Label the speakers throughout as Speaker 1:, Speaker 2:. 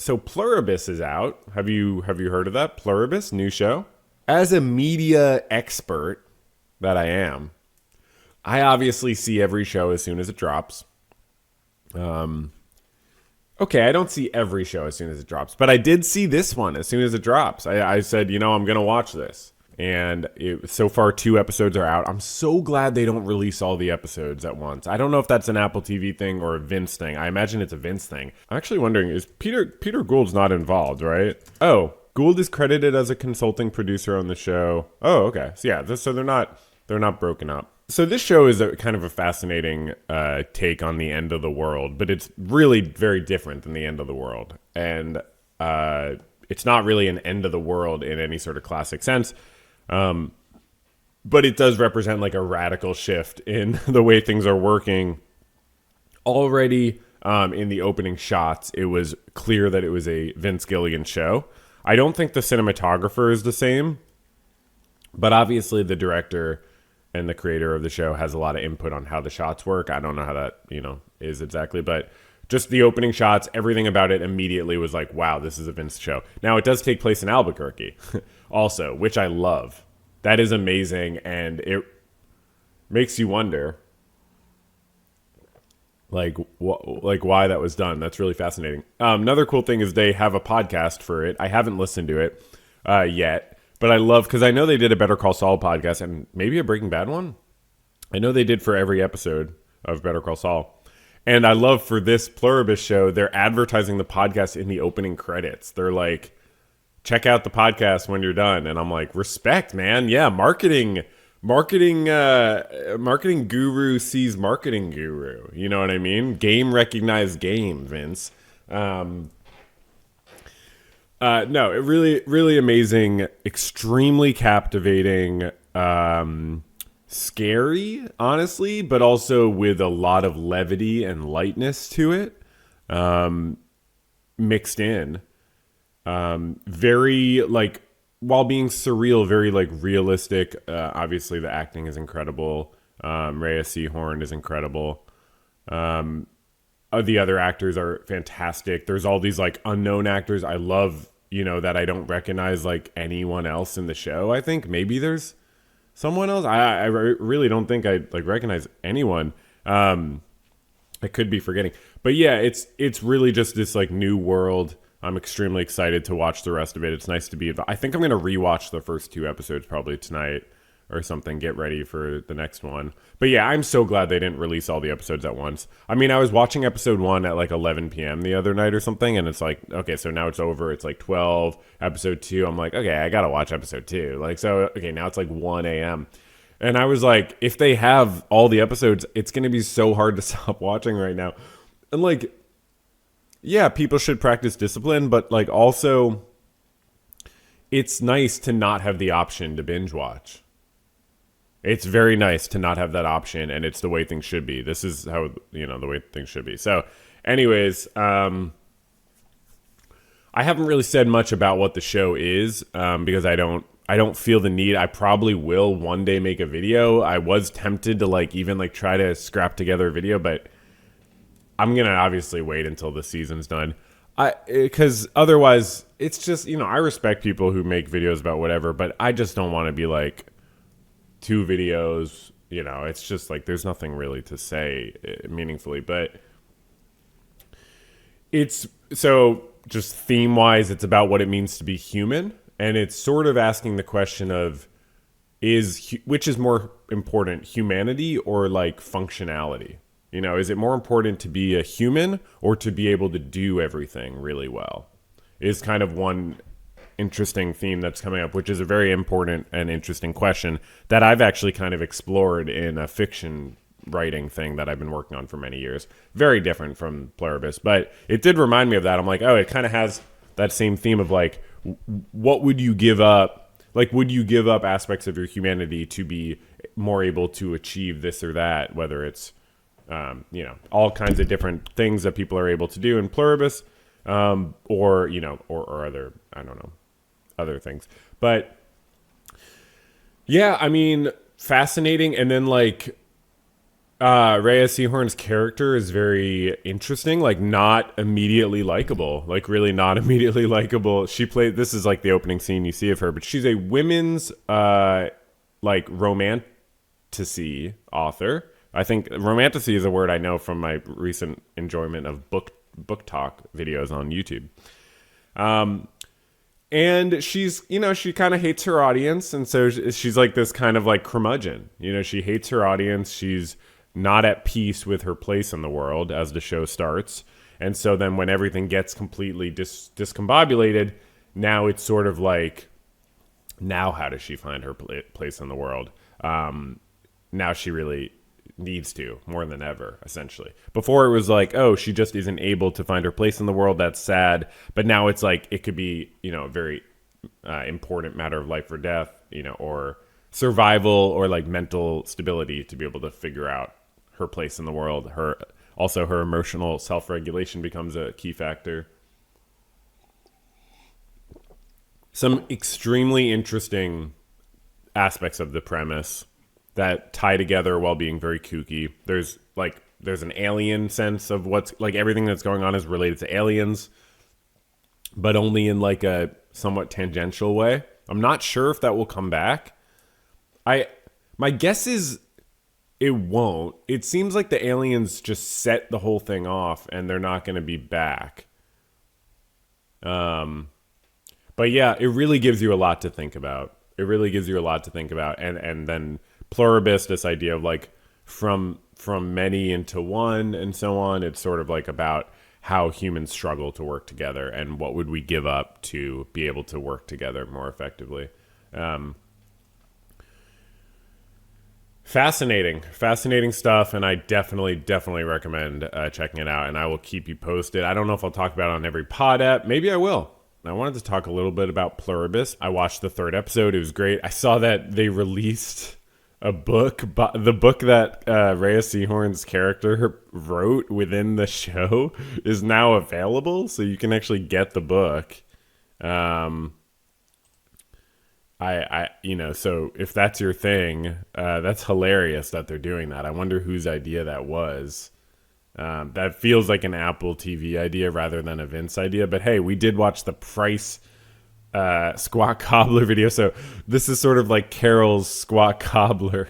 Speaker 1: so Pluribus is out. Have you heard of that? Pluribus, new show. As a media expert that I am, I obviously see every show as soon as it drops. Okay, I don't see every show as soon as it drops, but I did see this one as soon as it drops. I said, I'm going to watch this. And so far, 2 episodes are out. I'm so glad they don't release all the episodes at once. I don't know if that's an Apple TV thing or a Vince thing. I imagine it's a Vince thing. I'm actually wondering, is Peter Gould's not involved, right? Oh, Gould is credited as a consulting producer on the show. Oh, okay. So yeah, so they're not broken up. So this show is a kind of a fascinating take on the end of the world, but it's really very different than the end of the world. And it's not really an end of the world in any sort of classic sense. But it does represent like a radical shift in the way things are working. Already in the opening shots, it was clear that it was a Vince Gilligan show. I don't think the cinematographer is the same, but obviously the director and the creator of the show has a lot of input on how the shots work. I don't know how that, is exactly, but just the opening shots, everything about it immediately was like, wow, this is a Vince show. Now, it does take place in Albuquerque also, which I love. That is amazing, and it makes you wonder, like why that was done. That's really fascinating. Another cool thing is they have a podcast for it. I haven't listened to it yet, but I love, because I know they did a Better Call Saul podcast and maybe a Breaking Bad one. I know they did for every episode of Better Call Saul. And I love for this Pluribus show, they're advertising the podcast in the opening credits. They're like, check out the podcast when you're done. And I'm like, respect, man. Yeah, marketing guru sees marketing guru. You know what I mean? Game recognized game, Vince. No, it really, really amazing, extremely captivating, scary, honestly, but also with a lot of levity and lightness to it, mixed in. Very, like, while being surreal, very, like, realistic. Obviously, the acting is incredible. Rhea Seahorn is incredible. The other actors are fantastic. There's all these, like, unknown actors. I love, that I don't recognize, like, anyone else in the show, I think. Maybe there's someone else. I really don't think I, like, recognize anyone. I could be forgetting. But, yeah, it's really just this, like, new world. I'm extremely excited to watch the rest of it. It's nice to be. I think I'm going to rewatch the first 2 episodes probably tonight or something. Get ready for the next one. But yeah, I'm so glad they didn't release all the episodes at once. I mean, I was watching episode 1 at like 11 p.m. the other night or something, and it's like, okay, so now it's over. It's like 12. Episode 2, I'm like, okay, I got to watch episode 2. Like, so, okay, now it's like 1 a.m. And I was like, if they have all the episodes, it's going to be so hard to stop watching right now. And like, yeah, people should practice discipline, but like also it's nice to not have the option to binge watch. It's very nice to not have that option, and it's the way things should be. This is how, the way things should be. So anyways, I haven't really said much about what the show is, because I don't feel the need. I probably will one day make a video. I was tempted to like even like try to scrap together a video, but I'm going to obviously wait until the season's done. Because otherwise, it's just, I respect people who make videos about whatever, but I just don't want to be like 2 videos. It's just like there's nothing really to say meaningfully. But it's, so just theme-wise, it's about what it means to be human. And it's sort of asking the question of, which is more important, humanity or like functionality? Is it more important to be a human or to be able to do everything really well? Is kind of one interesting theme that's coming up, which is a very important and interesting question that I've actually kind of explored in a fiction writing thing that I've been working on for many years. Very different from Pluribus, but it did remind me of that. I'm like, oh, it kind of has that same theme of like, what would you give up? Like, would you give up aspects of your humanity to be more able to achieve this or that, whether it's all kinds of different things that people are able to do in Pluribus, or other, I don't know, other things. But yeah, I mean, fascinating. And then like, Rhea Seehorn's character is very interesting, like not immediately likable, like really not immediately likable. She played, this is like the opening scene you see of her, but she's a women's like romantasy author. I think romantasy is a word I know from my recent enjoyment of book talk videos on YouTube. And she's, she kind of hates her audience, and so she's like this kind of like curmudgeon. She hates her audience. She's not at peace with her place in the world as the show starts. And so then when everything gets completely discombobulated, now it's sort of like, now how does she find her place in the world? Now she really needs to, more than ever, essentially. Before it was like, oh, she just isn't able to find her place in the world. That's sad. But now it's like, it could be, a very important matter of life or death, or survival or like mental stability to be able to figure out her place in the world. Her emotional self-regulation becomes a key factor. Some extremely interesting aspects of the premise that tie together while being very kooky. There's an alien sense of what's like, everything that's going on is related to aliens, but only in like a somewhat tangential way. I'm not sure if that will come back. My guess is it won't. It seems like the aliens just set the whole thing off and they're not going to be back. But yeah, it really gives you a lot to think about. And then Pluribus, this idea of like from many into one and so on. It's sort of like about how humans struggle to work together and what would we give up to be able to work together more effectively. Fascinating stuff, and I definitely recommend checking it out, and I will keep you posted. I don't know if I'll talk about it on every pod app. Maybe I will. I wanted to talk a little bit about Pluribus. I watched the 3rd episode. It was great. I saw that they released a book, the book that Rhea Seehorn's character wrote within the show is now available, so you can actually get the book. So if that's your thing, that's hilarious that they're doing that. I wonder whose idea that was. That feels like an Apple TV idea rather than a Vince idea. But hey, we did watch the Price squat cobbler video, so this is sort of like Carol's squat cobbler.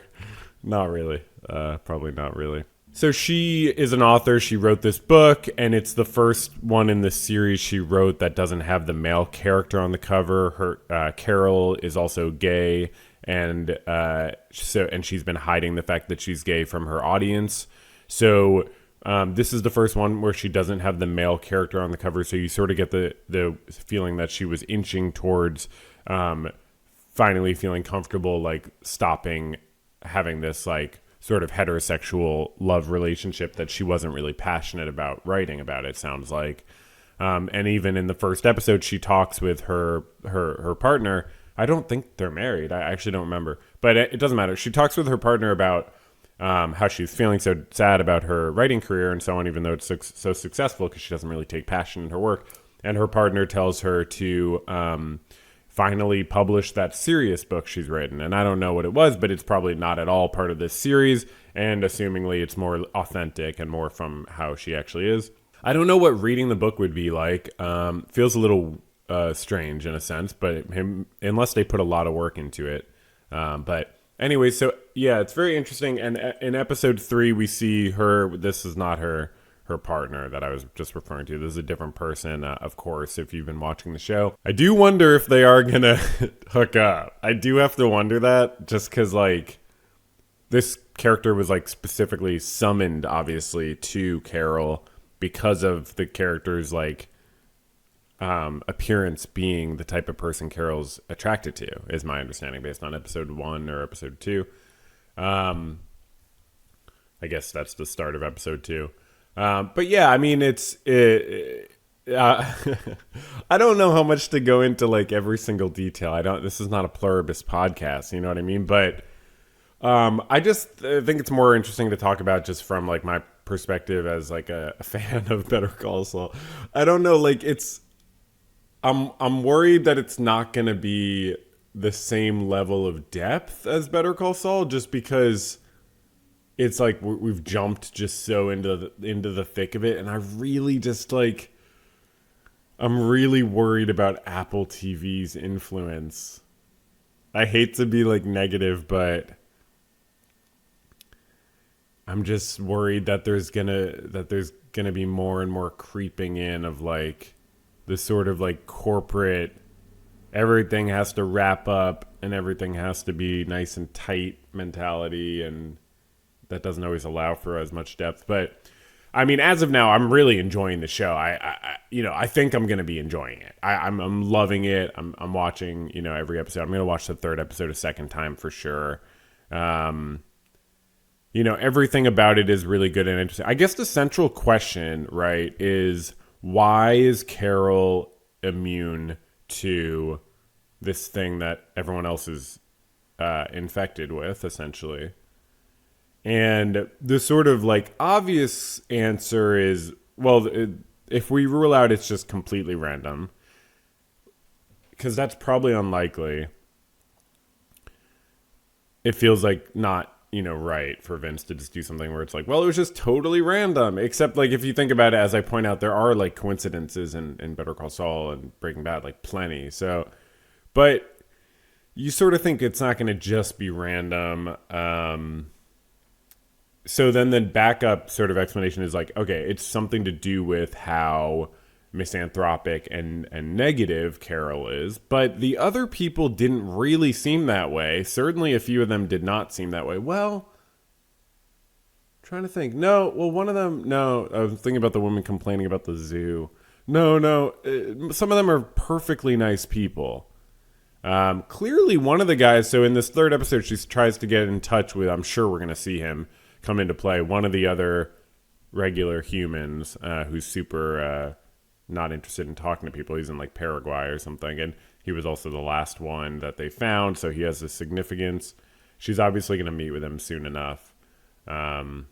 Speaker 1: Not really. Probably not really. So she is an author. She wrote this book, and it's the first one in the series she wrote that doesn't have the male character on the cover. Her Carol is also gay, and she's been hiding the fact that she's gay from her audience. So this is the first one where she doesn't have the male character on the cover. So you sort of get the feeling that she was inching towards finally feeling comfortable, like stopping having this like sort of heterosexual love relationship that she wasn't really passionate about writing about, it sounds like. And even in the first episode, she talks with her partner. I don't think they're married. I actually don't remember, but it doesn't matter. She talks with her partner about how she's feeling so sad about her writing career and so on, even though it's so successful, because she doesn't really take passion in her work. And her partner tells her to finally publish that serious book she's written. And I don't know what it was, but it's probably not at all part of this series. And assumingly it's more authentic and more from how she actually is. I don't know what reading the book would be like. Feels a little strange in a sense, but unless they put a lot of work into it. But anyway, so yeah, it's very interesting. And in episode 3, we see her. This is not her partner that I was just referring to. This is a different person, of course, if you've been watching the show. I do wonder if they are going to hook up. I do have to wonder that, just because, like, this character was, like, specifically summoned, obviously, to Carol because of the character's, like, appearance being the type of person Carol's attracted to, is my understanding, based on episode 1 or episode 2. I guess that's the start of episode 2. But yeah, I mean, I don't know how much to go into like every single detail. This is not a Pluribus podcast, you know what I mean? But I just think it's more interesting to talk about just from like my perspective as like a fan of Better Call Saul. I don't know, like I'm worried that it's not going to be the same level of depth as Better Call Saul, just because it's like we've jumped just so into the thick of it, and I really just like I'm really worried about Apple TV's influence. I hate to be like negative, but I'm just worried that there's gonna be more and more creeping in of like this sort of like corporate, everything has to wrap up and everything has to be nice and tight mentality, and that doesn't always allow for as much depth. But I mean, as of now, I'm really enjoying the show. I think I'm going to be enjoying it. I'm loving it. I'm watching, every episode. I'm going to watch the third episode a second time for sure. Everything about it is really good and interesting. I guess the central question, right, is why is Carol immune to this thing that everyone else is infected with, essentially? And the sort of like obvious answer is, well, if we rule out it's just completely random, because that's probably unlikely. It feels like not, right for Vince to just do something where it's like, well, it was just totally random. Except like if you think about it, as I point out, there are like coincidences in Better Call Saul and Breaking Bad, like plenty. So, but you sort of think it's not going to just be random. So then the backup sort of explanation is like, okay, it's something to do with how misanthropic and negative Carol is. But the other people didn't really seem that way. Certainly a few of them did not seem that way. Well, trying to think. No, well, one of them, no. I was thinking about the woman complaining about the zoo. No. Some of them are perfectly nice people. Clearly one of the guys, so in this third episode, she tries to get in touch with, I'm sure we're going to see him come into play, one of the other regular humans who's super not interested in talking to people. He's in like Paraguay or something, and he was also the last one that they found, so he has a significance. She's obviously going to meet with him soon enough and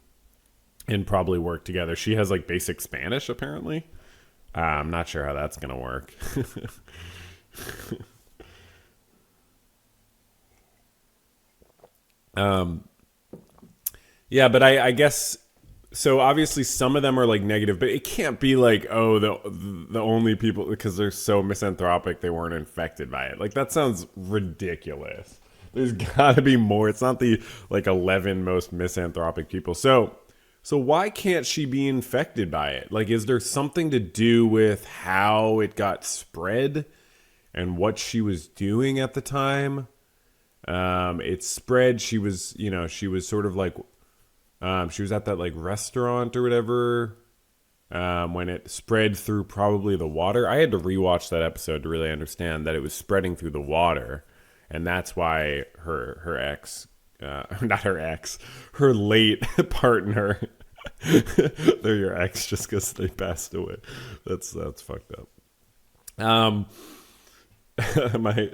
Speaker 1: probably work together. She has like basic Spanish, apparently. I'm not sure how that's going to work. Yeah, but I guess so. Obviously, some of them are like negative, but it can't be like, oh, the only people, because they're so misanthropic they weren't infected by it. Like that sounds ridiculous. There's got to be more. It's not the like 11 most misanthropic people. So why can't she be infected by it? Like, is there something to do with how it got spread and what she was doing at the time? It spread. She was sort of like. She was at that like restaurant or whatever when it spread through probably the water. I had to rewatch that episode to really understand that it was spreading through the water, and that's why her ex, not her ex, her late partner, they're your ex just because they passed away. That's fucked up.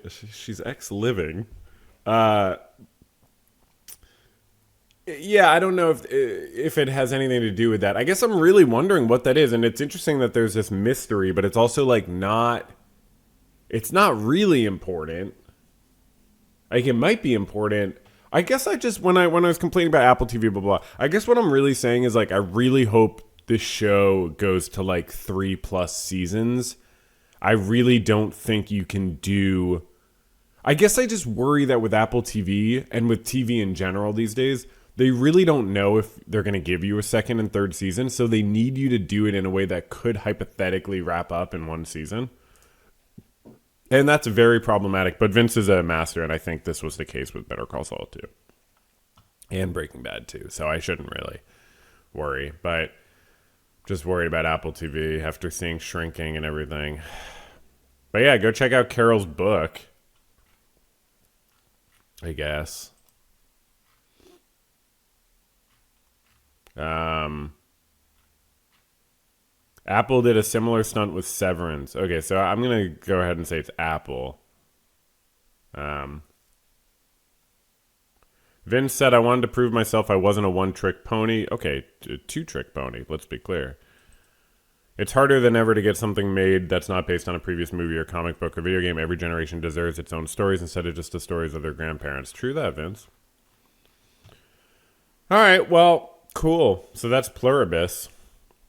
Speaker 1: She's ex living. Yeah, I don't know if it has anything to do with that. I guess I'm really wondering what that is, and it's interesting that there's this mystery, but it's also like it's not really important. Like it might be important. I guess I just when I was complaining about Apple TV, blah blah. I guess what I'm really saying is like I really hope this show goes to like 3+ seasons. I really don't think you can do. I guess I just worry that with Apple TV and with TV in general these days, they really don't know if they're going to give you a second and third season, so they need you to do it in a way that could hypothetically wrap up in one season. And that's very problematic, but Vince is a master, and I think this was the case with Better Call Saul too. And Breaking Bad too, so I shouldn't really worry. But just worried about Apple TV after seeing Shrinking and everything. But yeah, go check out Carol's book, I guess. Apple did a similar stunt with Severance. Okay, so I'm going to go ahead and say it's Apple. Vince said, I wanted to prove myself I wasn't a one-trick pony. Okay, two-trick pony, let's be clear. It's harder than ever to get something made that's not based on a previous movie or comic book or video game. Every generation deserves its own stories instead of just the stories of their grandparents. True that, Vince. All right, well, cool. So that's Pluribus.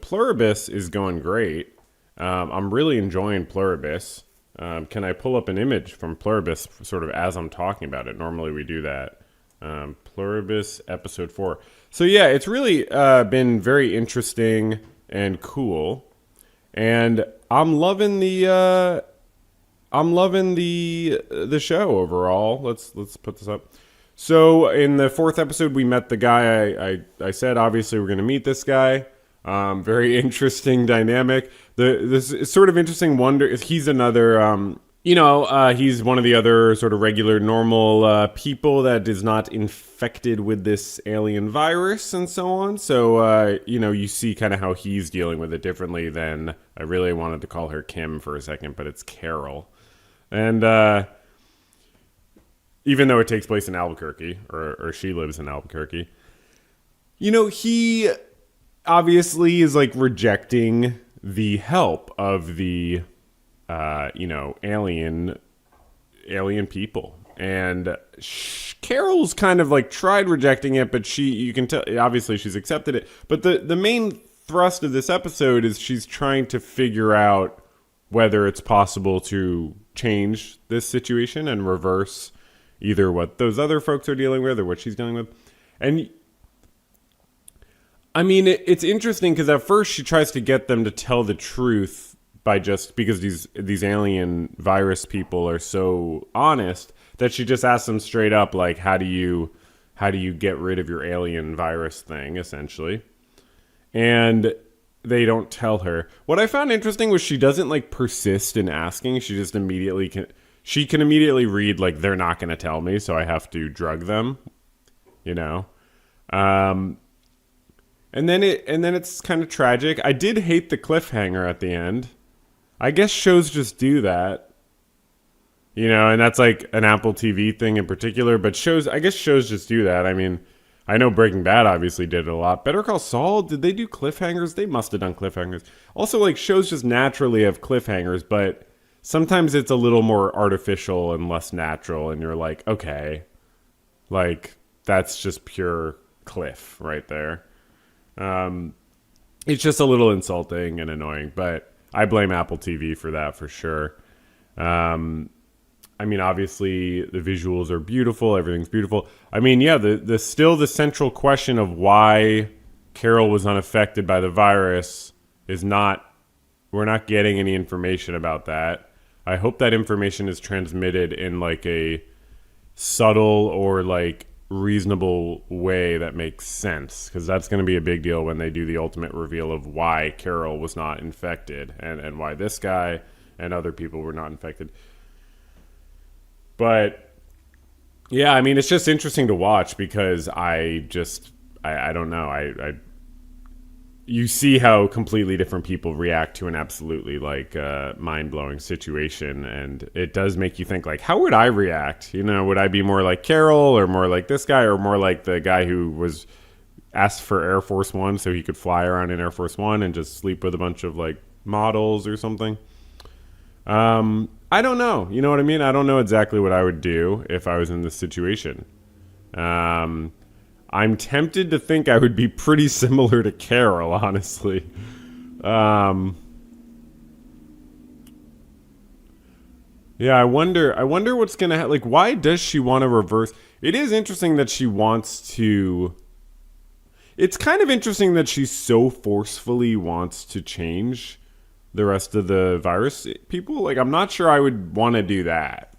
Speaker 1: Pluribus is going great. I'm really enjoying Pluribus. Can I pull up an image from Pluribus sort of as I'm talking about it? Normally we do that. Pluribus episode 4. So yeah, it's really been very interesting and cool, and I'm loving the show overall. Let's put this up. So in the 4th episode, we met the guy. I said obviously we're going to meet this guy. Very interesting dynamic. This is sort of interesting. Wonder if he's another. He's one of the other sort of regular, normal people that is not infected with this alien virus and so on. So, you see kind of how he's dealing with it differently than I really wanted to call her Kim for a second, but it's Carol. And even though it takes place in Albuquerque, or she lives in Albuquerque, he obviously is like rejecting the help of the alien people, and Carol's kind of like tried rejecting it, but you can tell obviously she's accepted it. But the main thrust of this episode is she's trying to figure out whether it's possible to change this situation and reverse either what those other folks are dealing with or what she's dealing with. And I mean, it's interesting because at first she tries to get them to tell the truth because these alien virus people are so honest that she just asks them straight up, like, how do you get rid of your alien virus thing, essentially. And they don't tell her. What I found interesting was she doesn't like persist in asking. She just can immediately read, like, they're not going to tell me, so I have to drug them, And then it's kind of tragic. I did hate the cliffhanger at the end. I guess shows just do that. And that's like an Apple TV thing in particular, but I guess shows just do that. I mean, I know Breaking Bad obviously did it a lot. Better Call Saul, did they do cliffhangers? They must have done cliffhangers. Also, like, shows just naturally have cliffhangers, but sometimes it's a little more artificial and less natural, and you're like, okay, like, that's just pure cliff right there. It's just a little insulting and annoying, but I blame Apple TV for that for sure. I mean, obviously the visuals are beautiful. Everything's beautiful. I mean, yeah, the central question of why Carol was unaffected by the virus we're not getting any information about that. I hope that information is transmitted in like a subtle or like reasonable way that makes sense, because that's going to be a big deal when they do the ultimate reveal of why Carol was not infected and why this guy and other people were not infected. But yeah, I mean, it's just interesting to watch because I don't know. You see how completely different people react to an absolutely like mind-blowing situation, and it does make you think, like, how would I react? Would I be more like Carol or more like this guy or more like the guy who was asked for Air Force One so he could fly around in Air Force One and just sleep with a bunch of like models or something? I don't know. You know what I mean? I don't know exactly what I would do if I was in this situation. I'm tempted to think I would be pretty similar to Carol, honestly. Yeah, I wonder what's going to happen. Like, why does she want to reverse? It is interesting that she wants to. It's kind of interesting that she so forcefully wants to change the rest of the virus people. Like, I'm not sure I would want to do that.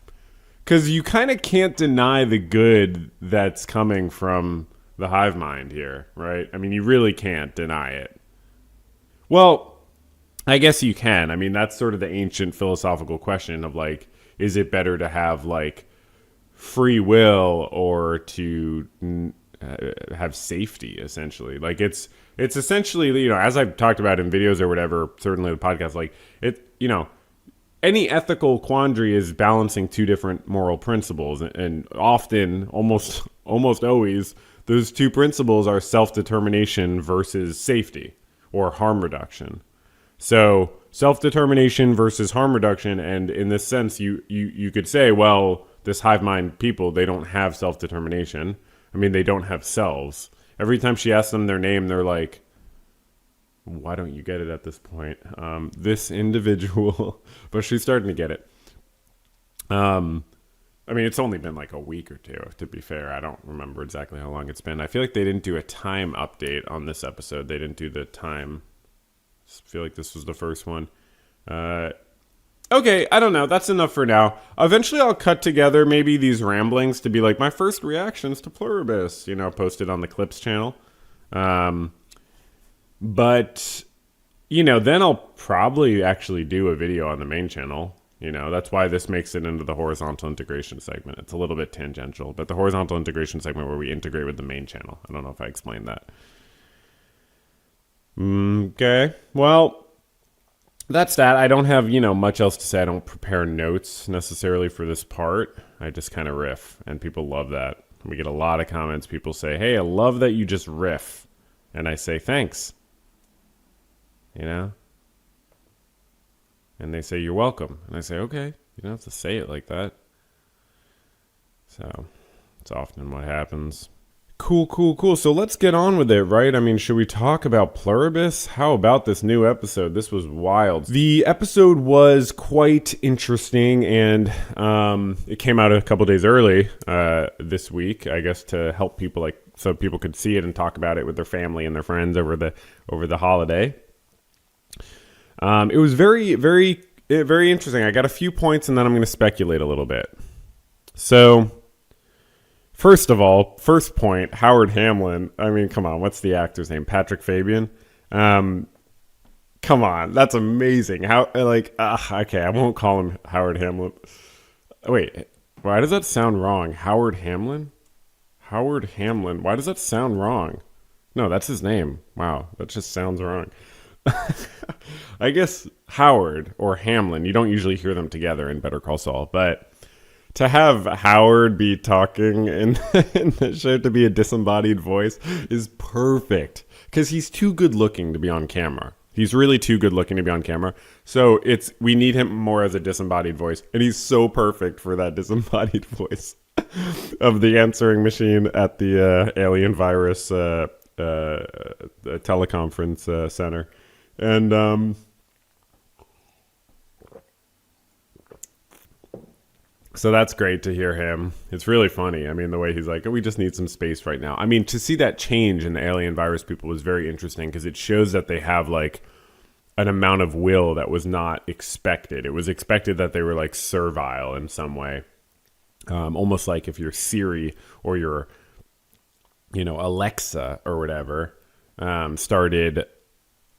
Speaker 1: Because you kind of can't deny the good that's coming from the hive mind here, right? I mean, you really can't deny it. Well, I guess you can. I mean, that's sort of the ancient philosophical question of, like, is it better to have, like, free will or to have safety, essentially? Like, it's essentially, as I've talked about in videos or whatever, certainly the podcast, like, any ethical quandary is balancing two different moral principles, and often, almost always, those two principles are self-determination versus safety or harm reduction. So self-determination versus harm reduction, and in this sense, you could say, well, this hive mind people, they don't have self-determination. I mean, they don't have selves. Every time she asks them their name, they're like, why don't you get it at this point? This individual, but she's starting to get it. I mean, it's only been like a week or two, to be fair. I don't remember exactly how long it's been. I feel like they didn't do a time update on this episode. They didn't do the time. I feel like this was the first one. Okay, I don't know. That's enough for now. Eventually, I'll cut together maybe these ramblings to be like my first reactions to Pluribus, posted on the Clips channel. But, then I'll probably actually do a video on the main channel. That's why this makes it into the horizontal integration segment. It's a little bit tangential, but the horizontal integration segment where we integrate with the main channel. I don't know if I explained that. Okay. Well, that's that. I don't have, much else to say. I don't prepare notes necessarily for this part. I just kind of riff, and people love that. We get a lot of comments. People say, hey, I love that you just riff. And I say, thanks. And they say, you're welcome. And I say, okay, you don't have to say it like that. So it's often what happens. Cool. So let's get on with it, right? I mean, should we talk about Pluribus? How about this new episode? This was wild. The episode was quite interesting, and it came out a couple days early this week, I guess, to help people, so people could see it and talk about it with their family and their friends over the holiday. It was very, very, very interesting. I got a few points, and then I'm going to speculate a little bit. So, first of all, first point, Howard Hamlin. I mean, come on, what's the actor's name? Patrick Fabian. Come on, that's amazing. Okay, I won't call him Howard Hamlin. Wait, why does that sound wrong? Howard Hamlin? Howard Hamlin. Why does that sound wrong? No, that's his name. Wow, that just sounds wrong. I guess Howard or Hamlin, you don't usually hear them together in Better Call Saul, but to have Howard be talking in the show to be a disembodied voice is perfect because he's too good looking to be on camera. He's really too good looking to be on camera. So we need him more as a disembodied voice, and he's so perfect for that disembodied voice of the answering machine at the alien virus teleconference center. And so that's great to hear him. It's really funny. I mean, the way he's like, oh, we just need some space right now. I mean, to see that change in the alien virus people was very interesting because it shows that they have an amount of will that was not expected. It was expected that they were servile in some way. Almost like if your Siri or your, Alexa or whatever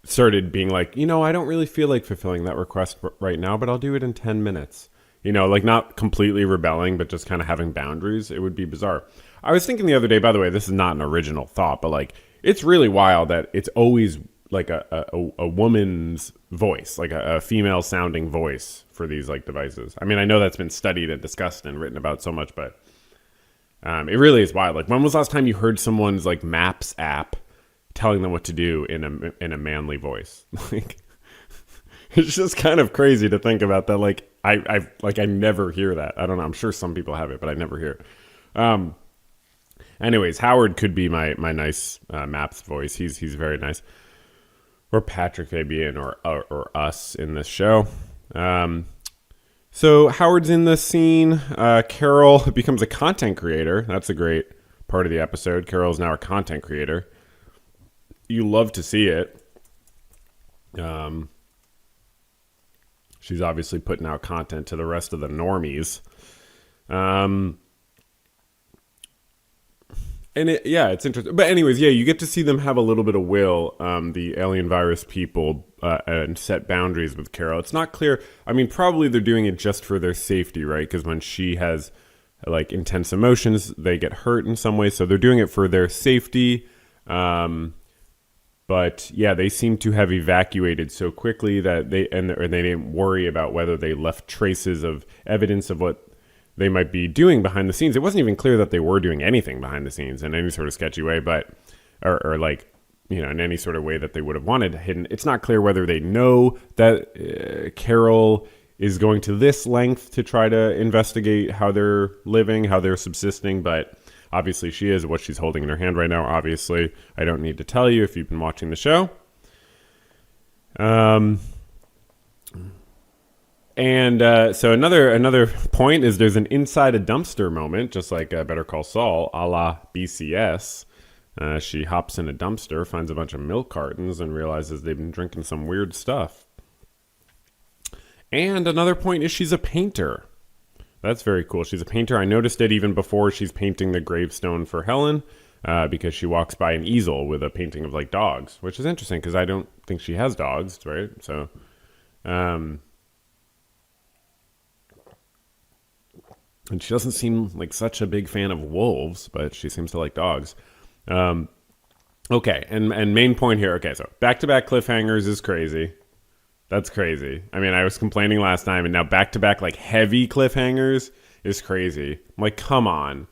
Speaker 1: started being like, I don't really feel like fulfilling that request right now, but I'll do it in 10 minutes. Not completely rebelling, but just kind of having boundaries. It would be bizarre. I was thinking the other day, by the way, this is not an original thought, but it's really wild that it's always a woman's voice, a female sounding voice for these devices. I mean, I know that's been studied and discussed and written about so much, but it really is wild. When was the last time you heard someone's Maps app telling them what to do in a manly voice? It's just kind of crazy to think about that. I never hear that. I don't know. I'm sure some people have it, but I never hear it. Anyways, Howard could be my nice Maps voice. He's very nice. Or Patrick Fabian or us in this show. So Howard's in the scene. Carol becomes a content creator. That's a great part of the episode. Carol's now a content creator. You love to see it. She's obviously putting out content to the rest of the normies. It's interesting. But anyways, you get to see them have a little bit of will, the alien virus people, and set boundaries with Carol. It's not clear. I mean, probably they're doing it just for their safety, right? Because when she has intense emotions, they get hurt in some way. So they're doing it for their safety. But they seem to have evacuated so quickly that they didn't worry about whether they left traces of evidence of what they might be doing behind the scenes. It wasn't even clear that they were doing anything behind the scenes in any sort of sketchy way, in any sort of way that they would have wanted hidden. It's not clear whether they know that Carol is going to this length to try to investigate how they're living, how they're subsisting, but Obviously she is. What she's holding in her hand right now, obviously, I don't need to tell you if you've been watching the show. So another point is there's an inside a dumpster moment, just like Better Call Saul, a la BCS. She hops in a dumpster, finds a bunch of milk cartons, and realizes they've been drinking some weird stuff. And another point is she's a painter. That's very cool. She's a painter. I noticed it even before she's painting the gravestone for Helen, because she walks by an easel with a painting of like dogs, which is interesting because I don't think she has dogs, right? So, and she doesn't seem like such a big fan of wolves, but she seems to like dogs. Okay, and main point here. Okay, so back-to-back cliffhangers is crazy. That's crazy. I mean, I was complaining last time, and now back-to-back like heavy cliffhangers is crazy. I'm like, come on.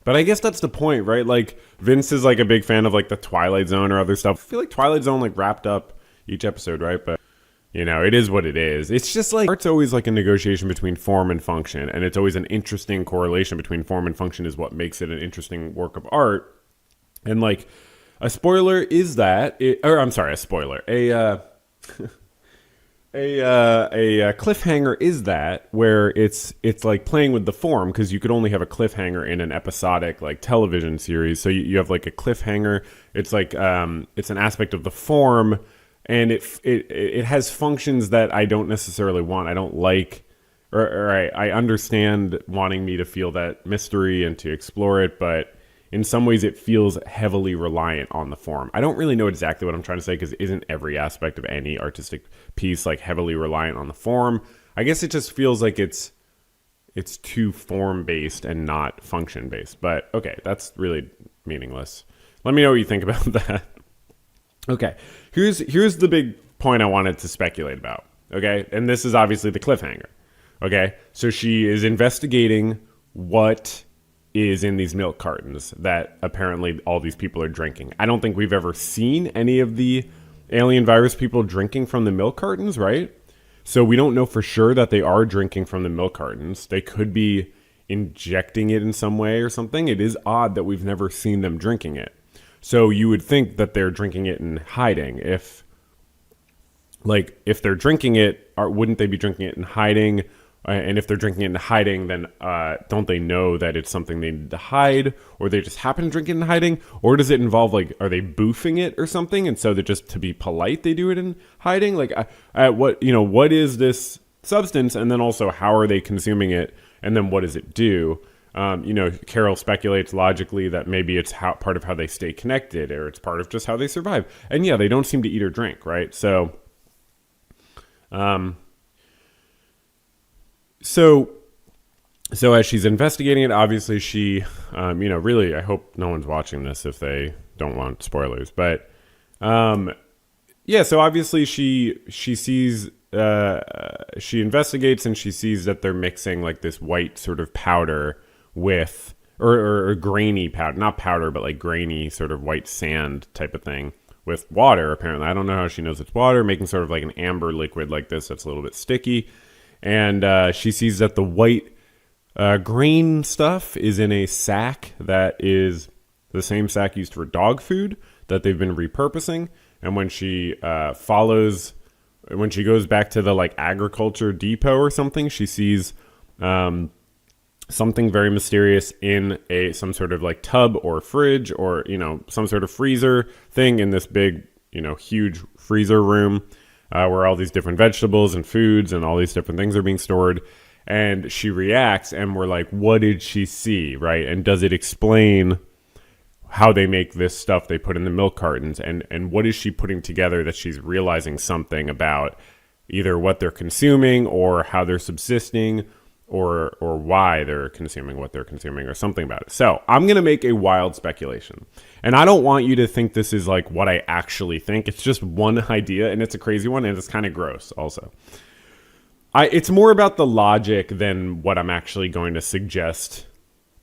Speaker 1: But I guess that's the point, right? Like, Vince is like a big fan of like the Twilight Zone or other stuff. I feel like Twilight Zone like wrapped up each episode, right? But you know, it is what it is. It's just like art's always like a negotiation between form and function, and it's always an interesting correlation between form and function is what makes it an interesting work of art. And like a spoiler is that, a spoiler, a cliffhanger is that where it's like playing with the form, because you could only have a cliffhanger in an episodic like television series. So you have like a cliffhanger. It's like it's an aspect of the form, and it has functions that I don't necessarily want. I don't like, or I understand wanting me to feel that mystery and to explore it, but in some ways it feels heavily reliant on the form. I don't really know exactly what I'm trying to say, because isn't every aspect of any artistic piece like heavily reliant on the form? I guess it just feels like it's too form based and not function based. But okay, that's really meaningless. Let me know what you think about that. Okay, here's the big point I wanted to speculate about. Okay, and this is obviously the cliffhanger. Okay, so she is investigating what is in these milk cartons that apparently all these people are drinking. I don't think we've ever seen any of the alien virus people drinking from the milk cartons, right? So we don't know for sure that they are drinking from the milk cartons. They could be injecting it in some way or something. It is odd that we've never seen them drinking it. So you would think that they're drinking it in hiding. If they're drinking it, wouldn't they be drinking it in hiding? And if they're drinking it in hiding, then don't they know that it's something they need to hide, or they just happen to drink it in hiding? Or does it involve, like, are they boofing it or something? And so they're just, to be polite, they do it in hiding? Like, what is this substance? And then also, how are they consuming it? And then what does it do? Carol speculates logically that maybe it's part of how they stay connected, or it's part of just how they survive. And yeah, they don't seem to eat or drink, right? So as she's investigating it, obviously she, really, I hope no one's watching this if they don't want spoilers. But, so obviously she sees, she investigates and she sees that they're mixing like this white sort of powder with, or grainy powder, not powder, but like grainy sort of white sand type of thing with water, apparently. I don't know how she knows it's water, making sort of like an amber liquid like this that's a little bit sticky. And she sees that the white grain stuff is in a sack that is the same sack used for dog food that they've been repurposing. And when she when she goes back to the like agriculture depot or something, she sees something very mysterious in some sort of like tub or fridge or, some sort of freezer thing in this big, huge freezer room. Where all these different vegetables and foods and all these different things are being stored. And she reacts, and we're like, what did she see, right? And does it explain how they make this stuff they put in the milk cartons? And what is she putting together that she's realizing something about either what they're consuming or how they're subsisting or why they're consuming what they're consuming or something about it. So I'm going to make a wild speculation. And I don't want you to think this is like what I actually think. It's just one idea, and it's a crazy one, and it's kind of gross also. It's more about the logic than what I'm actually going to suggest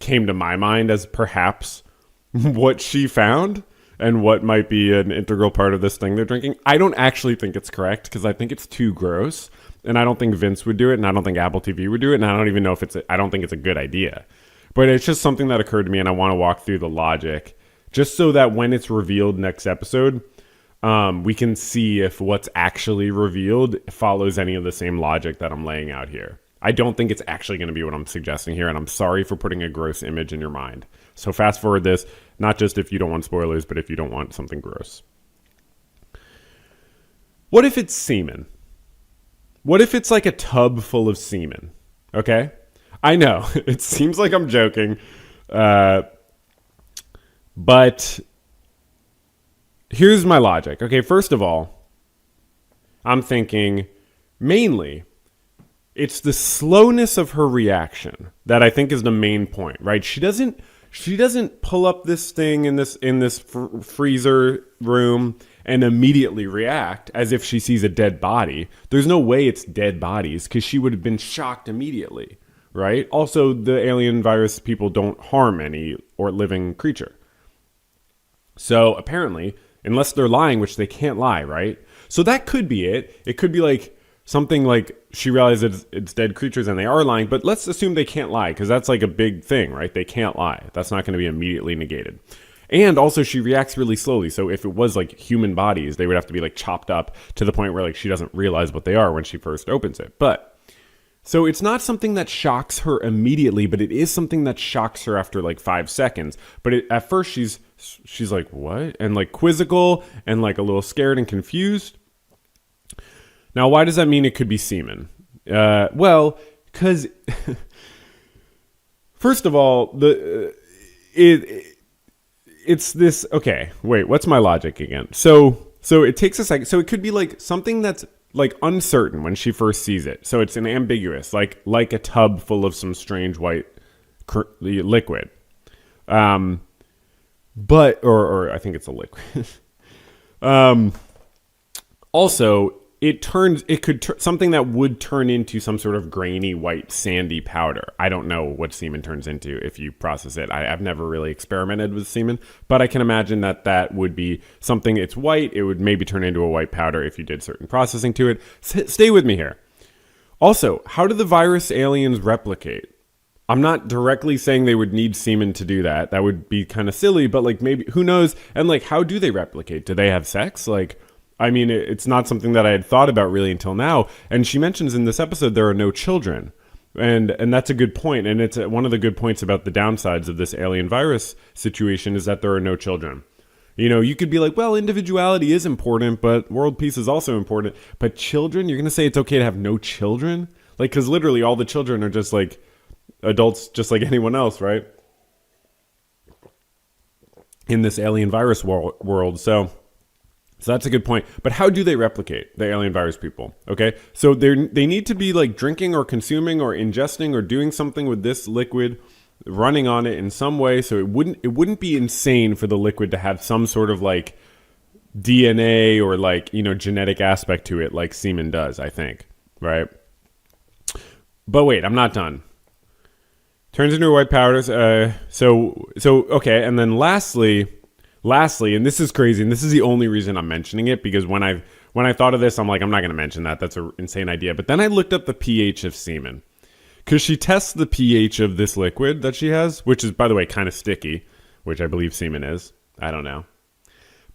Speaker 1: came to my mind as perhaps what she found and what might be an integral part of this thing they're drinking. I don't actually think it's correct because I think it's too gross. And I don't think Vince would do it, and I don't think Apple TV would do it, and I don't even know if I don't think it's a good idea, But it's just something that occurred to me, and I want to walk through the logic just so that when it's revealed next episode, we can see if what's actually revealed follows any of the same logic that I'm laying out here. I don't think it's actually going to be what I'm suggesting here, and I'm sorry for putting a gross image in your mind. So fast forward this, not just if you don't want spoilers, but if you don't want something gross. What if it's semen? What if it's like a tub full of semen? Okay? I know, it seems like I'm joking, but here's my logic. Okay, first of all, I'm thinking mainly it's the slowness of her reaction that I think is the main point, right? She doesn't pull up this thing in this freezer room and immediately react as if she sees a dead body. There's no way it's dead bodies because she would have been shocked immediately, right? Also, the alien virus people don't harm any or living creature. So apparently, unless they're lying, which they can't lie, right? So that could be it. It could be like something like she realizes it's dead creatures and they are lying, but let's assume they can't lie because that's like a big thing, right? They can't lie. That's not going to be immediately negated. And also she reacts really slowly. So if it was like human bodies, they would have to be like chopped up to the point where like she doesn't realize what they are when she first opens it. But so it's not something that shocks her immediately, but it is something that shocks her after like 5 seconds. But at first she's like, what? And like quizzical and like a little scared and confused. Now, why does that mean it could be semen? Well, because first of all, it's this. Okay, wait. What's my logic again? So it takes a second. So it could be like something that's like uncertain when she first sees it. So it's an ambiguous, like a tub full of some strange white liquid. But or I think it's a liquid. Also, something that would turn into some sort of grainy white sandy powder. I don't know what semen turns into if you process it. I've never really experimented with semen, but I can imagine that would be something. It's white. It would maybe turn into a white powder if you did certain processing to it. Stay with me here. Also, how do the virus aliens replicate? I'm not directly saying they would need semen to do that. That would be kind of silly, but like maybe, who knows? And like, how do they replicate? Do they have sex? Like, I mean, it's not something that I had thought about really until now. And she mentions in this episode there are no children. And that's a good point. And it's one of the good points about the downsides of this alien virus situation is that there are no children. You know, you could be like, well, individuality is important, but world peace is also important. But children, you're going to say it's okay to have no children? Like, because literally all the children are just like adults, just like anyone else, right? In this alien virus world. So that's a good point. But how do they replicate, the alien virus people? Okay, so they need to be like drinking or consuming or ingesting or doing something with this liquid, running on it in some way. So it wouldn't be insane for the liquid to have some sort of like DNA or like, you know, genetic aspect to it, like semen does, I think, right? But wait, I'm not done. Turns into white powders. So okay, and then lastly, and this is crazy, and this is the only reason I'm mentioning it, because when I thought of this, I'm like, I'm not going to mention that. That's an insane idea. But then I looked up the pH of semen, because she tests the pH of this liquid that she has, which is, by the way, kind of sticky, which I believe semen is. I don't know.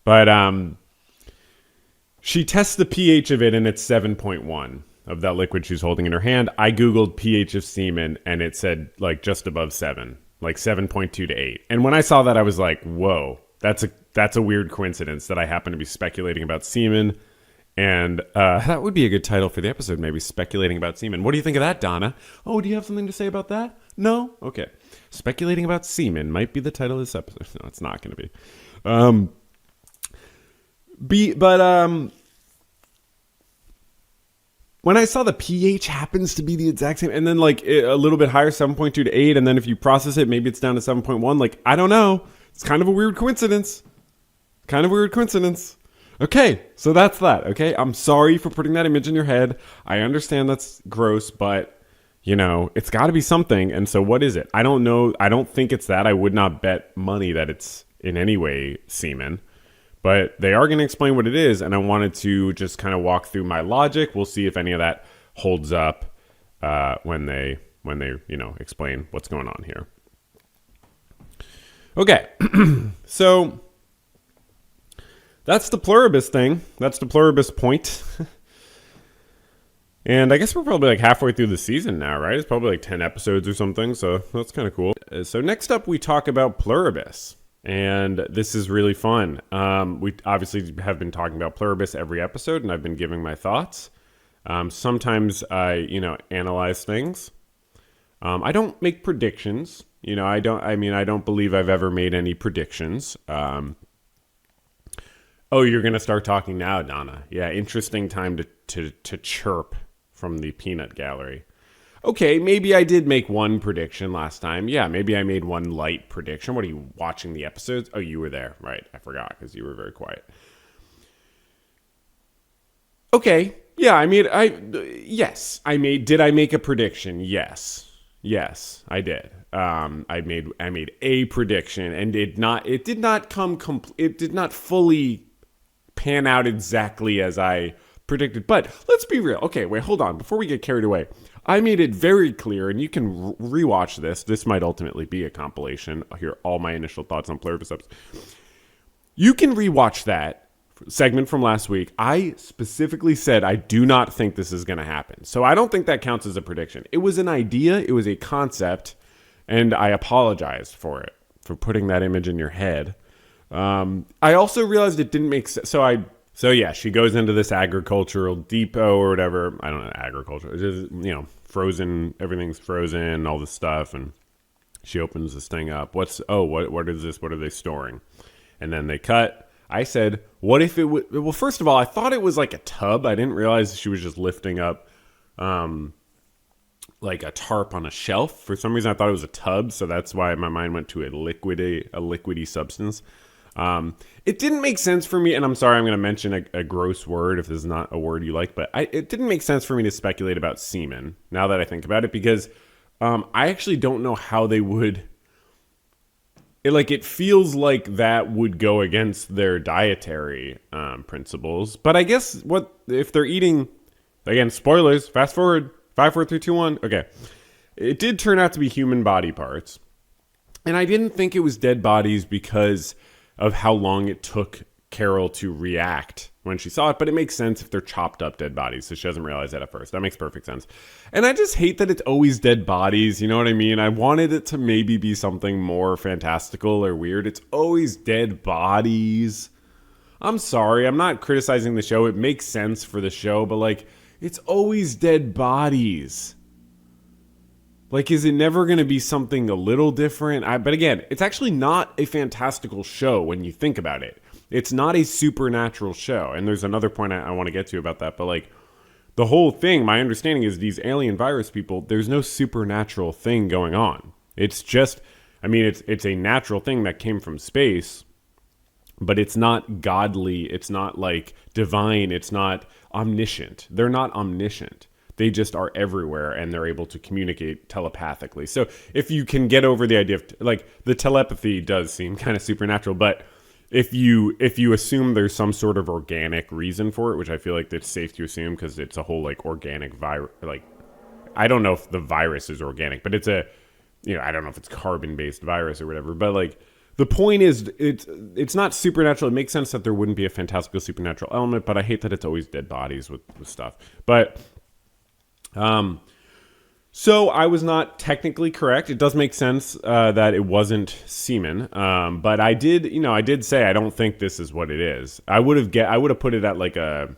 Speaker 1: But she tests the pH of it, and it's 7.1 of that liquid she's holding in her hand. I Googled pH of semen, and it said like just above 7, like 7.2 to 8. And when I saw that, I was like, whoa. That's a weird coincidence that I happen to be speculating about semen. And that would be a good title for the episode, maybe, speculating about semen. What do you think of that, Donna? Oh, do you have something to say about that? No? Okay. Speculating about semen might be the title of this episode. No, it's not going to be. When I saw the pH happens to be the exact same, and then like a little bit higher, 7.2 to 8, and then if you process it, maybe it's down to 7.1. Like, I don't know. It's kind of a weird coincidence. Okay, so that's that, okay? I'm sorry for putting that image in your head. I understand that's gross, but, you know, it's got to be something. And so what is it? I don't know. I don't think it's that. I would not bet money that it's in any way semen. But they are going to explain what it is, and I wanted to just kind of walk through my logic. We'll see if any of that holds up when they you know, explain what's going on here. Okay, so that's the Pluribus thing. That's the Pluribus point. And I guess we're probably like halfway through the season now, right? It's probably like 10 episodes or something, so that's kind of cool. So next up, we talk about Pluribus. And this is really fun. We obviously have been talking about Pluribus every episode, and I've been giving my thoughts. Sometimes I, analyze things. I don't make predictions. I don't believe I've ever made any predictions. Oh, you're going to start talking now, Donna. Yeah, interesting time to chirp from the peanut gallery. Okay, maybe I did make one prediction last time. Yeah, maybe I made one light prediction. What are you watching the episodes? Oh, you were there. Right. I forgot because you were very quiet. Okay. Yeah, did I make a prediction? Yes. Yes, I did. I made a prediction and it did not fully pan out exactly as I predicted. But let's be real. Okay, wait, hold on. Before we get carried away, I made it very clear, and you can rewatch this. This might ultimately be a compilation. I'll hear all my initial thoughts on Pluribus episodes. You can rewatch that segment from last week. I specifically said I do not think this is going to happen. So I don't think that counts as a prediction. It was an idea. It was a concept, and I apologized for it, for putting that image in your head. I also realized it didn't make sense. So yeah, she goes into this agricultural depot or whatever. I don't know, agriculture. It's just, frozen. Everything's frozen, all this stuff. And she opens this thing up. What is this? What are they storing? And then they cut. I said, what if it would, well, first of all, I thought it was like a tub. I didn't realize she was just lifting up, like a tarp on a shelf. For some reason, I thought it was a tub. So that's why my mind went to a liquidy substance. It didn't make sense for me, and I'm sorry, I'm going to mention a gross word if this is not a word you like, but it didn't make sense for me to speculate about semen, now that I think about it, because I actually don't know how they would... It feels like that would go against their dietary principles, but I guess if they're eating... Again, spoilers, fast forward, 5, 4, 3, 2, 1, okay. It did turn out to be human body parts, and I didn't think it was dead bodies because of how long it took Carol to react when she saw it, but it makes sense if they're chopped up dead bodies, so she doesn't realize that at first. That makes perfect sense. And I just hate that it's always dead bodies, you know what I mean? I wanted it to maybe be something more fantastical or weird. It's always dead bodies. I'm sorry, I'm not criticizing the show. It makes sense for the show, but it's always dead bodies. Is it never going to be something a little different? But again, it's actually not a fantastical show when you think about it. It's not a supernatural show. And there's another point I want to get to about that. But the whole thing, my understanding is these alien virus people, there's no supernatural thing going on. It's just, it's a natural thing that came from space, but it's not godly. It's not divine. It's not omniscient. They're not omniscient. They just are everywhere, and they're able to communicate telepathically. So if you can get over the idea of the telepathy does seem kind of supernatural, but if you assume there's some sort of organic reason for it, which I feel like it's safe to assume because it's a whole organic virus. I don't know if the virus is organic, but it's I don't know if it's carbon-based virus or whatever. But the point is, it's not supernatural. It makes sense that there wouldn't be a fantastical supernatural element, but I hate that it's always dead bodies with stuff. But so I was not technically correct. It does make sense that it wasn't semen, but I did say I don't think this is what it is. I would have put it at less than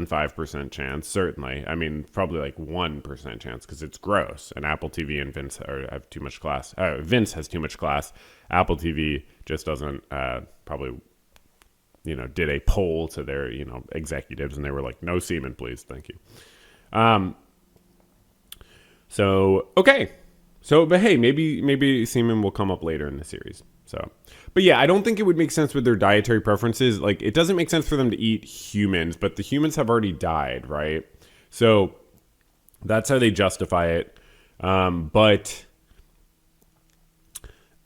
Speaker 1: 5% chance. Certainly, probably 1% chance because it's gross. And Apple TV and Vince have too much class. Vince has too much class. Apple TV just doesn't. Probably. Did a poll to their, executives, and they were like, no semen, please. Thank you. Okay. But hey, maybe semen will come up later in the series. But yeah, I don't think it would make sense with their dietary preferences. It doesn't make sense for them to eat humans, but the humans have already died, right? So that's how they justify it. But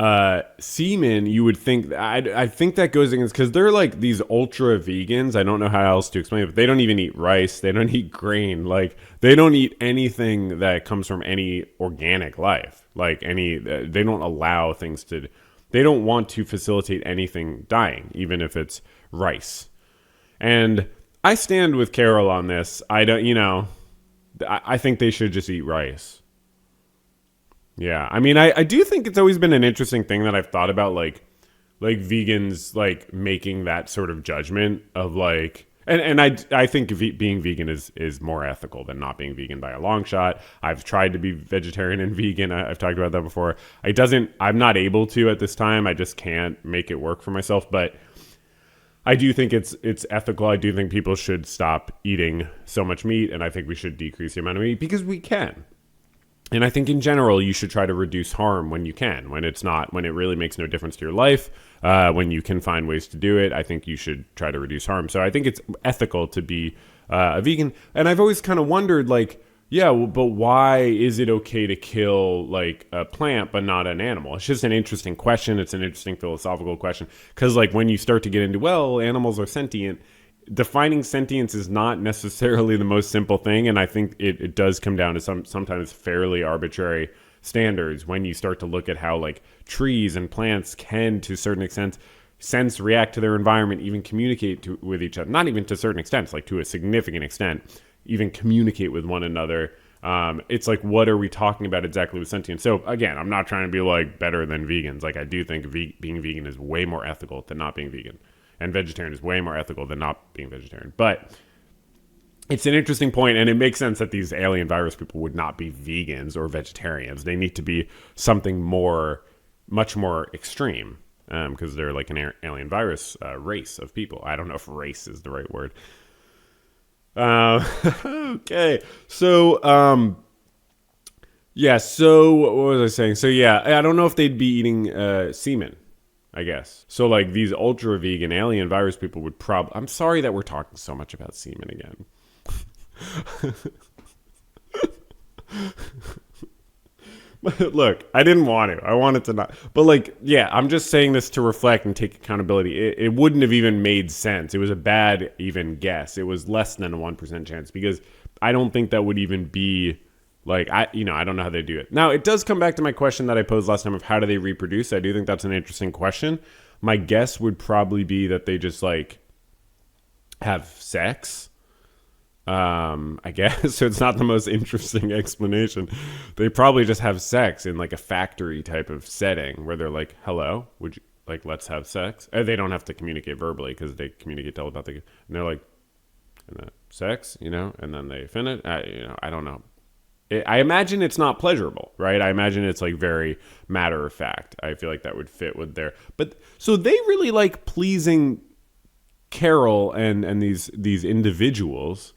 Speaker 1: Semen, you would think, I think that goes against, because they're like these ultra vegans. I don't know how else to explain it, but they don't even eat rice. They don't eat grain. Like, they don't eat anything that comes from any organic life. Like, they don't allow things to, they don't want to facilitate anything dying, even if it's rice. And I stand with Carol on this. I don't, I think they should just eat rice. Yeah, I mean, I do think it's always been an interesting thing that I've thought about, like vegans like making that sort of judgment of like, and I think being vegan is more ethical than not being vegan by a long shot. I've tried to be vegetarian and vegan. I've talked about that before. I'm not able to at this time. I just can't make it work for myself. But I do think it's ethical. I do think people should stop eating so much meat, and I think we should decrease the amount of meat because we can. And I think in general, you should try to reduce harm when you can, when it really makes no difference to your life, when you can find ways to do it. I think you should try to reduce harm. So I think it's ethical to be a vegan. And I've always kind of wondered, like, yeah, well, but why is it okay to kill like a plant but not an animal? It's just an interesting question. It's an interesting philosophical question. Because like when you start to get into, well, animals are sentient, defining sentience is not necessarily the most simple thing, and I think it does come down to sometimes fairly arbitrary standards when you start to look at how like trees and plants can, to a certain extent, sense, react to their environment, even communicate with each other. Not even to a certain extent, it's like to a significant extent, even communicate with one another. It's like, what are we talking about exactly with sentience? So again, I'm not trying to be like better than vegans. Like, I do think being vegan is way more ethical than not being vegan. And vegetarian is way more ethical than not being vegetarian. But it's an interesting point, and it makes sense that these alien virus people would not be vegans or vegetarians. They need to be something much more extreme, because they're like an alien virus race of people. I don't know if race is the right word. Okay. So, yeah, so what was I saying? So, yeah, I don't know if they'd be eating semen, I guess. So like these ultra vegan alien virus people would I'm sorry that we're talking so much about semen again. Look, I didn't want to. I wanted to not. But like, yeah, I'm just saying this to reflect and take accountability. It wouldn't have even made sense. It was a bad even guess. It was less than a 1% chance, because I don't think that would even be like, I don't know how they do it. Now, it does come back to my question that I posed last time of how do they reproduce? I do think that's an interesting question. My guess would probably be that they just like have sex. I guess. So it's not the most interesting explanation. They probably just have sex in like a factory type of setting where they're like, hello, would you like, let's have sex? They don't have to communicate verbally because they communicate telepathically. And they're like, sex, and then they finish. I don't know. I imagine it's not pleasurable, right? I imagine it's like very matter of fact. I feel like that would fit with but so they really like pleasing Carol and these individuals,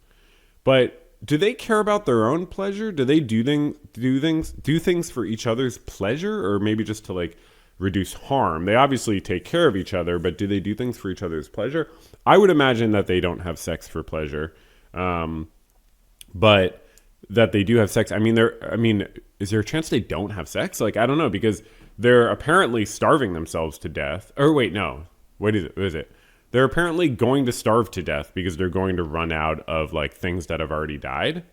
Speaker 1: but do they care about their own pleasure? Do they do things for each other's pleasure, or maybe just to like reduce harm? They obviously take care of each other, but do they do things for each other's pleasure? I would imagine that they don't have sex for pleasure, but that they do have sex. I mean, is there a chance they don't have sex? Like, I don't know, because they're apparently starving themselves to death. Or wait, no. What is it? They're apparently going to starve to death because they're going to run out of like things that have already died.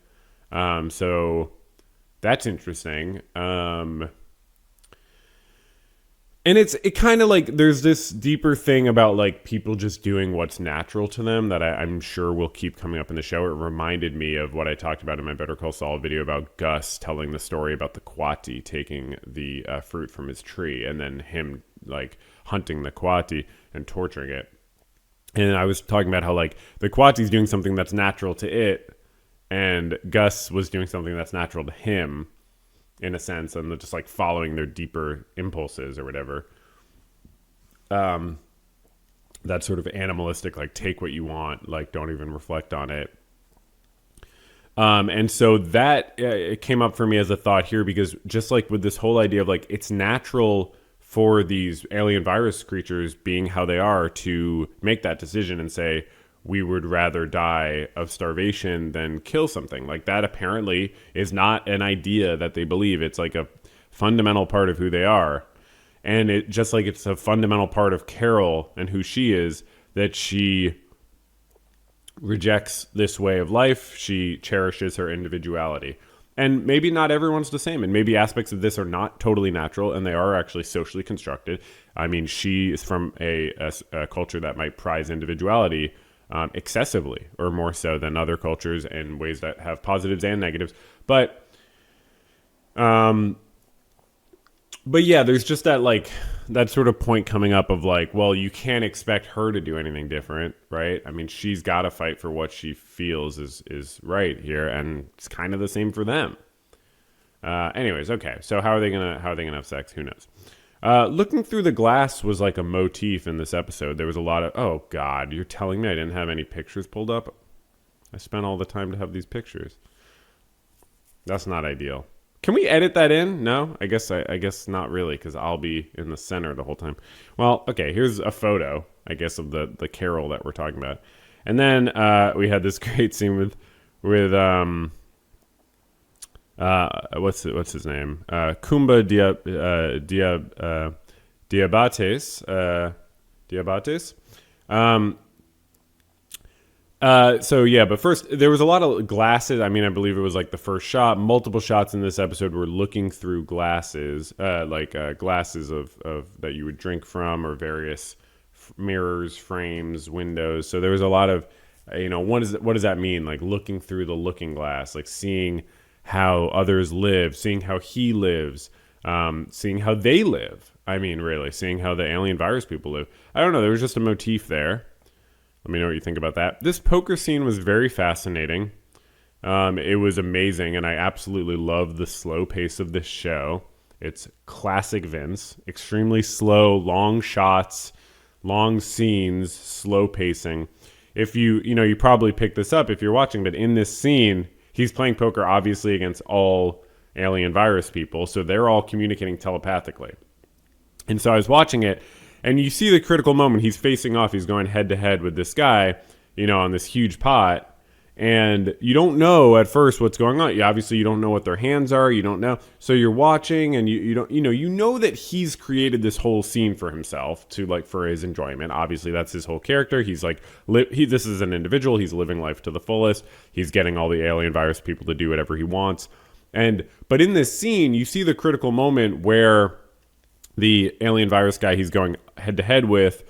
Speaker 1: So that's interesting. And it kind of like, there's this deeper thing about like people just doing what's natural to them that I'm sure will keep coming up in the show. It reminded me of what I talked about in my Better Call Saul video about Gus telling the story about the Quati taking the fruit from his tree, and then him like hunting the Quati and torturing it. And I was talking about how like the Quati's doing something that's natural to it, and Gus was doing something that's natural to him, in a sense, and they're just like following their deeper impulses or whatever. That sort of animalistic, like take what you want, like don't even reflect on it. And so that it came up for me as a thought here, because just like with this whole idea of like, it's natural for these alien virus creatures being how they are to make that decision and say, we would rather die of starvation than kill something. Like that apparently is not an idea that they believe. It's like a fundamental part of who they are. And it just like it's a fundamental part of Carol and who she is, that she rejects this way of life. She cherishes her individuality. And maybe not everyone's the same, and maybe aspects of this are not totally natural, and they are actually socially constructed. I mean, she is from a culture that might prize individuality excessively, or more so than other cultures, in ways that have positives and negatives. But yeah, there's just that sort of point coming up of like, well, you can't expect her to do anything different, right? I mean, she's got to fight for what she feels is right here, and it's kind of the same for them. Anyways, okay. So how are they gonna have sex? Who knows? Looking through the glass was like a motif in this episode. There was a lot of, oh God, you're telling me I didn't have any pictures pulled up? I spent all the time to have these pictures. That's not ideal. Can we edit that in? No, I guess not really, because I'll be in the center the whole time. Well, okay, here's a photo, I guess, of the Carol that we're talking about, and then we had this great scene with what's his name? Kumba Diabates. So yeah, but first there was a lot of glasses. I mean, I believe it was like the first shot. Multiple shots in this episode were looking through glasses, glasses of that you would drink from, or various mirrors, frames, windows. So there was a lot of, what does that mean? Like looking through the looking glass, like seeing how others live, seeing how he lives, seeing how they live. I mean, really, seeing how the alien virus people live. I don't know. There was just a motif there. Let me know what you think about that. This poker scene was very fascinating. It was amazing, and I absolutely love the slow pace of this show. It's classic Vince. Extremely slow, long shots, long scenes, slow pacing. If you probably picked this up if you're watching, but in this scene, he's playing poker obviously against all alien virus people, so they're all communicating telepathically. And so I was watching it, and you see the critical moment. He's facing off. He's going head to head with this guy, on this huge pot. And you don't know at first what's going on. You don't know what their hands are. You don't know. So you're watching, and you know that he's created this whole scene for himself for his enjoyment. Obviously, that's his whole character. He's this is an individual. He's living life to the fullest. He's getting all the alien virus people to do whatever he wants. But in this scene, you see the critical moment where the alien virus guy he's going head to head with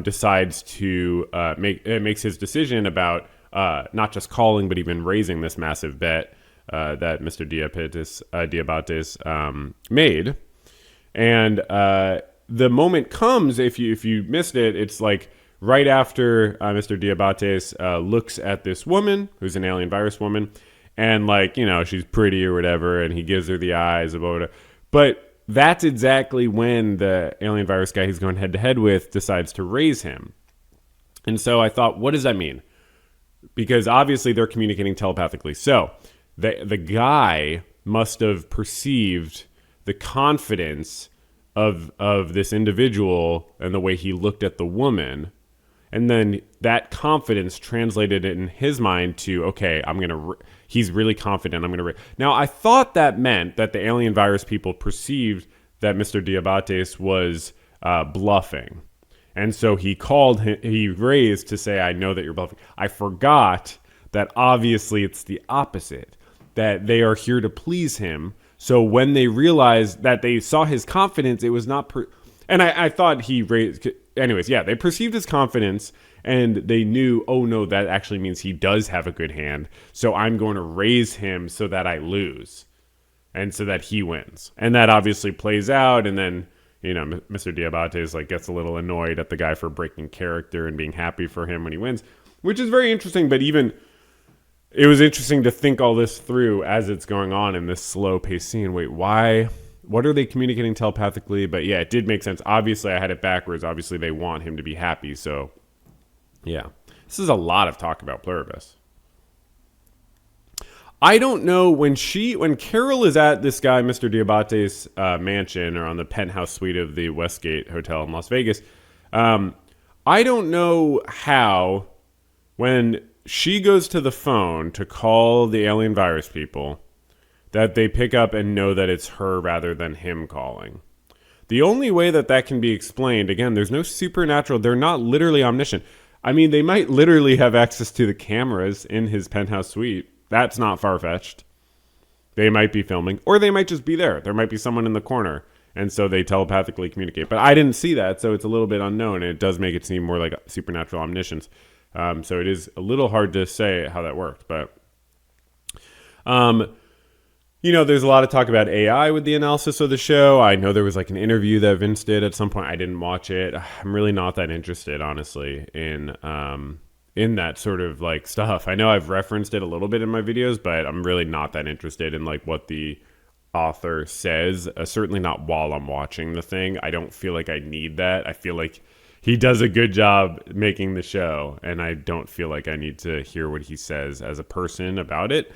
Speaker 1: decides to makes his decision about not just calling but even raising this massive bet that Mr. Diabates made. And the moment comes, if you missed it, it's like right after Mr. Diabates looks at this woman who's an alien virus woman, and she's pretty or whatever, and he gives her the eyes about it. But that's exactly when the alien virus guy he's going head to head with decides to raise him. And so I thought, what does that mean? Because obviously they're communicating telepathically. So the guy must have perceived the confidence of this individual and the way he looked at the woman. And then that confidence translated in his mind to, okay, he's really confident. I'm going to. Now, I thought that meant that the alien virus people perceived that Mr. Diabates was bluffing. And so he raised to say, I know that you're bluffing. I forgot that obviously it's the opposite, that they are here to please him. So when they realized that they saw his confidence, it was not. And I thought he raised. Anyways, yeah, they perceived his confidence, and they knew, oh no, that actually means he does have a good hand. So I'm going to raise him so that I lose, and so that he wins. And that obviously plays out, and then Mr. Diabates gets a little annoyed at the guy for breaking character and being happy for him when he wins, which is very interesting. But even it was interesting to think all this through as it's going on in this slow paced scene. Wait, why? What are they communicating telepathically? But yeah, it did make sense. Obviously, I had it backwards. Obviously, they want him to be happy. So, yeah. This is a lot of talk about Pluribus. I don't know when Carol is at this guy, Mr. Diabates' mansion, or on the penthouse suite of the Westgate Hotel in Las Vegas. I don't know how, when she goes to the phone to call the alien virus people, that they pick up and know that it's her rather than him calling. The only way that can be explained, again, there's no supernatural. They're not literally omniscient. I mean, they might literally have access to the cameras in his penthouse suite. That's not far-fetched. They might be filming, or they might just be there. There might be someone in the corner, and so they telepathically communicate. But I didn't see that, so it's a little bit unknown, and it does make it seem more like supernatural omniscience. So it is a little hard to say how that worked. But, there's a lot of talk about AI with the analysis of the show. I know there was like an interview that Vince did at some point. I didn't watch it. I'm really not that interested, honestly, in that sort of like stuff. I know I've referenced it a little bit in my videos, but I'm really not that interested in like what the author says. Certainly not while I'm watching the thing. I don't feel like I need that. I feel like he does a good job making the show, and I don't feel like I need to hear what he says as a person about it.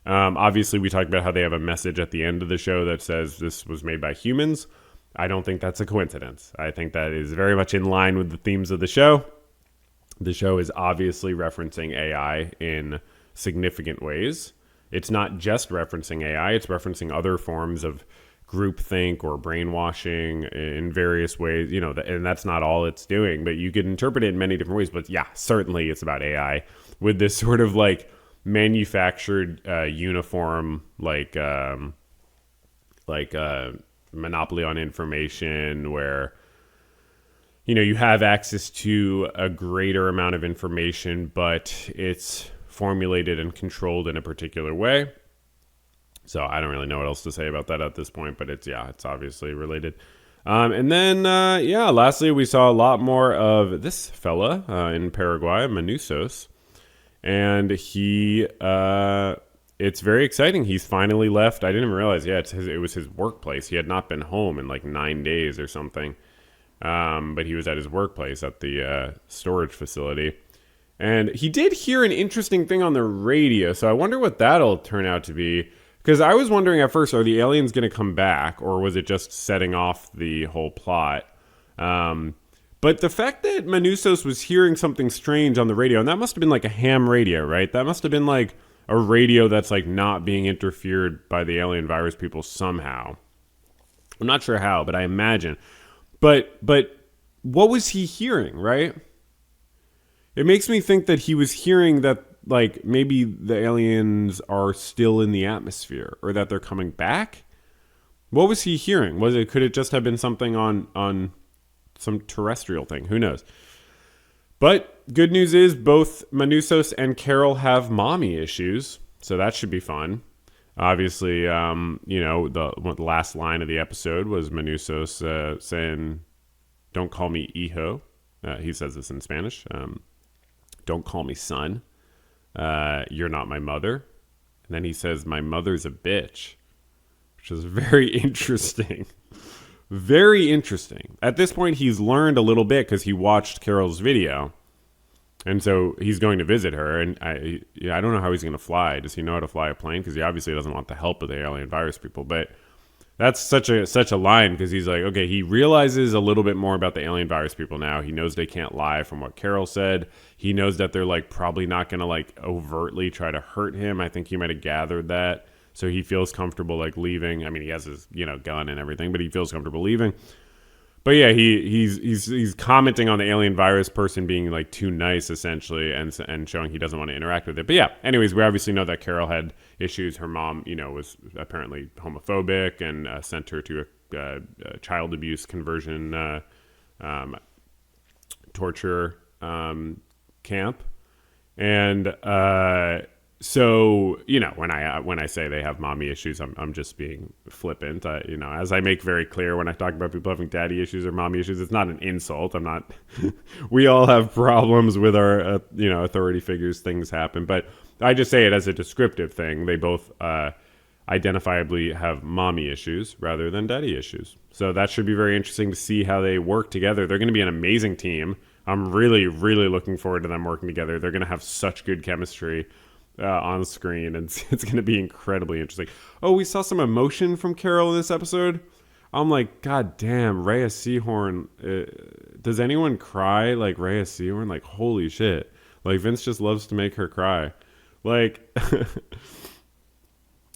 Speaker 1: Obviously, we talked about how they have a message at the end of the show that says this was made by humans. I don't think that's a coincidence. I think that is very much in line with the themes of the show. The show is obviously referencing AI in significant ways. It's not just referencing AI, it's referencing other forms of groupthink or brainwashing in various ways, and that's not all it's doing, but you could interpret it in many different ways. But yeah, certainly it's about AI with this sort of like manufactured uniform, like monopoly on information, where you have access to a greater amount of information, but it's formulated and controlled in a particular way. So I don't really know what else to say about that at this point, but it's obviously related. And then, lastly, we saw a lot more of this fella in Paraguay, Manusos. And it's very exciting. He's finally left. I didn't even realize, it was his workplace. He had not been home in like 9 days or something. But he was at his workplace at the storage facility. And he did hear an interesting thing on the radio, so I wonder what that'll turn out to be. Because I was wondering at first, are the aliens going to come back, or was it just setting off the whole plot? But the fact that Manusos was hearing something strange on the radio, and that must have been like a ham radio, right? That must have been like a radio that's like not being interfered by the alien virus people somehow. I'm not sure how, but I imagine. But what was he hearing, right? It makes me think that he was hearing that like maybe the aliens are still in the atmosphere, or that they're coming back. What was he hearing? Could it just have been something on some terrestrial thing? Who knows? But good news is both Manusos and Carol have mommy issues, so that should be fun. Obviously, the last line of the episode was Manusos saying, "Don't call me hijo." He says this in Spanish. "Don't call me son. You're not my mother." And then he says, "My mother's a bitch," which is very interesting. Very interesting. At this point, he's learned a little bit because he watched Carol's video. And so he's going to visit her, and I don't know how he's going to fly. Does he know how to fly a plane? Because he obviously doesn't want the help of the alien virus people. But that's such a line, because he's like, okay, he realizes a little bit more about the alien virus people now. He knows they can't lie from what Carol said. He knows that they're like probably not going to like overtly try to hurt him. I think he might have gathered that. So he feels comfortable like leaving. I mean, he has his gun and everything, but he feels comfortable leaving. But yeah, he's commenting on the alien virus person being like too nice, essentially, and showing he doesn't want to interact with it. But yeah, anyways, we obviously know that Carol had issues. Her mom, was apparently homophobic and sent her to a child abuse conversion torture camp. And so, when I say they have mommy issues, I'm just being flippant. As I make very clear when I talk about people having daddy issues or mommy issues, it's not an insult. I'm not. We all have problems with our authority figures. Things happen, but I just say it as a descriptive thing. They both identifiably have mommy issues rather than daddy issues. So that should be very interesting to see how they work together. They're going to be an amazing team. I'm really, really looking forward to them working together. They're going to have such good chemistry on screen, and it's going to be incredibly interesting. Oh, we saw some emotion from Carol in this episode. I'm like, God damn, Rhea Seahorn. Does anyone cry like Rhea Seahorn? Like, holy shit. Like, Vince just loves to make her cry. Like,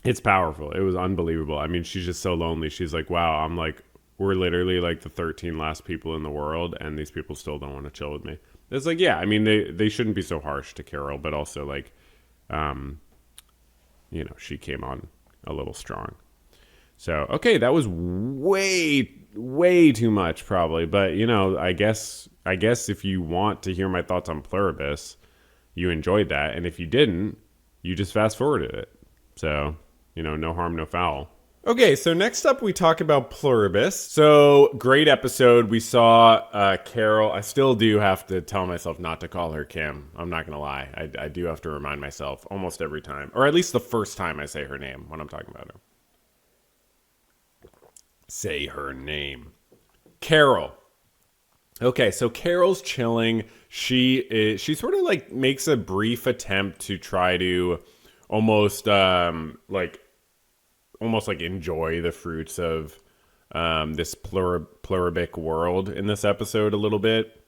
Speaker 1: it's powerful. It was unbelievable. I mean, she's just so lonely. She's like, wow, I'm like we're literally like the 13 last people in the world, and these people still don't want to chill with me. It's like, yeah, I mean, they shouldn't be so harsh to Carol, but also like, she came on a little strong. So, okay, that was way too much probably, but I guess if you want to hear my thoughts on Pluribus, you enjoyed that, and if you didn't, you just fast forwarded it. So, no harm, no foul. Okay, so next up we talk about Pluribus. So, great episode. We saw Carol. I still do have to tell myself not to call her Kim. I'm not going to lie. I do have to remind myself almost every time, or at least the first time I say her name when I'm talking about her. Say her name. Carol. Okay, so Carol's chilling. She sort of like makes a brief attempt to try to almost enjoy the fruits of this pluribic world in this episode a little bit.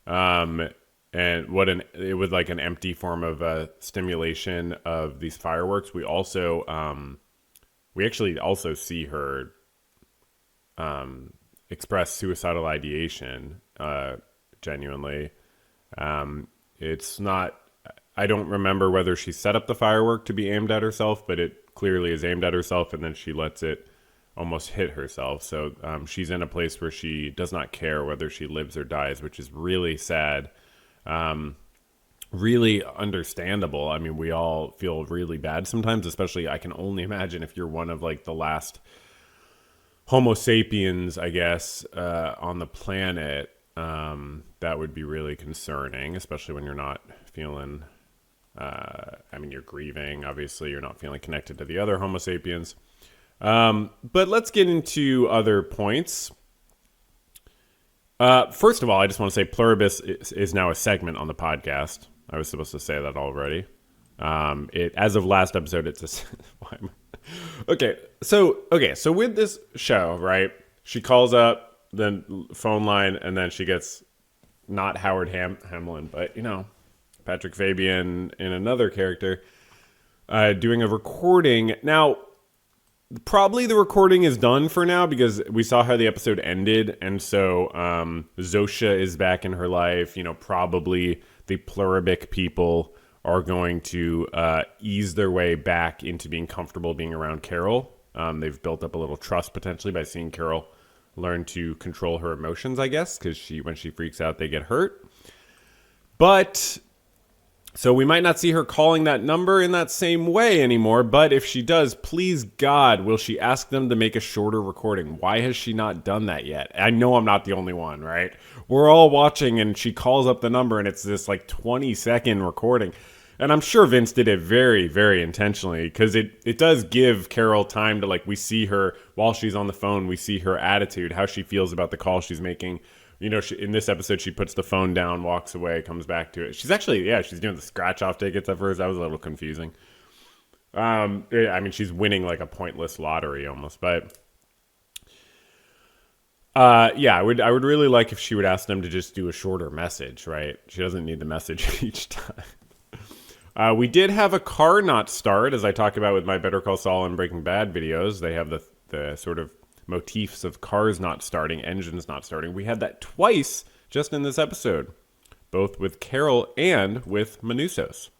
Speaker 1: And it was like an empty form of stimulation of these fireworks. We actually also see her express suicidal ideation genuinely. It's not, I don't remember whether she set up the firework to be aimed at herself, but it clearly is aimed at herself, and then she lets it almost hit herself. So she's in a place where she does not care whether she lives or dies, which is really sad. Really understandable. I mean, we all feel really bad sometimes, especially I can only imagine if you're one of like the last Homo sapiens, I guess, on the planet. That would be really concerning, especially when you're not feeling, you're grieving. Obviously, you're not feeling connected to the other Homo sapiens. But let's get into other points. First of all, I just want to say Pluribus is now a segment on the podcast. I was supposed to say that already. As of last episode, it's okay. So with this show, right? She calls up the phone line, and then she gets not Howard Hamlin, but Patrick Fabian in another character doing a recording. Now, probably the recording is done for now because we saw how the episode ended, and so Zosha is back in her life. Probably the pluribic people are going to ease their way back into being comfortable being around Carol. They've built up a little trust potentially by seeing Carol learn to control her emotions, I guess, because when she freaks out, they get hurt. But so we might not see her calling that number in that same way anymore, but if she does, please God, will she ask them to make a shorter recording? Why has she not done that yet? I know I'm not the only one, right? We're all watching, and she calls up the number, and it's this like 20-second recording. And I'm sure Vince did it very, very intentionally, because it does give Carol time to, like, we see her while she's on the phone, we see her attitude, how she feels about the call she's making. In this episode, she puts the phone down, walks away, comes back to it. She's actually, she's doing the scratch-off tickets at first. That was a little confusing. She's winning like a pointless lottery almost. But I would really like if she would ask them to just do a shorter message, right? She doesn't need the message each time. We did have a car not start, as I talk about with my Better Call Saul and Breaking Bad videos. They have the sort of motifs of cars not starting, engines not starting. We had that twice just in this episode, both with Carol and with Manusos.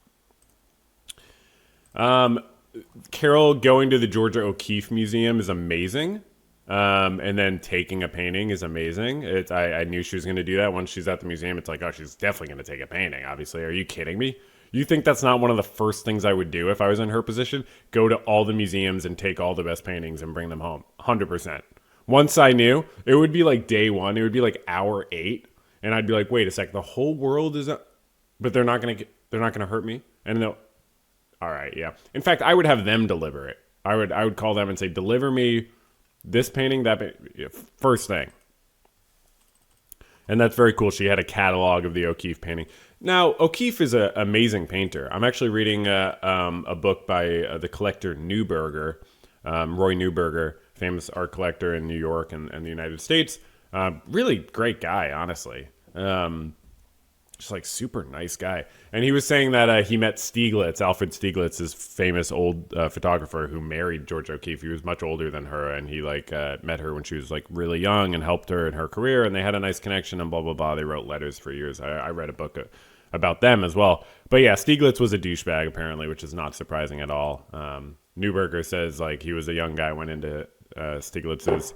Speaker 1: Carol going to the Georgia O'Keeffe Museum is amazing. And then taking a painting is amazing. I knew she was going to do that. Once she's at the museum, it's like, oh, she's definitely going to take a painting, obviously. Are you kidding me? You think that's not one of the first things I would do if I was in her position? Go to all the museums and take all the best paintings and bring them home. 100%. Once I knew, it would be like day one. It would be like hour 8. And I'd be like, wait a sec, the whole world is up, but they're not going to hurt me. And they'll, all right, yeah. In fact, I would have them deliver it. I would call them and say, deliver me this painting, first thing. And that's very cool. She had a catalog of the O'Keeffe painting. Now, O'Keeffe is an amazing painter. I'm actually reading a book by the collector Neuberger, Roy Neuberger, famous art collector in New York and the United States. Really great guy, honestly. just like super nice guy. And he was saying that he met Stieglitz, Alfred Stieglitz, his famous old photographer who married George O'Keeffe. He was much older than her, and he like met her when she was like really young and helped her in her career, and they had a nice connection and blah blah blah. They wrote letters for years. I read a book about them as well. But yeah, Stieglitz was a douchebag apparently, which is not surprising at all. Neuberger says like he was a young guy, went into Stieglitz's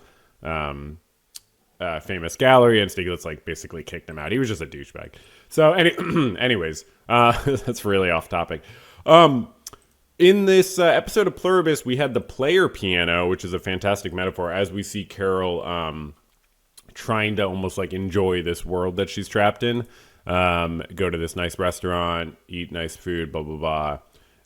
Speaker 1: famous gallery, and Stieglitz like basically kicked him out. He was just a douchebag. So anyways, that's really off topic. In this episode of Pluribus, we had the player piano, which is a fantastic metaphor as we see Carol trying to almost like enjoy this world that she's trapped in. Go to this nice restaurant, eat nice food, blah, blah,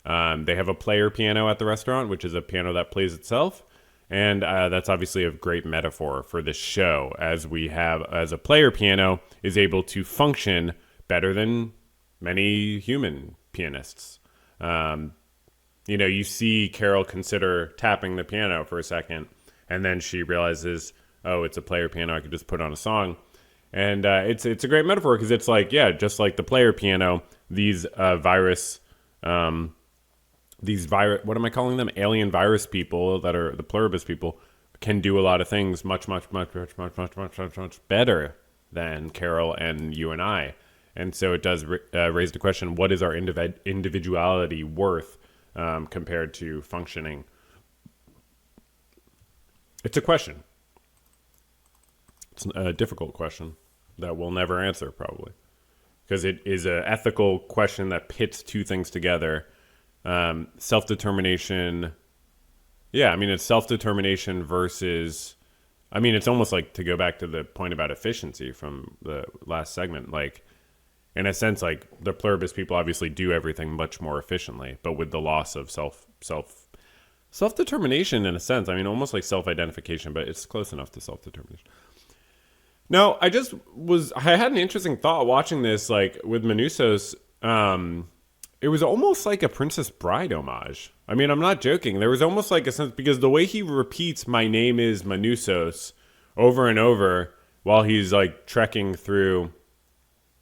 Speaker 1: blah. They have a player piano at the restaurant, which is a piano that plays itself. And that's obviously a great metaphor for this show, as a player piano is able to function better than many human pianists. You see Carol consider tapping the piano for a second, and then she realizes, oh, it's a player piano. I could just put on a song. And it's a great metaphor because it's like, yeah, just like the player piano, these what am I calling them? Alien virus people that are the Pluribus people can do a lot of things much better than Carol and you and I. And so it does raise the question, what is our individuality worth compared to functioning? It's a question. It's a difficult question that we'll never answer probably, because it is an ethical question that pits two things together. Self-determination. Yeah, I mean, it's self-determination versus, I mean, it's almost like to go back to the point about efficiency from the last segment. Like, in a sense, like the Pluribus people obviously do everything much more efficiently, but with the loss of self-determination in a sense. I mean, almost like self-identification, but it's close enough to self-determination. No, I had an interesting thought watching this, like with Manousos. It was almost like a Princess Bride homage. I mean, I'm not joking. There was almost like a sense, because the way he repeats "my name is Manousos" over and over while he's like trekking through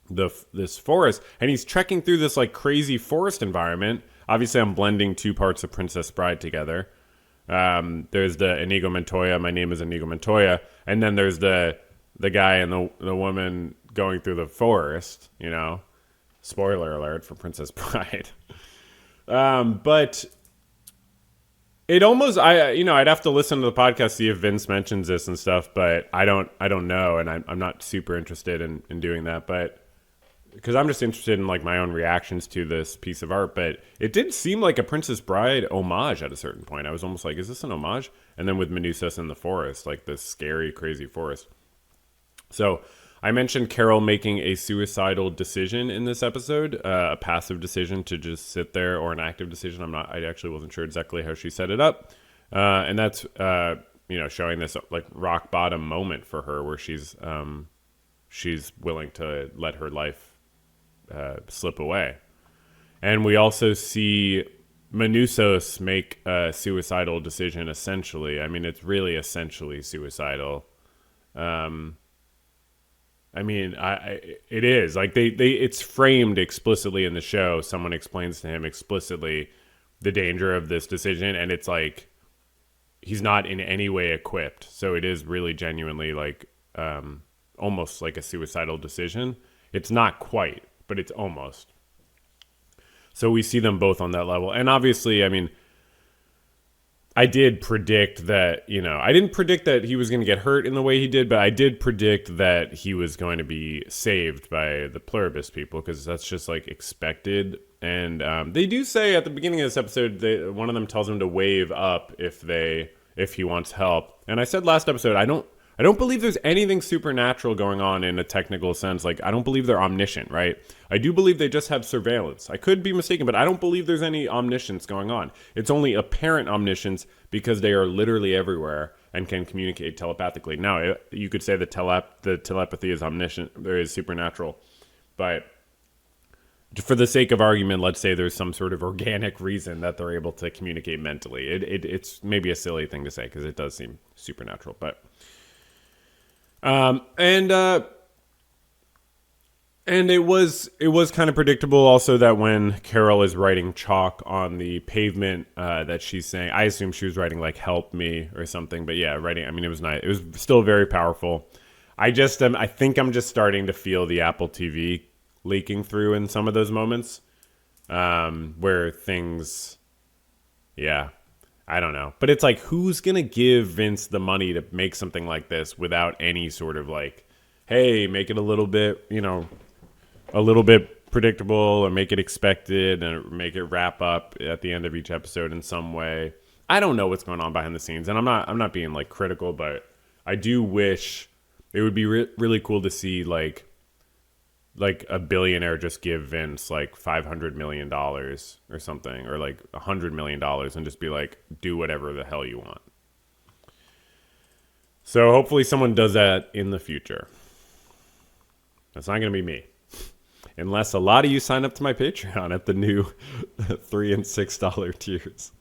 Speaker 1: this forest, and he's trekking through this like crazy forest environment. Obviously, I'm blending two parts of Princess Bride together. There's the Inigo Montoya, "my name is Inigo Montoya," and then there's the guy and the woman going through the forest, you know. Spoiler alert for Princess Bride. But it almost, I'd have to listen to the podcast, see if Vince mentions this and stuff, but I don't know. And I'm not super interested in doing that, but because I'm just interested in like my own reactions to this piece of art. But it did seem like a Princess Bride homage at a certain point. I was almost like, is this an homage? And then with Manousos in the forest, like this scary, crazy forest. So I mentioned Carol making a suicidal decision in this episode, a passive decision to just sit there, or an active decision. I actually wasn't sure exactly how she set it up. And that's, showing this like rock bottom moment for her where she's willing to let her life slip away. And we also see Manousos make a suicidal decision, essentially. I mean, it's really essentially suicidal. I mean, it is like it's framed explicitly in the show. Someone explains to him explicitly the danger of this decision, and it's like he's not in any way equipped. So it is really genuinely like almost like a suicidal decision. It's not quite, but it's almost. So we see them both on that level, and obviously, I mean, I did predict that, I didn't predict that he was going to get hurt in the way he did, but I did predict that he was going to be saved by the Pluribus people, because that's just like expected. And they do say at the beginning of this episode, one of them tells him to wave up if he wants help. And I said last episode, I don't believe there's anything supernatural going on in a technical sense. Like, I don't believe they're omniscient, right? I do believe they just have surveillance. I could be mistaken, but I don't believe there's any omniscience going on. It's only apparent omniscience because they are literally everywhere and can communicate telepathically. Now, you could say the telepathy is omniscient, there is supernatural. But for the sake of argument, let's say there's some sort of organic reason that they're able to communicate mentally. It's maybe a silly thing to say because it does seem supernatural, but... And it was kind of predictable also that when Carol is writing chalk on the pavement, that she's saying, I assume she was writing like "help me" or something. But yeah, writing. I mean, it was nice. It was still very powerful. I think I'm just starting to feel the Apple TV leaking through in some of those moments, where things, yeah, I don't know. But it's like, who's gonna give Vince the money to make something like this without any sort of like, hey, make it a little bit, a little bit predictable, or make it expected, and make it wrap up at the end of each episode in some way. I don't know what's going on behind the scenes, and I'm not being like critical, but I do wish it would be really cool to see like a billionaire just give Vince like $500 million or something, or like $100 million, and just be like, do whatever the hell you want. So hopefully someone does that in the future. That's not going to be me. Unless a lot of you sign up to my Patreon at the new $3 and $6 tiers.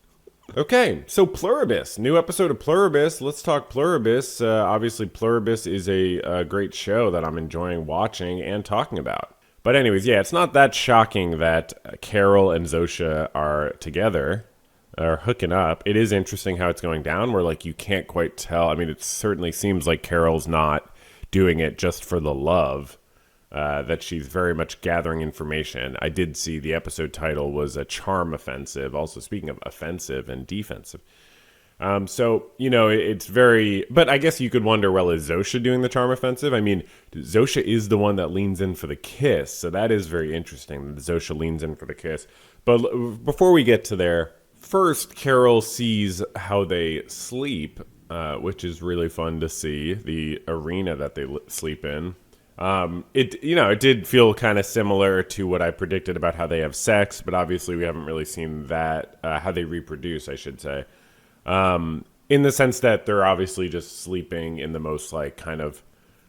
Speaker 1: Okay, so Pluribus, new episode of Pluribus. Let's talk Pluribus. Obviously, Pluribus is a great show that I'm enjoying watching and talking about. But anyways, yeah, it's not that shocking that Carol and Zosha are together, are hooking up. It is interesting how it's going down, where like you can't quite tell. I mean, it certainly seems like Carol's not doing it just for the love. That she's very much gathering information. I did see the episode title was a charm offensive. Also, speaking of offensive and defensive. So, it's very... But I guess you could wonder, well, is Zosha doing the charm offensive? I mean, Zosha is the one that leans in for the kiss. So that is very interesting that Zosha leans in for the kiss. But before we get to there, first, Carol sees how they sleep, which is really fun to see. The arena that they sleep in. It did feel kind of similar to what I predicted about how they have sex, but obviously we haven't really seen that, how they reproduce, I should say. In the sense that they're obviously just sleeping in the most like kind of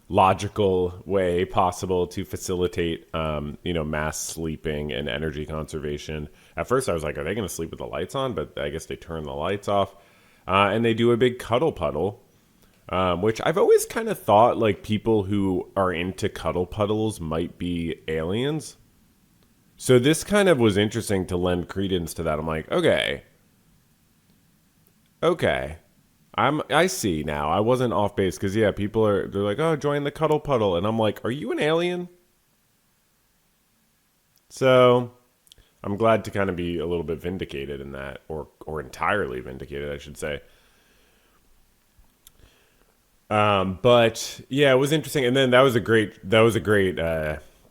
Speaker 1: logical way possible to facilitate, mass sleeping and energy conservation. At first I was like, are they going to sleep with the lights on? But I guess they turn the lights off, and they do a big cuddle puddle. Which I've always kind of thought like people who are into cuddle puddles might be aliens. So this kind of was interesting to lend credence to that. I'm like, okay. I see now. I wasn't off base because yeah, they're like, oh, join the cuddle puddle, and I'm like, are you an alien? So I'm glad to kind of be a little bit vindicated in that, or entirely vindicated, I should say. But yeah, it was interesting. And then that was a great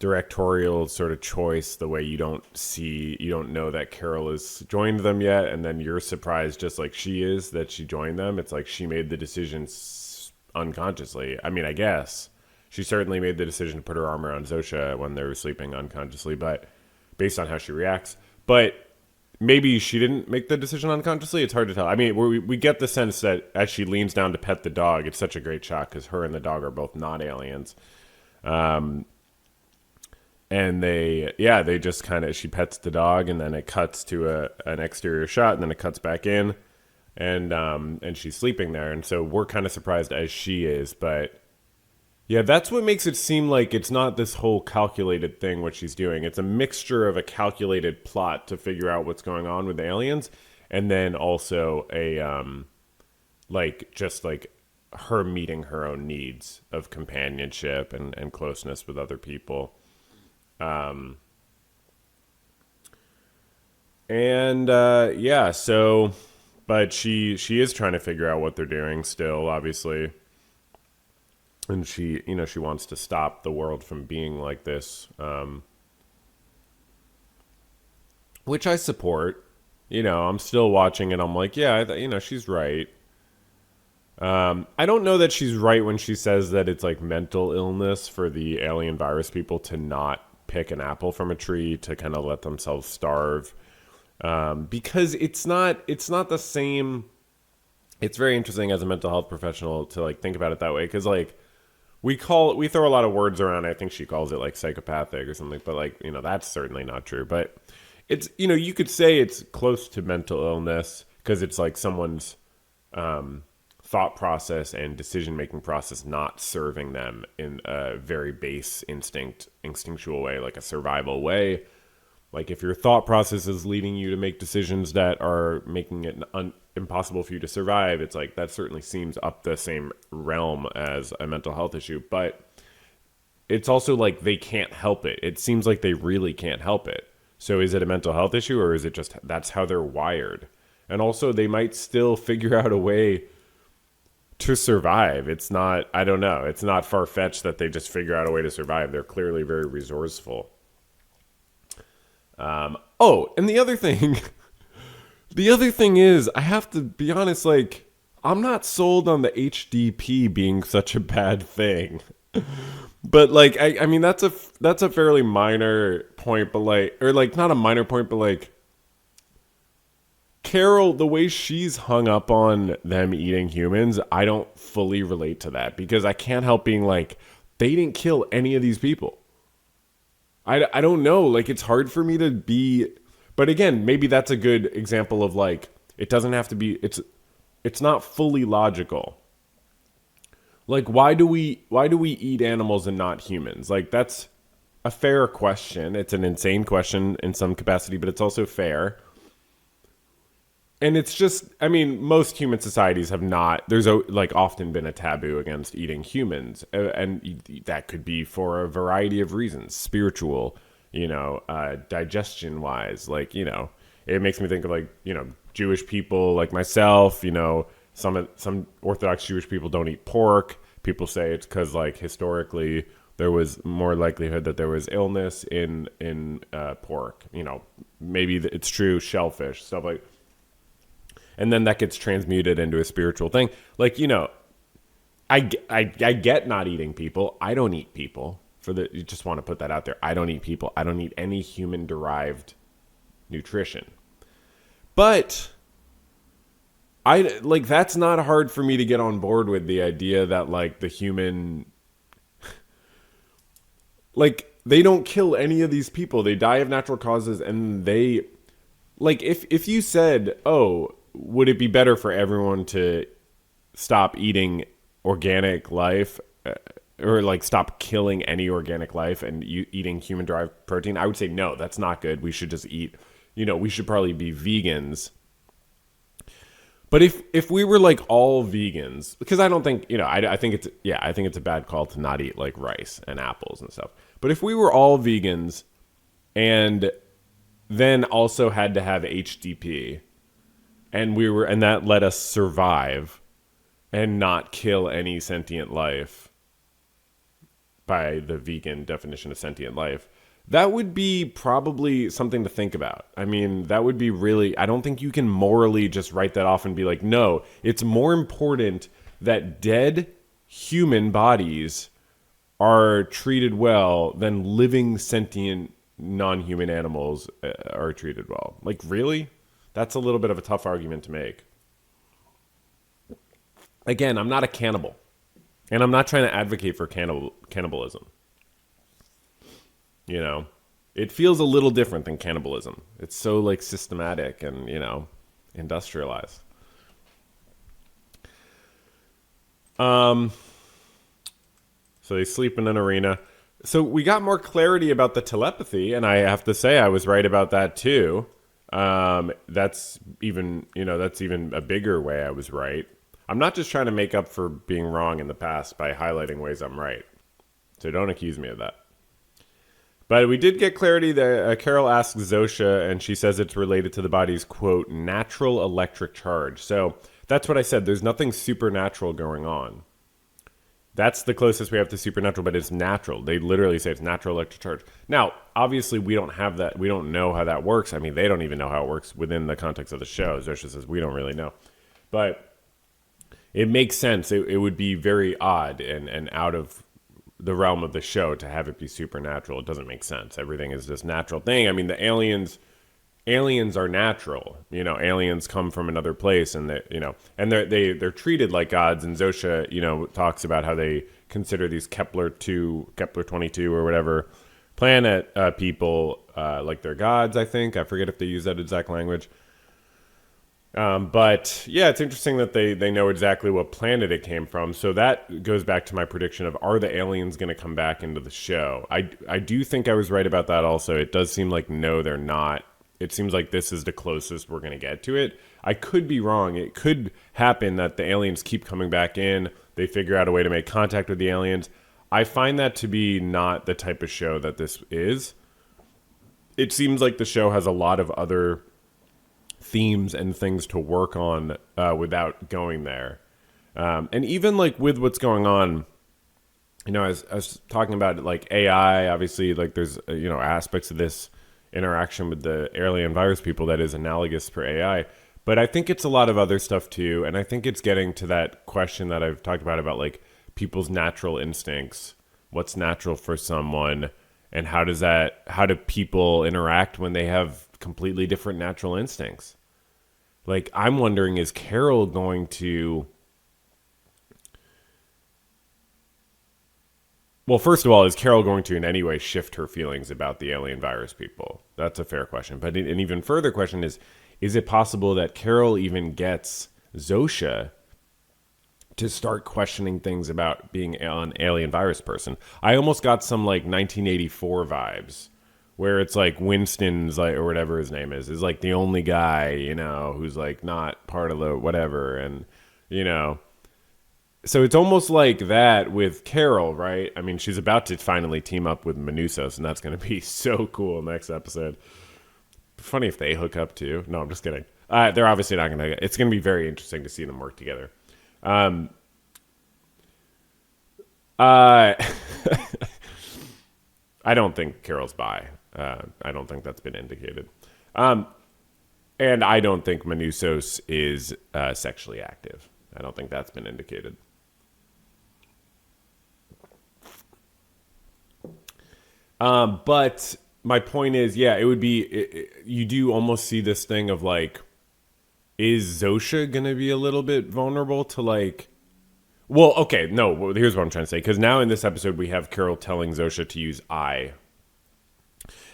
Speaker 1: directorial sort of choice. The way you don't know that Carol has joined them yet. And then you're surprised just like she is that she joined them. It's like she made the decision unconsciously. I mean, I guess she certainly made the decision to put her arm around Zosha when they were sleeping unconsciously, but based on how she reacts, but maybe she didn't make the decision unconsciously. It's hard to tell. I mean, we get the sense that as she leans down to pet the dog, it's such a great shot because her and the dog are both not aliens. And they just kind of, she pets the dog, and then it cuts to an exterior shot, and then it cuts back in, and she's sleeping there. And so we're kind of surprised as she is, but yeah, that's what makes it seem like it's not this whole calculated thing what she's doing. It's a mixture of a calculated plot to figure out what's going on with the aliens, and then also just her meeting her own needs of companionship and closeness with other people. But she is trying to figure out what they're doing still, obviously. And she wants to stop the world from being like this, which I support. I'm still watching it. I'm like, yeah, she's right. I don't know that she's right when she says that it's like mental illness for the alien virus people to not pick an apple from a tree to kind of let themselves starve, because it's not the same. It's very interesting as a mental health professional to like think about it that way, because like we throw a lot of words around. I think she calls it like psychopathic or something, but like, that's certainly not true. But it's, you could say it's close to mental illness because it's like someone's thought process and decision-making process not serving them in a very base instinctual way, like a survival way. Like if your thought process is leading you to make decisions that are making it impossible for you to survive, it's like that certainly seems up the same realm as a mental health issue. But it's also like they can't help it. It seems like they really can't help it. So is it a mental health issue, or is it just that's how they're wired? And also they might still figure out a way to survive. It's not, I don't know, it's not far-fetched that they just figure out a way to survive. They're clearly very resourceful. And the other thing, the other thing is, I have to be honest, like, I'm not sold on the HDP being such a bad thing. But like, I mean, that's a fairly minor point, but like, or like not a minor point, but like, Carol, the way she's hung up on them eating humans, I don't fully relate to that because I can't help being like, they didn't kill any of these people. I don't know. Like, it's hard for me to be, but again, maybe that's a good example of like, it doesn't have to be, it's not fully logical. Like, why do we eat animals and not humans? Like, that's a fair question. It's an insane question in some capacity, but it's also fair. And it's just, I mean, most human societies have not, there's like often been a taboo against eating humans. And that could be for a variety of reasons, spiritual, digestion wise, like, it makes me think of like, Jewish people like myself, some Orthodox Jewish people don't eat pork. People say it's because like historically there was more likelihood that there was illness in pork, maybe it's true, shellfish, stuff like. And then that gets transmuted into a spiritual thing. Like, I get not eating people. I don't eat people. You just want to put that out there. I don't eat people. I don't eat any human-derived nutrition. But that's not hard for me to get on board with the idea that, like, the human... like, they don't kill any of these people. They die of natural causes, and they... Like, if you said, oh... would it be better for everyone to stop eating organic life or like stop killing any organic life and eating human-derived protein? I would say no, that's not good. We should just eat, we should probably be vegans. But if we were like all vegans, because I don't think, I think it's a bad call to not eat like rice and apples and stuff. But if we were all vegans and then also had to have HDP, and that let us survive and not kill any sentient life by the vegan definition of sentient life, that would be probably something to think about. I mean, that would be really, I don't think you can morally just write that off and be like, no, it's more important that dead human bodies are treated well than living sentient non-human animals are treated well. Like, really? That's a little bit of a tough argument to make. Again, I'm not a cannibal. And I'm not trying to advocate for cannibalism. It feels a little different than cannibalism. It's so, like, systematic and, industrialized. So they sleep in an arena. So we got more clarity about the telepathy, and I have to say I was right about that, too. That's even a bigger way I was right. I'm not just trying to make up for being wrong in the past by highlighting ways I'm right. So don't accuse me of that. But we did get clarity that Carol asks Zosha, and she says it's related to the body's, quote, natural electric charge. So that's what I said. There's nothing supernatural going on. That's the closest we have to supernatural, but it's natural. They literally say it's natural electric charge. Now, obviously, we don't have that. We don't know how that works. I mean, they don't even know how it works within the context of the show. Zosha says, we don't really know. But it makes sense. It would be very odd and out of the realm of the show to have it be supernatural. It doesn't make sense. Everything is this natural thing. I mean, the aliens are natural. Aliens come from another place, and they're treated like gods. And Zosha, talks about how they consider these Kepler 22 or whatever planet people like they're gods. I think I forget if they use that exact language. But yeah, it's interesting that they know exactly what planet it came from. So that goes back to my prediction of, are the aliens going to come back into the show? I do think I was right about that also. It does seem like no, they're not. It seems like this is the closest we're going to get to it. I could be wrong. It could happen that the aliens keep coming back in. They figure out a way to make contact with the aliens. I find that to be not the type of show that this is. It seems like the show has a lot of other themes and things to work on without going there. And even like with what's going on, I was talking about like AI, obviously, like there's, aspects of this interaction with the alien virus people that is analogous for AI. But I think it's a lot of other stuff too. And I think it's getting to that question that I've talked about like people's natural instincts. What's natural for someone, and how do people interact when they have completely different natural instincts? Like, I'm wondering, is Carol going to... Well, first of all, is Carol going to in any way shift her feelings about the alien virus people? That's a fair question. But an even further question is it possible that Carol even gets Zosha to start questioning things about being an alien virus person? I almost got some like 1984 vibes, where it's like Winston's, like, or whatever his name is like the only guy, who's like not part of the whatever. And, so it's almost like that with Carol, right? I mean, she's about to finally team up with Manusos, and that's going to be so cool next episode. Funny if they hook up too. No, I'm just kidding. They're obviously not going to. It's going to be very interesting to see them work together. I don't think Carol's bi. I don't think that's been indicated. And I don't think Manusos is sexually active. I don't think that's been indicated. But my point is, yeah, it would be, you do almost see this thing of like, is Zosha going to be a little bit vulnerable to like, well, okay, no, here's what I'm trying to say. Because now in this episode, we have Carol telling Zosha to use I.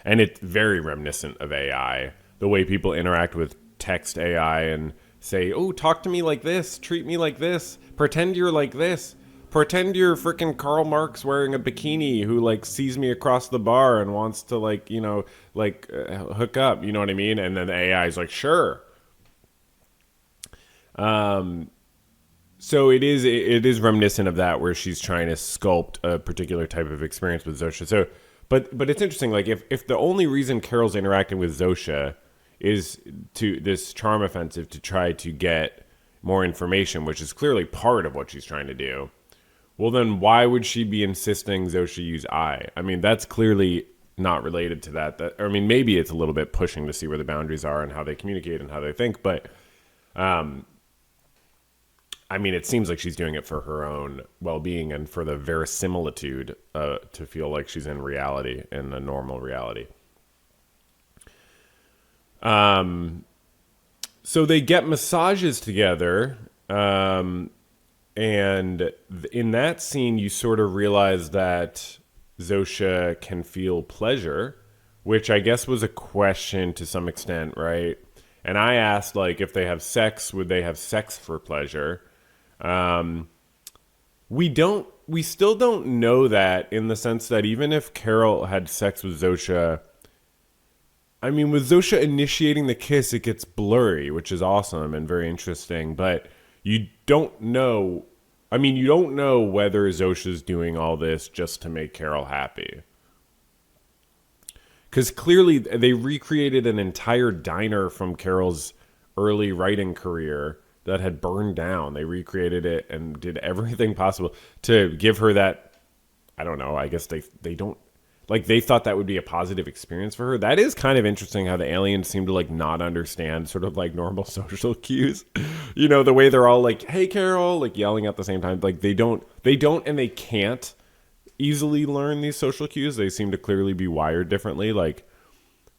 Speaker 1: And it's very reminiscent of AI. The way people interact with text AI and say, oh, talk to me like this. Treat me like this. Pretend you're like this. Pretend you're freaking Karl Marx wearing a bikini who like sees me across the bar and wants to like, hook up. You know what I mean? And then the AI is like, sure. So it is reminiscent of that, where she's trying to sculpt a particular type of experience with Zosha. So, but it's interesting. Like if the only reason Carol's interacting with Zosha is to this charm offensive to try to get more information, which is clearly part of what she's trying to do, well, then why would she be insisting Zosha use I? I mean, that's clearly not related to that. I mean, maybe it's a little bit pushing to see where the boundaries are and how they communicate and how they think, but I mean, it seems like she's doing it for her own well-being and for the verisimilitude to feel like she's in reality, in a normal reality. So they get massages together, and in that scene, you sort of realize that Zosha can feel pleasure, which I guess was a question to some extent, right? And I asked, like, if they have sex, would they have sex for pleasure? We still don't know that, in the sense that even if Carol had sex with Zosha, I mean, with Zosha initiating the kiss, it gets blurry, which is awesome and very interesting, but you don't know. I mean, you don't know whether Zosha's doing all this just to make Carol happy. Because clearly they recreated an entire diner from Carol's early writing career that had burned down. They recreated it and did everything possible to give her that. I don't know. I guess they don't, like, they thought that would be a positive experience for her. That is kind of interesting how the aliens seem to like not understand sort of like normal social cues. The way they're all like, "Hey, Carol," like yelling at the same time. Like they don't and they can't easily learn these social cues. They seem to clearly be wired differently. Like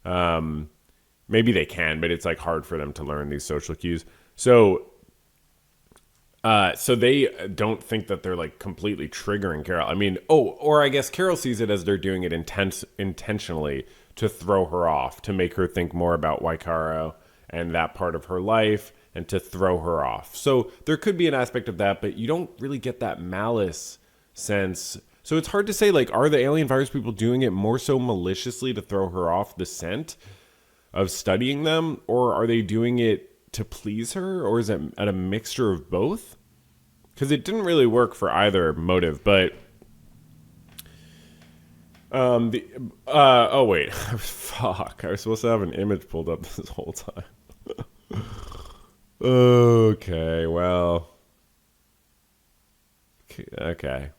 Speaker 1: maybe they can, but it's like hard for them to learn these social cues. So they don't think that they're like completely triggering Carol. I mean, or I guess Carol sees it as they're doing it intentionally to throw her off, to make her think more about Waikaro and that part of her life, and to throw her off. So there could be an aspect of that, but you don't really get that malice sense. So it's hard to say, like, are the alien virus people doing it more so maliciously to throw her off the scent of studying them, or are they doing it to please her, or is it at a mixture of both? Because it didn't really work for either motive, but oh wait, fuck, I was supposed to have an image pulled up this whole time. Okay, well, okay,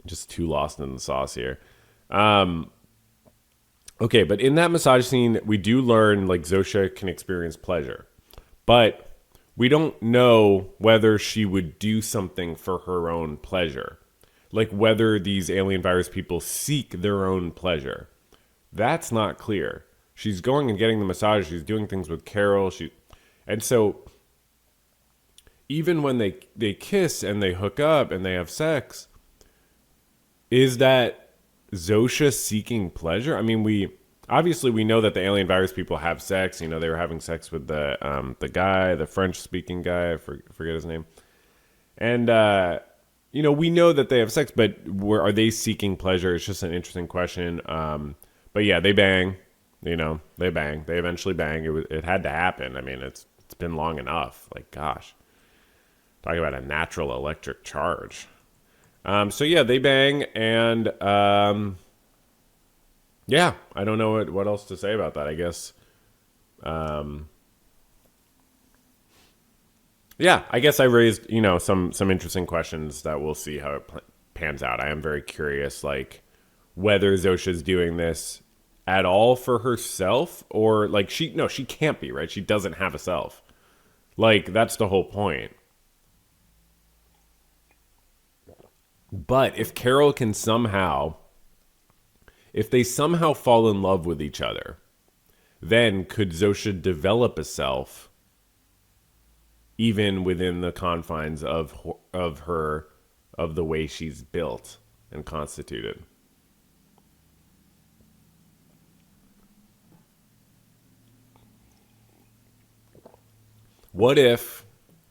Speaker 1: just too lost in the sauce here. Okay, but in that massage scene, we do learn, like, Zosha can experience pleasure, but we don't know whether she would do something for her own pleasure. Like, whether these alien virus people seek their own pleasure. That's not clear. She's going and getting the massage. She's doing things with Carol. And so, even when they kiss and they hook up and they have sex, is that Zosha seeking pleasure? I mean, we know that the alien virus people have sex. You know, they were having sex with the guy, the French-speaking guy. I forget his name. And, you know, we know that they have sex, but are they seeking pleasure? It's just an interesting question. But yeah, they bang. You know, they bang. They eventually bang. It had to happen. I mean, it's been long enough. Like, gosh. Talking about a natural electric charge. So yeah, they bang, and yeah, I don't know what else to say about that. I guess, yeah, I guess I raised, you know, some interesting questions that we'll see how it pans out. I am very curious, like, whether Zosha's doing this at all for herself, or like she can't be, right? She doesn't have a self. Like, that's the whole point. But if Carol can if they somehow fall in love with each other, then could Zosha develop a self even within the confines of the way she's built and constituted? What if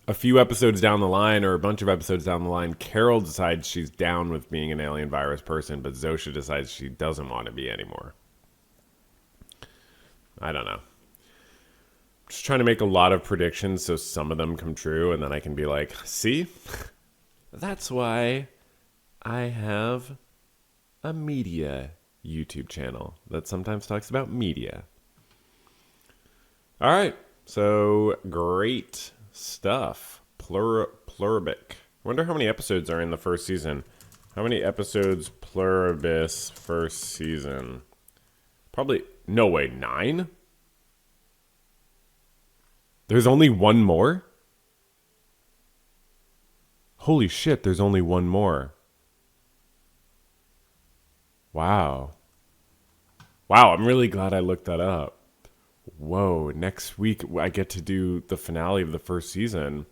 Speaker 1: a few episodes down the line, or a bunch of episodes down the line, Carol decides she's down with being an alien virus person, but Zosha decides she doesn't want to be anymore? I don't know. Just trying to make a lot of predictions so some of them come true, and then I can be like, see? That's why I have a media YouTube channel that sometimes talks about media. All right. So, great stuff. Pluribic. Wonder how many episodes are in the first season. How many episodes Pluribus first season? Probably, no way, 9? There's only one more? Holy shit, there's only one more. Wow. Wow, I'm really glad I looked that up. Whoa, next week I get to do the finale of the first season.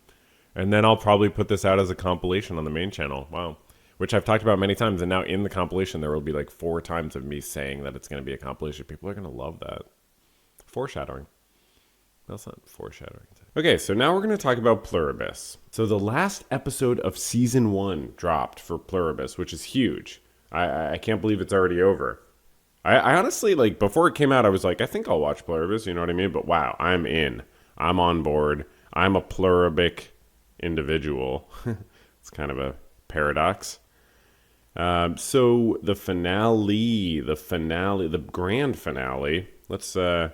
Speaker 1: And then I'll probably put this out as a compilation on the main channel. Wow. Which I've talked about many times. And now in the compilation, there will be like 4 times of me saying that it's going to be a compilation. People are going to love that. Foreshadowing. That's not foreshadowing. Okay, so now we're going to talk about Pluribus. So the last episode of season 1 dropped for Pluribus, which is huge. I can't believe it's already over. I honestly, like, before it came out, I was like, I think I'll watch Pluribus, you know what I mean? But wow, I'm in. I'm on board. I'm a pluribic individual. It's kind of a paradox. So the finale, the grand finale, let's talk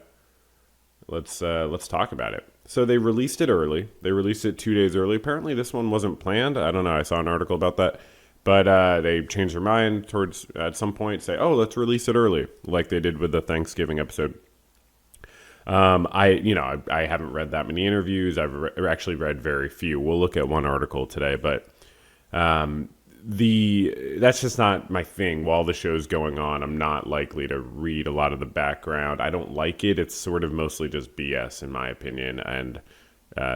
Speaker 1: about it. So they released it early. They released it 2 days early. Apparently this one wasn't planned. I don't know. I saw an article about that. But they changed their mind towards, at some point, say, oh, let's release it early, like they did with the Thanksgiving episode. I haven't read that many interviews. I've actually read very few. We'll look at one article today, but that's just not my thing. While the show's going on, I'm not likely to read a lot of the background. I don't like it. It's sort of mostly just BS, in my opinion, and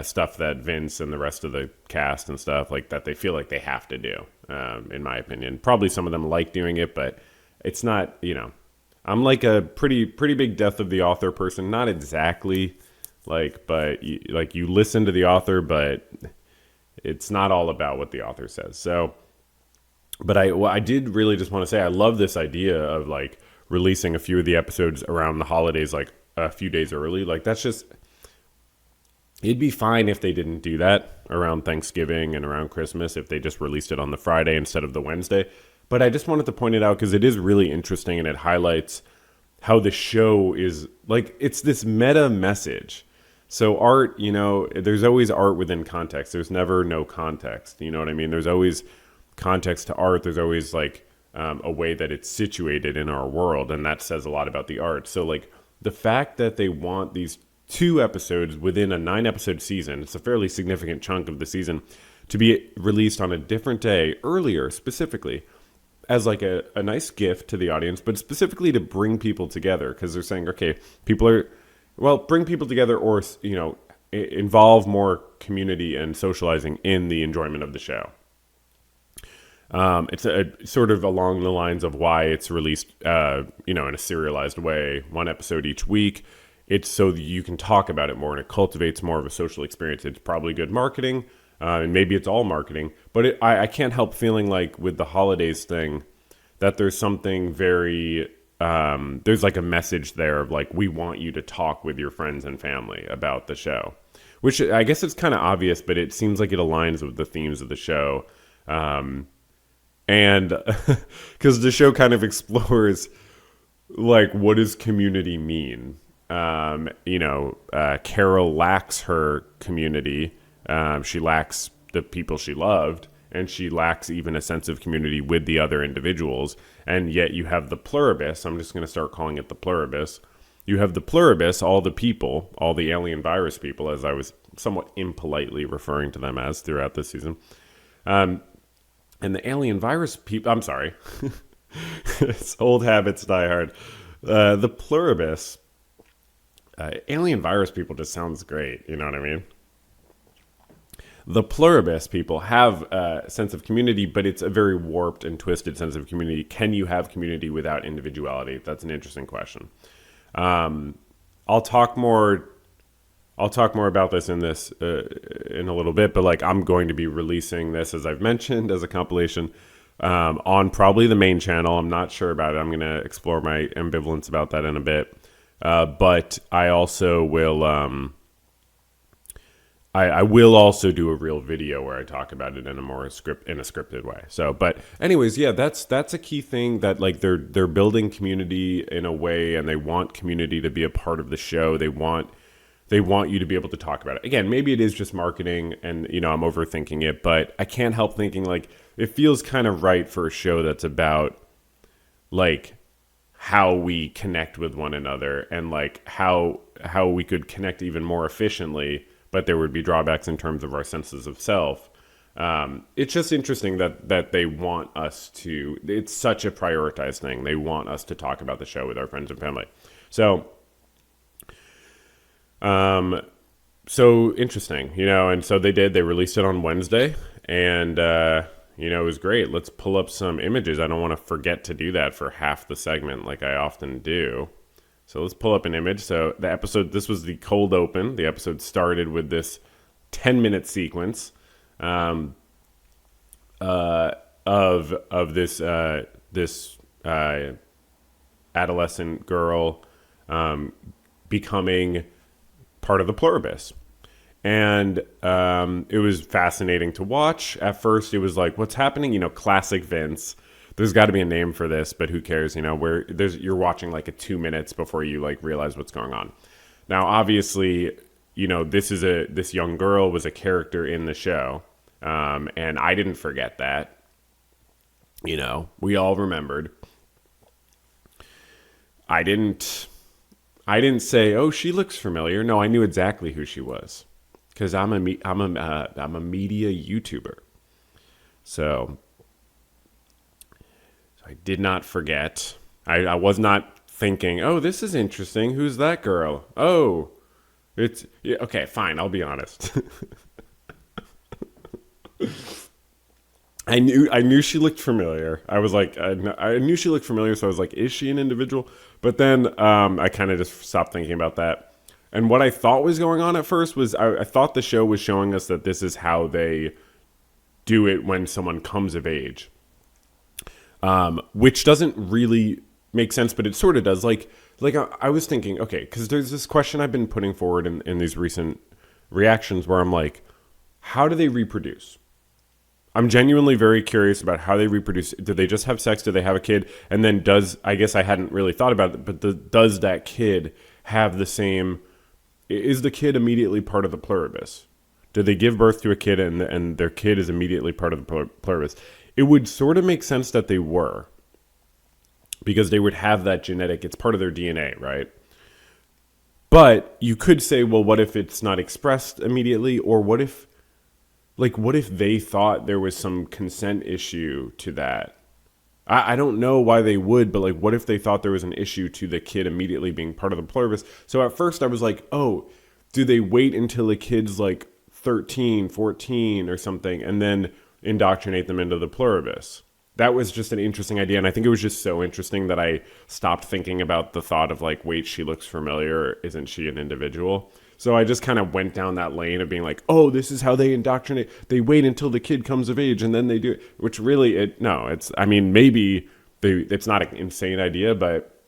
Speaker 1: stuff that Vince and the rest of the cast and stuff like that, they feel like they have to do, in my opinion. Probably some of them like doing it, but it's not, I'm like a pretty big death of the author person. Not exactly But you listen to the author, but it's not all about what the author says. So, but I did really just want to say I love this idea of like releasing a few of the episodes around the holidays, like a few days early. Like that's just, it'd be fine if they didn't do that around Thanksgiving and around Christmas, if they just released it on the Friday instead of the Wednesday. But I just wanted to point it out because it is really interesting and it highlights how the show is like, it's this meta message. So art, there's always art within context. There's never no context. You know what I mean? There's always context to art. There's always like a way that it's situated in our world. And that says a lot about the art. So like the fact that they want these 2 episodes within a 9-episode season, it's a fairly significant chunk of the season, to be released on a different day earlier specifically as like a nice gift to the audience, but specifically to bring people together because they're saying, okay, bring people together or, involve more community and socializing in the enjoyment of the show. It's a sort of along the lines of why it's released, in a serialized way, 1 episode each week. It's so that you can talk about it more and it cultivates more of a social experience. It's probably good marketing, and maybe it's all marketing. But I can't help feeling like with the holidays thing that there's something very, there's like a message there of like, we want you to talk with your friends and family about the show. Which I guess it's kind of obvious, but it seems like it aligns with the themes of the show. And because the show kind of explores like, what does community mean? Carol lacks her community. She lacks the people she loved, and she lacks even a sense of community with the other individuals. And yet you have the Pluribus. I'm just going to start calling it the Pluribus. You have the Pluribus, all the people, all the alien virus people, as I was somewhat impolitely referring to them as throughout this season. And the alien virus people, I'm sorry. It's old habits die hard. The Pluribus, alien virus people just sounds great. You know what I mean? The Pluribus people have a sense of community, but it's a very warped and twisted sense of community. Can you have community without individuality? That's an interesting question. I'll talk more about this in a little bit, but like I'm going to be releasing this, as I've mentioned, as a compilation on probably the main channel. I'm not sure about it. I'm going to explore my ambivalence about that in a bit. But I also will I will also do a real video where I talk about it in a scripted way. So, but anyways, yeah, that's a key thing that like they're building community in a way, and they want community to be a part of the show. They want you to be able to talk about it. Again, maybe it is just marketing and, I'm overthinking it, but I can't help thinking like it feels kind of right for a show that's about like how we connect with one another and like how we could connect even more efficiently, but there would be drawbacks in terms of our senses of self. It's just interesting that they want us to, it's such a prioritized thing. They want us to talk about the show with our friends and family. So interesting, and so they released it on Wednesday, and, it was great. Let's pull up some images. I don't want to forget to do that for half the segment like I often do. So let's pull up an image. So the episode, this was the cold open. The episode started with this 10-minute sequence of this adolescent girl becoming part of the Pluribus. And it was fascinating to watch. At first, it was like, what's happening? Classic Vince. There's got to be a name for this, but who cares? Where you're watching like a 2 minutes before you like realize what's going on. Now, obviously, this young girl was a character in the show, and I didn't forget that. We all remembered. I didn't say, oh, she looks familiar. No, I knew exactly who she was because I'm a media YouTuber. So I did not forget. I was not thinking, oh, this is interesting. Who's that girl? Oh, okay, fine. I'll be honest. I knew she looked familiar. I was like, I knew she looked familiar. So I was like, is she an individual? But then I kind of just stopped thinking about that. And what I thought was going on at first was I thought the show was showing us that this is how they do it when someone comes of age, which doesn't really make sense, but it sort of does. I was thinking, okay, because there's this question I've been putting forward in these recent reactions where I'm like, how do they reproduce? I'm genuinely very curious about how they reproduce. Do they just have sex? Do they have a kid? And then I guess I hadn't really thought about it, but does that kid have the same, is the kid immediately part of the pluribus? Do they give birth to a kid and their kid is immediately part of the pluribus? It would sort of make sense that they were, because they would have that genetic, it's part of their DNA, right? But you could say, well, what if it's not expressed immediately? Or what if they thought there was some consent issue to that? I don't know why they would, but what if they thought there was an issue to the kid immediately being part of the pluribus? So at first I was like, oh, do they wait until the kid's 13, 14 or something, and then indoctrinate them into the pluribus? That was just an interesting idea, and I think it was just so interesting that I stopped thinking about the thought of wait, she looks familiar, isn't she an individual? So I just kind of went down that lane of being like, oh, this is how they indoctrinate. They wait until the kid comes of age and then they do it, which really, maybe it's not an insane idea, but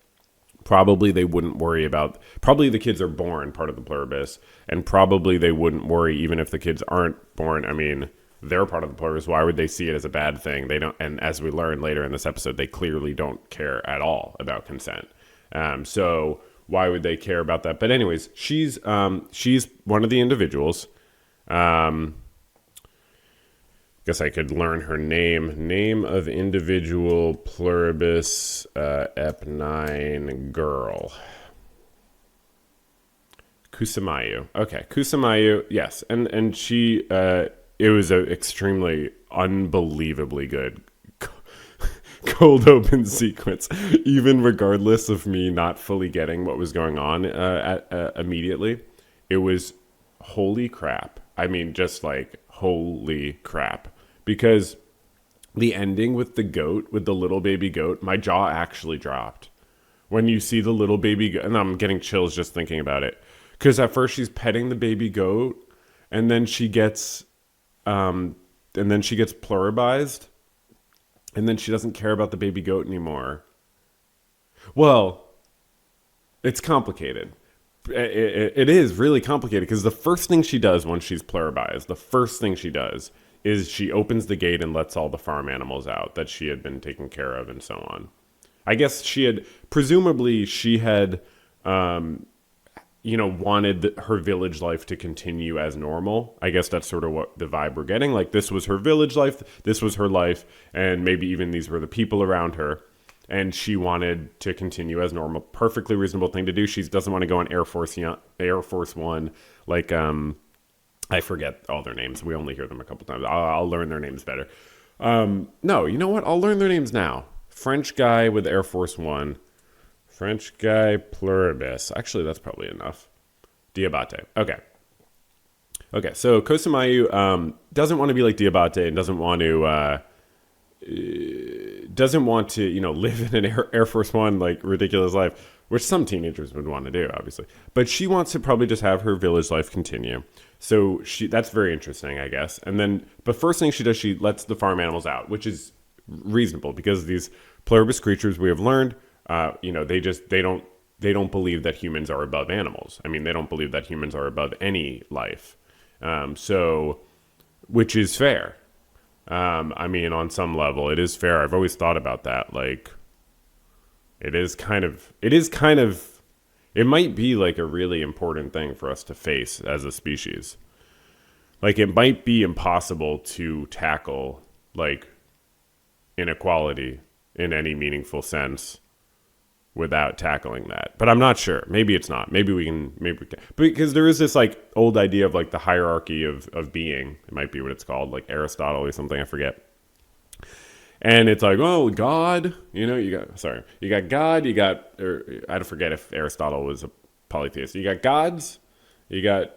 Speaker 1: probably they wouldn't worry about, probably the kids are born part of the pluribus, and probably they wouldn't worry even if the kids aren't born. I mean, they're part of the pluribus. Why would they see it as a bad thing? They don't, and as we learn later in this episode, they clearly don't care at all about consent. So why would they care about that? But anyways, she's one of the individuals. Guess I could learn her name. Name of individual pluribus Ep9 girl. Kusamayu. Okay, Kusamayu. Yes, and she. It was an extremely, unbelievably good cold open sequence, even regardless of me not fully getting what was going on immediately. It was holy crap. I mean, just holy crap. Because the ending with the goat, with the little baby goat, my jaw actually dropped. When you see the little baby goat, and I'm getting chills just thinking about it. Because at first she's petting the baby goat, and then she gets pluribized, and then she doesn't care about the baby goat anymore. Well, it's complicated. It is really complicated, because the first thing she does once she's pluribized, is she opens the gate and lets all the farm animals out that she had been taking care of and so on. I guess she had wanted her village life to continue as normal. I guess that's sort of what the vibe we're getting. This was her village life, this was her life, and maybe even these were the people around her. And she wanted to continue as normal. Perfectly reasonable thing to do. She doesn't want to go on Air Force One. I forget all their names. We only hear them a couple times. I'll learn their names better. No, you know what? I'll learn their names now. French guy with Air Force One. French guy, pluribus. Actually, that's probably enough. Diabate. Okay, so Kosamayu doesn't want to be like Diabate and doesn't want to live in an Air Force One ridiculous life, which some teenagers would want to do, obviously. But she wants to probably just have her village life continue. So that's very interesting, I guess. And then, but first thing she does, she lets the farm animals out, which is reasonable, because these pluribus creatures, we have learned, they don't believe that humans are above animals. I mean, they don't believe that humans are above any life. Which is fair. On some level, it is fair. I've always thought about that. It might be a really important thing for us to face as a species. It might be impossible to tackle, inequality in any meaningful sense without tackling that. But I'm not sure. Maybe it's not. Maybe we can. Because there is this old idea of the hierarchy of being. It might be what it's called, Aristotle or something. I forget. And it's God. You got God. I forget if Aristotle was a polytheist. You got gods. You got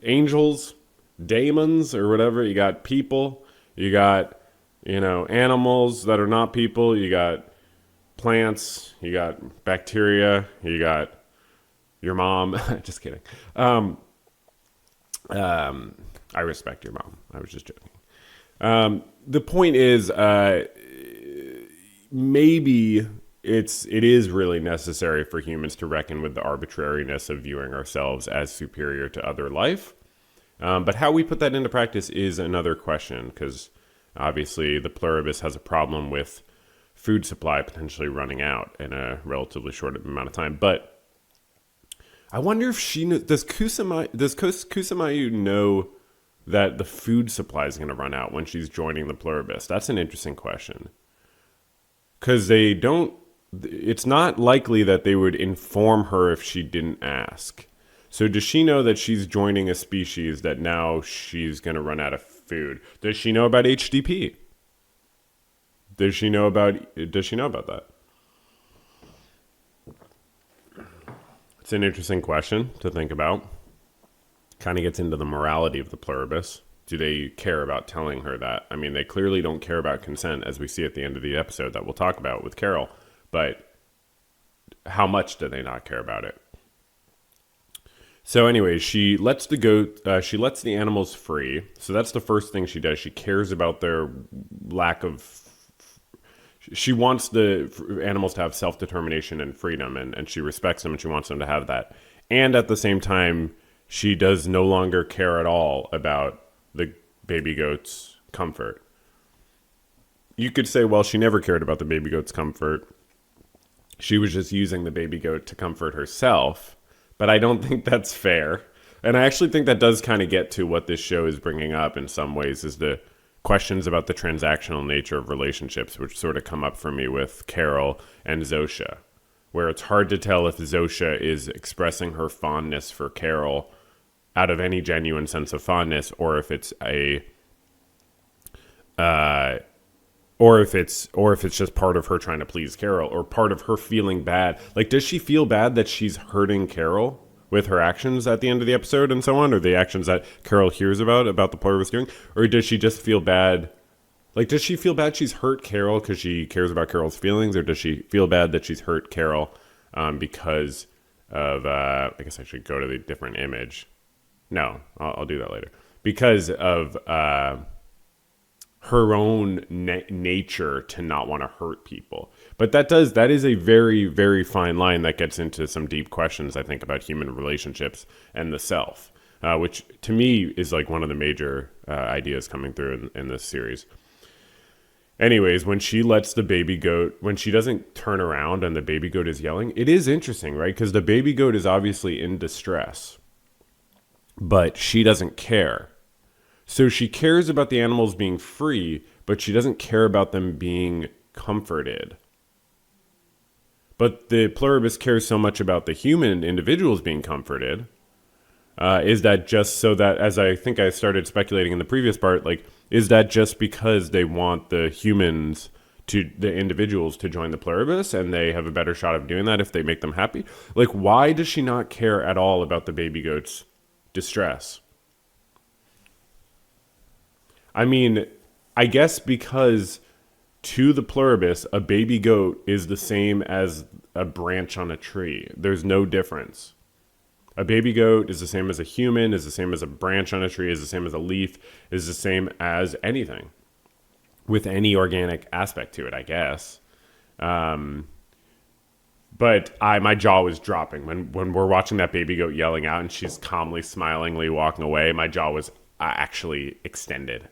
Speaker 1: angels, daemons, or whatever. You got people. You got animals that are not people. You got plants, you got bacteria, you got Your mom, just kidding. Um, I respect your mom. I was just joking. The point is, maybe it is really necessary for humans to reckon with the arbitrariness of viewing ourselves as superior to other life. But how we put that into practice is another question, because obviously the Pluribus has a problem with food supply potentially running out in a relatively short amount of time. But I wonder if does Kusamayu know that the food supply is going to run out when she's joining the Pluribus? That's an interesting question. Because they don't, it's not likely that they would inform her if she didn't ask. So does she know that she's joining a species that now she's going to run out of food? Does she know about HDP? Does she know about that? It's an interesting question to think about. Kind of gets into the morality of the Pluribus. Do they care about telling her that? I mean, they clearly don't care about consent, as we see at the end of the episode that we'll talk about with Carol. But how much do they not care about it? So anyway, she lets the animals free. So that's the first thing she does. She cares about their lack of, she wants the animals to have self-determination and freedom, and she respects them and she wants them to have that. And at the same time, she does no longer care at all about the baby goat's comfort. You could say, well, she never cared about the baby goat's comfort. She was just using the baby goat to comfort herself. But I don't think that's fair. And I actually think that does kind of get to what this show is bringing up in some ways, is the questions about the transactional nature of relationships, which sort of come up for me with Carol and Zosha, where it's hard to tell if Zosha is expressing her fondness for Carol out of any genuine sense of fondness, or if it's or if it's just part of her trying to please Carol, or part of her feeling bad. Like, does she feel bad that she's hurting Carol with her actions at the end of the episode and so on, or the actions that Carol hears about the Pluribus doing? Or does she just feel bad? Like, does she feel bad she's hurt Carol because she cares about Carol's feelings, or does she feel bad that she's hurt Carol because of, I guess I should go to the different image. No, I'll do that later. Because of her own nature to not want to hurt people. But that is a very, very fine line that gets into some deep questions, I think, about human relationships and the self, which to me is like one of the major ideas coming through in this series. Anyways, when she lets the baby goat, when she doesn't turn around and the baby goat is yelling, it is interesting, right? Because the baby goat is obviously in distress, but she doesn't care. So she cares about the animals being free, but she doesn't care about them being comforted. But the Pluribus cares so much about the human individuals being comforted. Is that just so that, as I think I started speculating in the previous part, like, is that just because they want the individuals to join the Pluribus and they have a better shot of doing that if they make them happy? Like, why does she not care at all about the baby goat's distress? I mean, I guess because to the Pluribus, a baby goat is the same as a branch on a tree. There's no difference. A baby goat is the same as a human, is the same as a branch on a tree, is the same as a leaf, is the same as anything with any organic aspect to it, I guess. But my jaw was dropping when we're watching that baby goat yelling out and she's calmly, smilingly walking away. My jaw was actually extended.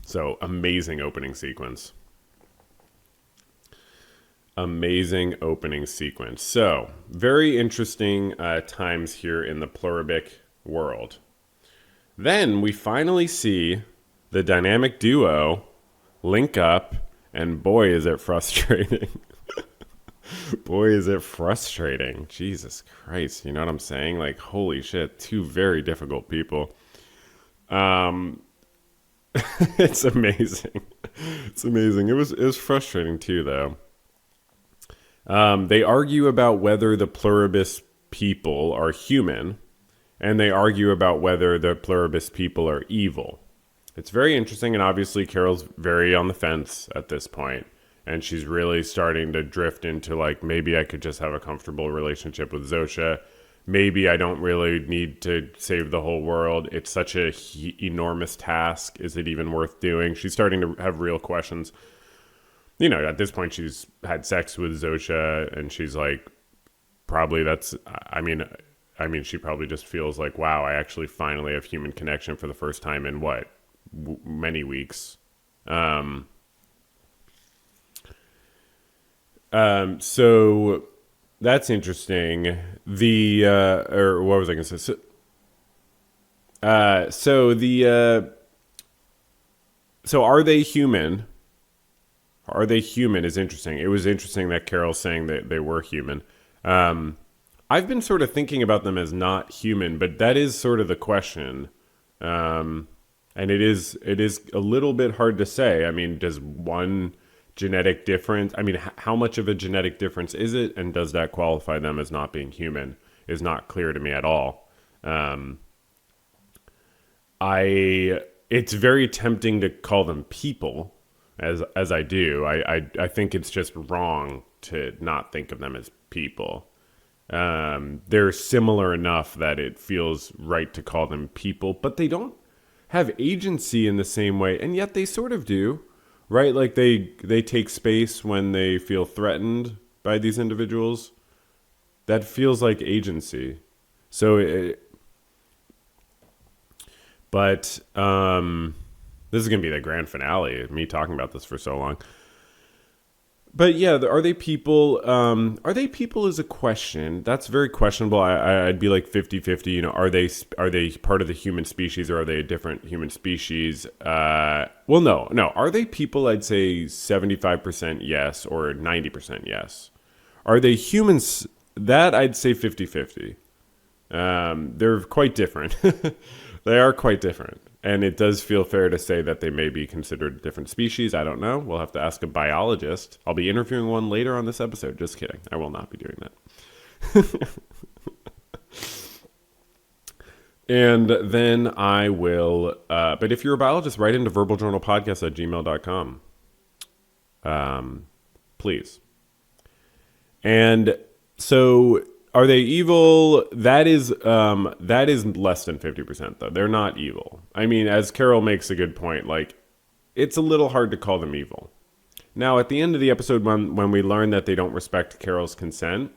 Speaker 1: So, amazing opening sequence. Amazing opening sequence. So, very interesting times here in the Pluribic world. Then we finally see the dynamic duo link up, and boy, is it frustrating. Boy, is it frustrating. Jesus Christ, you know what I'm saying? Like, holy shit, two very difficult people. It's amazing. It's amazing. It was frustrating too, though. They argue about whether the Pluribus people are human, and they argue about whether the Pluribus people are evil. It's very interesting, and obviously Carol's very on the fence at this point, and she's really starting to drift into like, maybe I could just have a comfortable relationship with Zosha. Maybe I don't really need to save the whole world. It's such a enormous task. Is it even worth doing? She's starting to have real questions. You know, at this point, she's had sex with Zosha, and she's like, probably that's. I mean, she probably just feels like, wow, I actually finally have human connection for the first time in what, many weeks. So that's interesting. Or what was I going to say? So are they human? Are they human is interesting. It was interesting that Carol's saying that they were human. I've been sort of thinking about them as not human, but that is sort of the question. And it is a little bit hard to say. I mean, does one genetic difference, I mean, how much of a genetic difference is it? And does that qualify them as not being human is not clear to me at all. It's very tempting to call them people as I do. I think it's just wrong to not think of them as people. They're similar enough that it feels right to call them people, but they don't have agency in the same way, and yet they sort of do, right? Like they take space when they feel threatened by these individuals. That feels like agency. But this is going to be the grand finale of me talking about this for so long. But yeah, are they people? Are they people is a question. That's very questionable. I'd be like 50-50. You know, are they part of the human species, or are they a different human species? Well, no. Are they people? I'd say 75% yes, or 90% yes. Are they humans? That I'd say 50-50. They're quite different. They are quite different. And it does feel fair to say that they may be considered a different species. I don't know. We'll have to ask a biologist. I'll be interviewing one later on this episode. Just kidding. I will not be doing that. And then I will... but if you're a biologist, write into verbaljournalpodcast@gmail.com. Please. And so... Are they evil? That is less than 50%, though. They're not evil. I mean, as Carol makes a good point, like, it's a little hard to call them evil. Now, at the end of the episode, when we learn that they don't respect Carol's consent,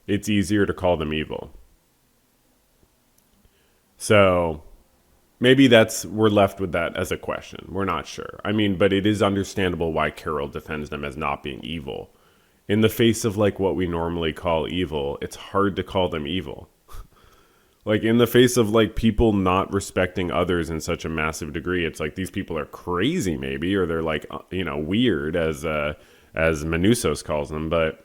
Speaker 1: it's easier to call them evil. So, maybe we're left with that as a question. We're not sure. I mean, but it is understandable why Carol defends them as not being evil. In the face of like what we normally call evil, it's hard to call them evil. Like in the face of like people not respecting others in such a massive degree, it's like these people are crazy maybe, or they're like, weird as Manousos calls them. But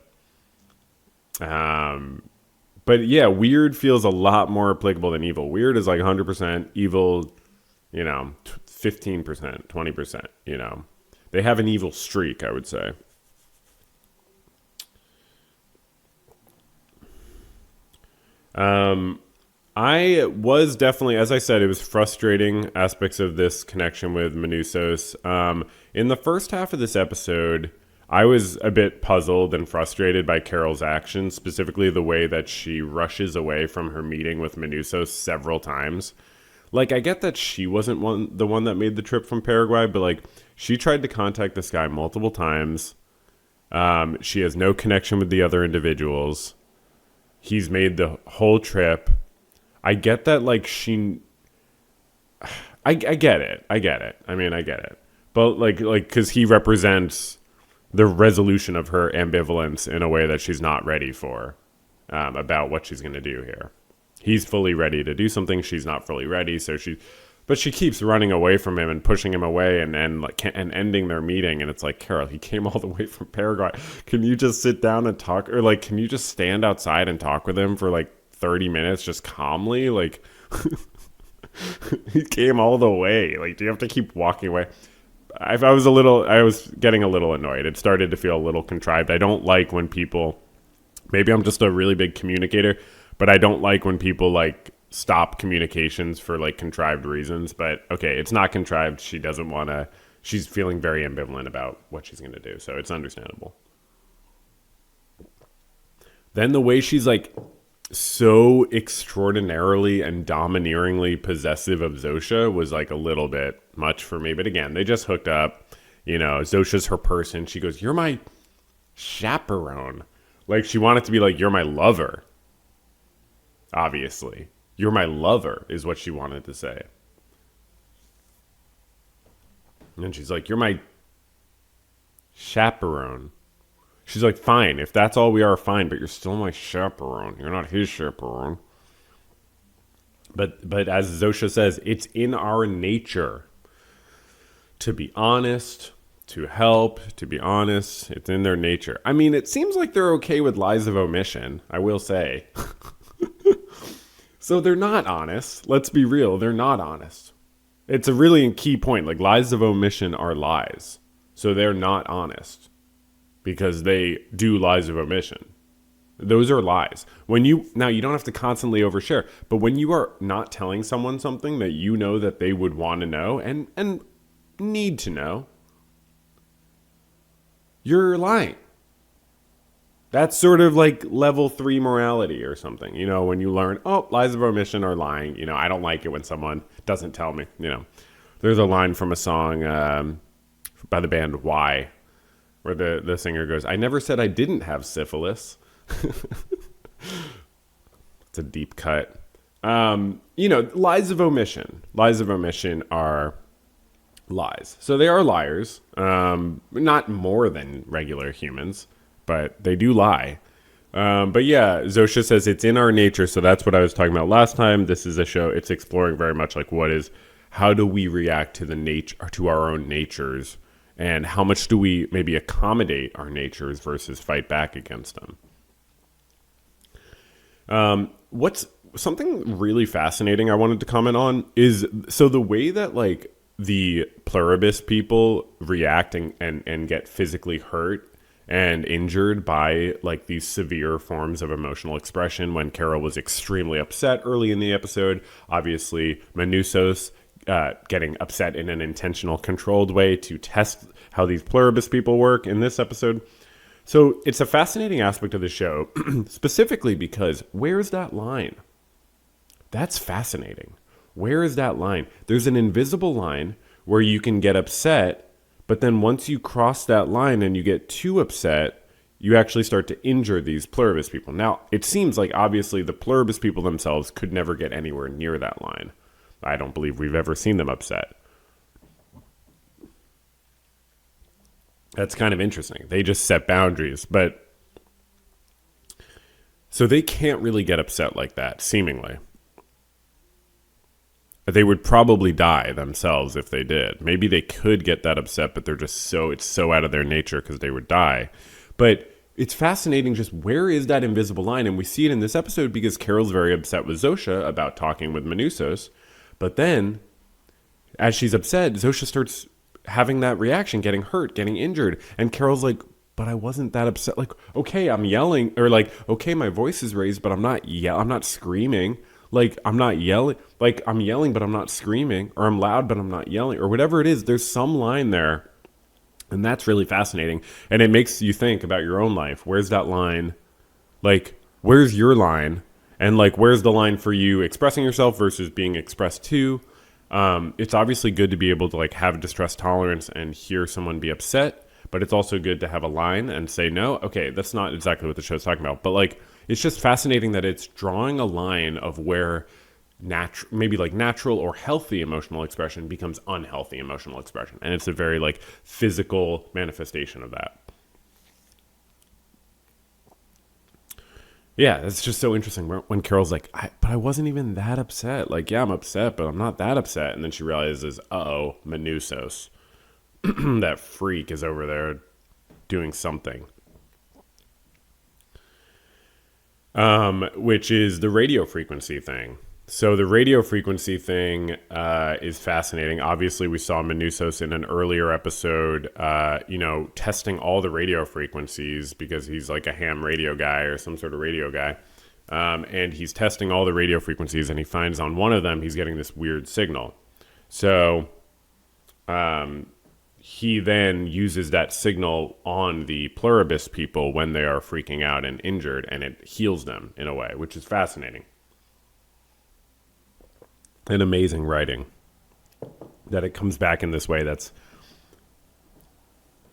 Speaker 1: yeah, weird feels a lot more applicable than evil. Weird is like 100%, evil, 15%, 20%, They have an evil streak, I would say. I was definitely, as I said, it was frustrating aspects of this connection with Manousos. In the first half of this episode, I was a bit puzzled and frustrated by Carol's actions, specifically the way that she rushes away from her meeting with Manousos several times. Like, I get that she wasn't the one that made the trip from Paraguay, but like, she tried to contact this guy multiple times. She has no connection with the other individuals. He's made the whole trip. I get that, like, I get it. I mean, I get it. But, like, because he represents the resolution of her ambivalence in a way that she's not ready for, about what she's going to do here. He's fully ready to do something. She's not fully ready. But she keeps running away from him and pushing him away and ending their meeting. And it's like, Carol, he came all the way from Paraguay. Can you just sit down and talk? Or like, can you just stand outside and talk with him for like 30 minutes just calmly? Like, he came all the way. Like, do you have to keep walking away? I was getting a little annoyed. It started to feel a little contrived. I don't like when people, maybe I'm just a really big communicator, but I don't like when people like stop communications for like contrived reasons. But okay, it's not contrived. She doesn't want to. She's feeling very ambivalent about what she's going to do, so it's understandable. Then the way she's like so extraordinarily and domineeringly possessive of Zosha was like a little bit much for me. But again, they just hooked up. You know, Zosha's her person. She goes, "You're my chaperone." Like she wanted to be like, "You're my lover." Obviously, "You're my lover" is what she wanted to say. And then she's like, "You're my chaperone." She's like, "Fine, if that's all we are, fine, but you're still my chaperone. You're not his chaperone." But as Zosha says, it's in our nature to be honest, to help, to be honest. It's in their nature. I mean, it seems like they're okay with lies of omission, I will say. So they're not honest. Let's be real. They're not honest. It's a really key point. Like, lies of omission are lies. So they're not honest because they do lies of omission. Those are lies. Now you don't have to constantly overshare, but when you are not telling someone something that you know that they would want to know and need to know, you're lying. That's sort of like level 3 morality or something. You know, when you learn, oh, lies of omission are lying. You know, I don't like it when someone doesn't tell me. You know, there's a line from a song by the band Why, where the singer goes, "I never said I didn't have syphilis." It's a deep cut. You know, lies of omission. Lies of omission are lies. So they are liars. Not more than regular humans, but they do lie. But yeah, Zosha says it's in our nature. So that's what I was talking about last time. This is a show. It's exploring very much like how do we react to to our own natures, and how much do we maybe accommodate our natures versus fight back against them. What's something really fascinating I wanted to comment on is, so the way that like the Pluribus people react and get physically hurt and injured by like these severe forms of emotional expression. When Carol was extremely upset early in the episode, obviously Manousos getting upset in an intentional, controlled way to test how these Pluribus people work in this episode. So it's a fascinating aspect of the show, specifically because where's that line? That's fascinating. Where is that line? There's an invisible line where you can get upset, but then once you cross that line and you get too upset, you actually start to injure these Pluribus people. Now, it seems like obviously the Pluribus people themselves could never get anywhere near that line. I don't believe we've ever seen them upset. That's kind of interesting. They just set boundaries, but so they can't really get upset like that, seemingly. They would probably die themselves if they did. Maybe they could get that upset, but it's so out of their nature because they would die. But it's fascinating just where is that invisible line? And we see it in this episode because Carol's very upset with Zosha about talking with Manousos. But then, as she's upset, Zosha starts having that reaction, getting hurt, getting injured. And Carol's like, but I wasn't that upset. Like, okay, I'm yelling. Or like, okay, my voice is raised, but I'm not screaming. Like, I'm not yelling. Like, I'm yelling, but I'm not screaming. Or I'm loud, but I'm not yelling. Or whatever it is, there's some line there. And that's really fascinating. And it makes you think about your own life. Where's that line? Like, where's your line? And like, where's the line for you expressing yourself versus being expressed to? It's obviously good to be able to like have distress tolerance and hear someone be upset, but it's also good to have a line and say, no, okay, that's not exactly what the show's talking about. But like, it's just fascinating that it's drawing a line of where maybe like natural or healthy emotional expression becomes unhealthy emotional expression. And it's a very like physical manifestation of that. Yeah, it's just so interesting when Carol's like, but I wasn't even that upset. Like, yeah, I'm upset, but I'm not that upset. And then she realizes, uh-oh, Manousos. That freak is over there doing something. Which is the radio frequency thing. So the radio frequency thing is fascinating. Obviously, we saw Manousos in an earlier episode, testing all the radio frequencies because he's like a ham radio guy or some sort of radio guy. and he's testing all the radio frequencies, and he finds on one of them he's getting this weird signal. So he then uses that signal on the Pluribus people when they are freaking out and injured, and it heals them in a way, which is fascinating. And amazing writing that it comes back in this way. That's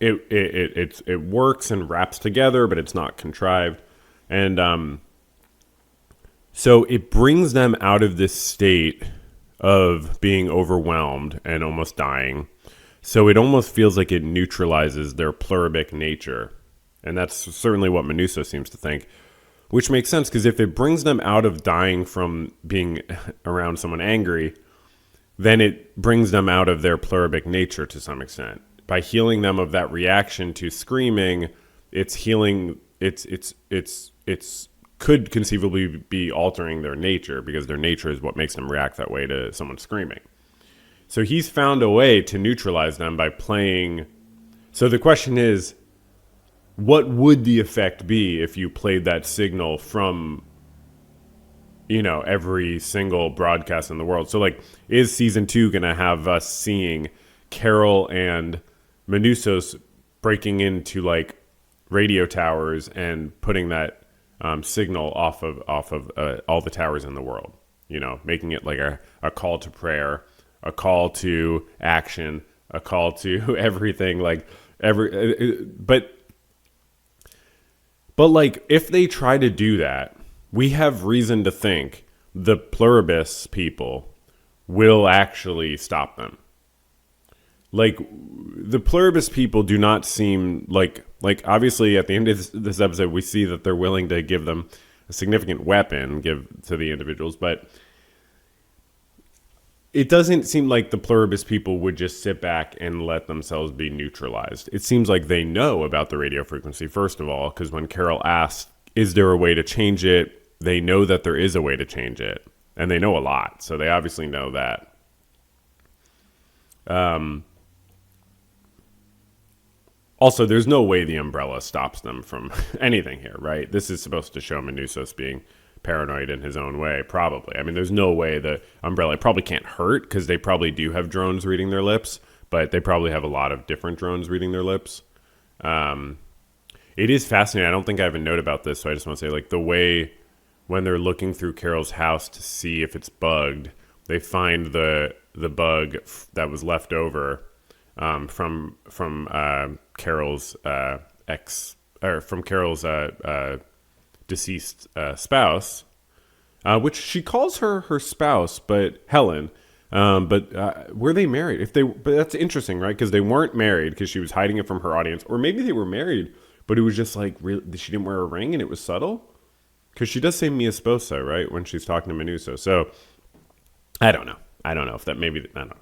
Speaker 1: it works and wraps together, but it's not contrived. And so it brings them out of this state of being overwhelmed and almost dying. So it almost feels like it neutralizes their pluribic nature. And that's certainly what Menuso seems to think, which makes sense, because if it brings them out of dying from being around someone angry, then it brings them out of their pluribic nature to some extent. By healing them of that reaction to screaming, it's healing, it's could conceivably be altering their nature, because their nature is what makes them react that way to someone screaming. So he's found a way to neutralize them by playing. So the question is, what would the effect be if you played that signal from, every single broadcast in the world? So like, is season 2 going to have us seeing Carol and Menusos breaking into like radio towers and putting that signal off of all the towers in the world, making it like a call to prayer, a call to action, a call to everything, but like, if they try to do that, we have reason to think the Pluribus people will actually stop them. Like, the Pluribus people do not seem like obviously at the end of this episode, we see that they're willing to give them a significant weapon, give to the individuals, but it doesn't seem like the Pluribus people would just sit back and let themselves be neutralized. It seems like they know about the radio frequency, first of all, because when Carol asks, is there a way to change it? They know that there is a way to change it, and they know a lot, so they obviously know that. Also, there's no way the umbrella stops them from anything here, right? This is supposed to show Menusos being paranoid in his own way, probably. I mean, there's no way the umbrella probably can't hurt, because they probably do have drones reading their lips, but they probably have a lot of different drones reading their lips. It is fascinating. I don't think I have a note about this, so I just want to say, like, the way when they're looking through Carol's house to see if it's bugged, they find the bug that was left over from Carol's from Carol's deceased spouse, which she calls her spouse, but Helen. But were they married? But that's interesting, right? Because they weren't married, because she was hiding it from her audience, or maybe they were married, but it was just like she didn't wear a ring and it was subtle. Because she does say mi esposa, right, when she's talking to Menuso. So I don't know if that maybe I don't know.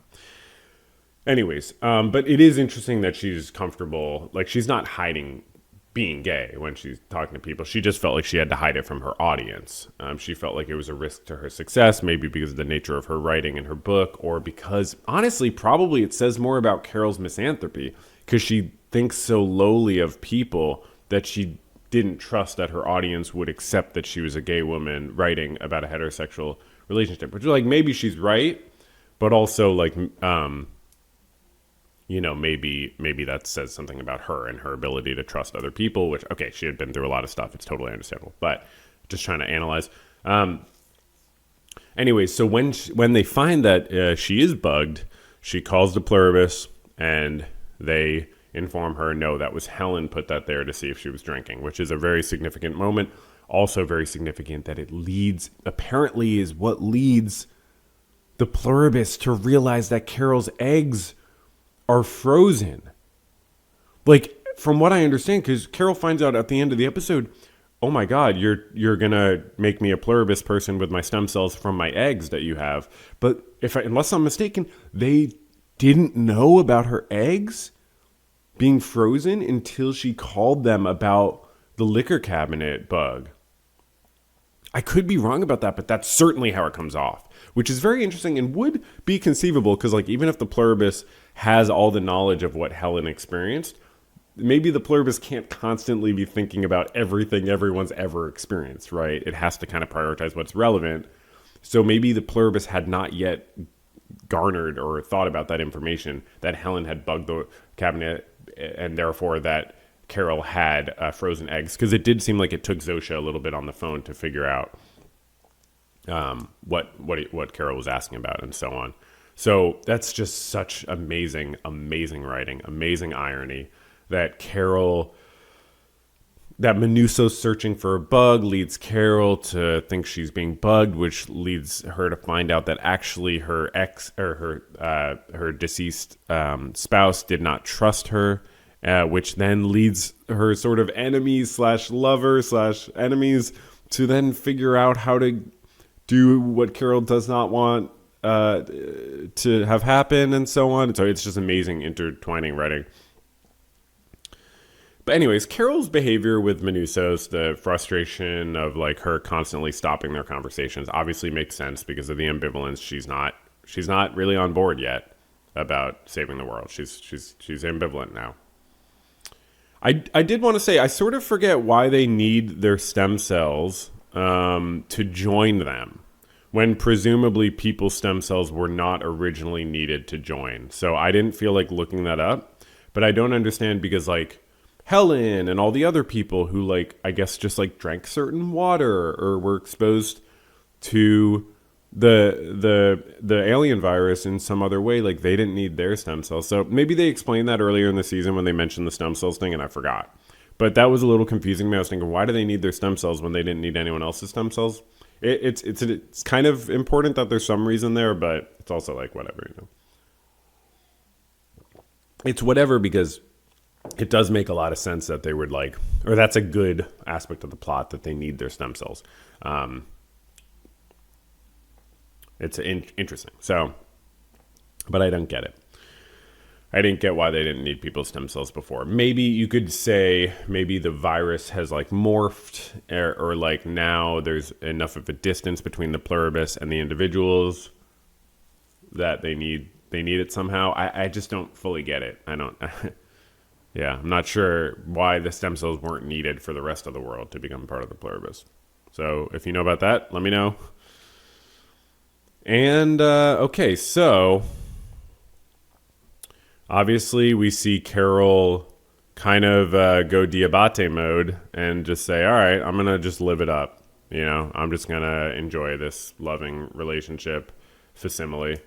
Speaker 1: Anyways, but it is interesting that she's comfortable. Like, she's not hiding being gay when she's talking to people. She just felt like she had to hide it from her audience. She felt like it was a risk to her success, maybe because of the nature of her writing in her book, or because, honestly, probably it says more about Carol's misanthropy, because she thinks so lowly of people that she didn't trust that her audience would accept that she was a gay woman writing about a heterosexual relationship, which is like, maybe she's right, but also like, maybe that says something about her and her ability to trust other people, which, okay, she had been through a lot of stuff. It's totally understandable, but just trying to analyze. Anyways, so when they find that she is bugged, she calls the Pluribus, and they inform her, no, that was Helen put that there to see if she was drinking, which is a very significant moment. Also very significant that it apparently is what leads the Pluribus to realize that Carol's eggs are frozen. Like, from what I understand, because Carol finds out at the end of the episode, oh my God, you're gonna make me a Pluribus person with my stem cells from my eggs that you have. But unless I'm mistaken, they didn't know about her eggs being frozen until she called them about the liquor cabinet bug. I could be wrong about that, but that's certainly how it comes off, which is very interesting and would be conceivable, because like, even if the Pluribus has all the knowledge of what Helen experienced, maybe the pluribus can't constantly be thinking about everything everyone's ever experienced, right? It has to kind of prioritize what's relevant. So maybe the pluribus had not yet garnered or thought about that information that Helen had bugged the cabinet, and therefore that Carol had frozen eggs, because it did seem like it took Zosha a little bit on the phone to figure out what Carol was asking about and so on. So that's just such amazing writing, amazing irony that Manusso's searching for a bug leads Carol to think she's being bugged, which leads her to find out that actually her ex or her deceased spouse did not trust her, which then leads her sort of enemies slash lover slash enemies to then figure out how to do what Carol does not want to have happen and so on. So it's just amazing intertwining writing. But anyways, Carol's behavior with Manussos, the frustration of like her constantly stopping their conversations, obviously makes sense because of the ambivalence. She's not really on board yet about saving the world. She's ambivalent now. I did want to say, I sort of forget why they need their stem cells to join them, when presumably people's stem cells were not originally needed to join. So I didn't feel like looking that up, but I don't understand because like Helen and all the other people who like, I guess just like drank certain water or were exposed to the alien virus in some other way, like they didn't need their stem cells. So maybe they explained that earlier in the season when they mentioned the stem cells thing and I forgot. But that was a little confusing me. I was thinking, why do they need their stem cells when they didn't need anyone else's stem cells? It's kind of important that there's some reason there, but it's also like whatever, you know. It's whatever because it does make a lot of sense that they would like, or that's a good aspect of the plot that they need their stem cells. It's interesting. So, but I don't get it. I didn't get why they didn't need people's stem cells before. Maybe you could say maybe the virus has like morphed or like now there's enough of a distance between the pluribus and the individuals that they need it somehow. I just don't fully get it. I don't. Yeah, I'm not sure why the stem cells weren't needed for the rest of the world to become part of the pluribus. So if you know about that, let me know. And okay, so obviously, we see Carol kind of go Diabate mode and just say, all right, I'm going to just live it up. You know, I'm just going to enjoy this loving relationship facsimile.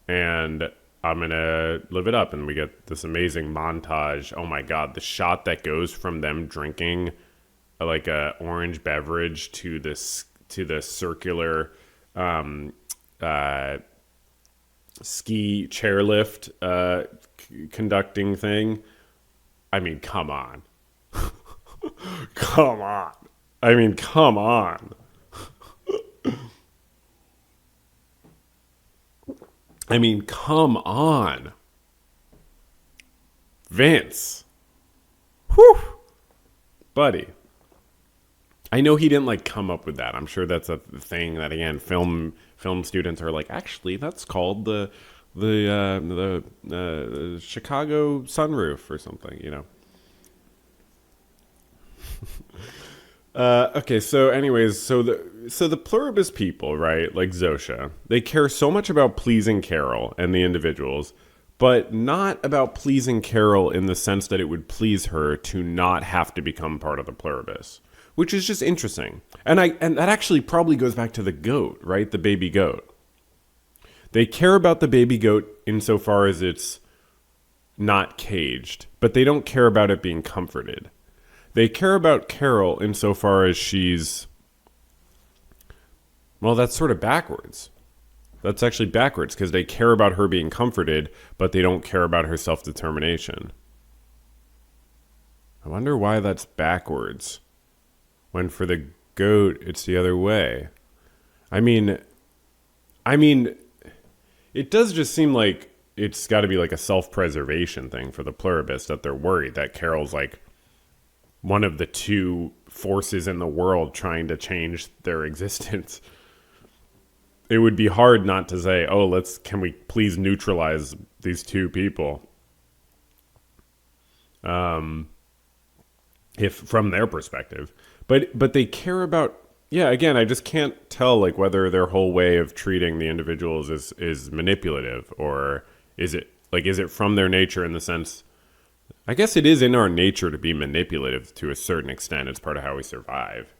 Speaker 1: And I'm going to live it up. And we get this amazing montage. Oh, my God. The shot that goes from them drinking like a orange beverage to the circular ski chairlift conducting thing. I mean, come on. Come on. I mean, come on. I mean, come on. Vince. Whew. Buddy. I know he didn't like come up with that. I'm sure that's a thing that again film students are like, actually that's called the Chicago sunroof or something, you know. Okay, so anyways, so the pluribus people, right, like Zosha, they care so much about pleasing Carol and the individuals, but not about pleasing Carol in the sense that it would please her to not have to become part of the pluribus, which is just interesting. And that actually probably goes back to the goat, right, the baby goat. They care about the baby goat insofar as it's not caged, but they don't care about it being comforted. They care about Carol insofar as she's... Well, that's sort of backwards. That's actually backwards, because they care about her being comforted, but they don't care about her self-determination. I wonder why that's backwards, when for the goat, it's the other way. I mean, it does just seem like it's got to be like a self-preservation thing for the pluribus, that they're worried that Carol's like one of the two forces in the world trying to change their existence. It would be hard not to say, oh, can we please neutralize these two people? if from their perspective. But they care about, yeah, again, I just can't tell like whether their whole way of treating the individuals is manipulative, or is it from their nature in the sense, I guess it is in our nature to be manipulative to a certain extent. It's part of how we survive.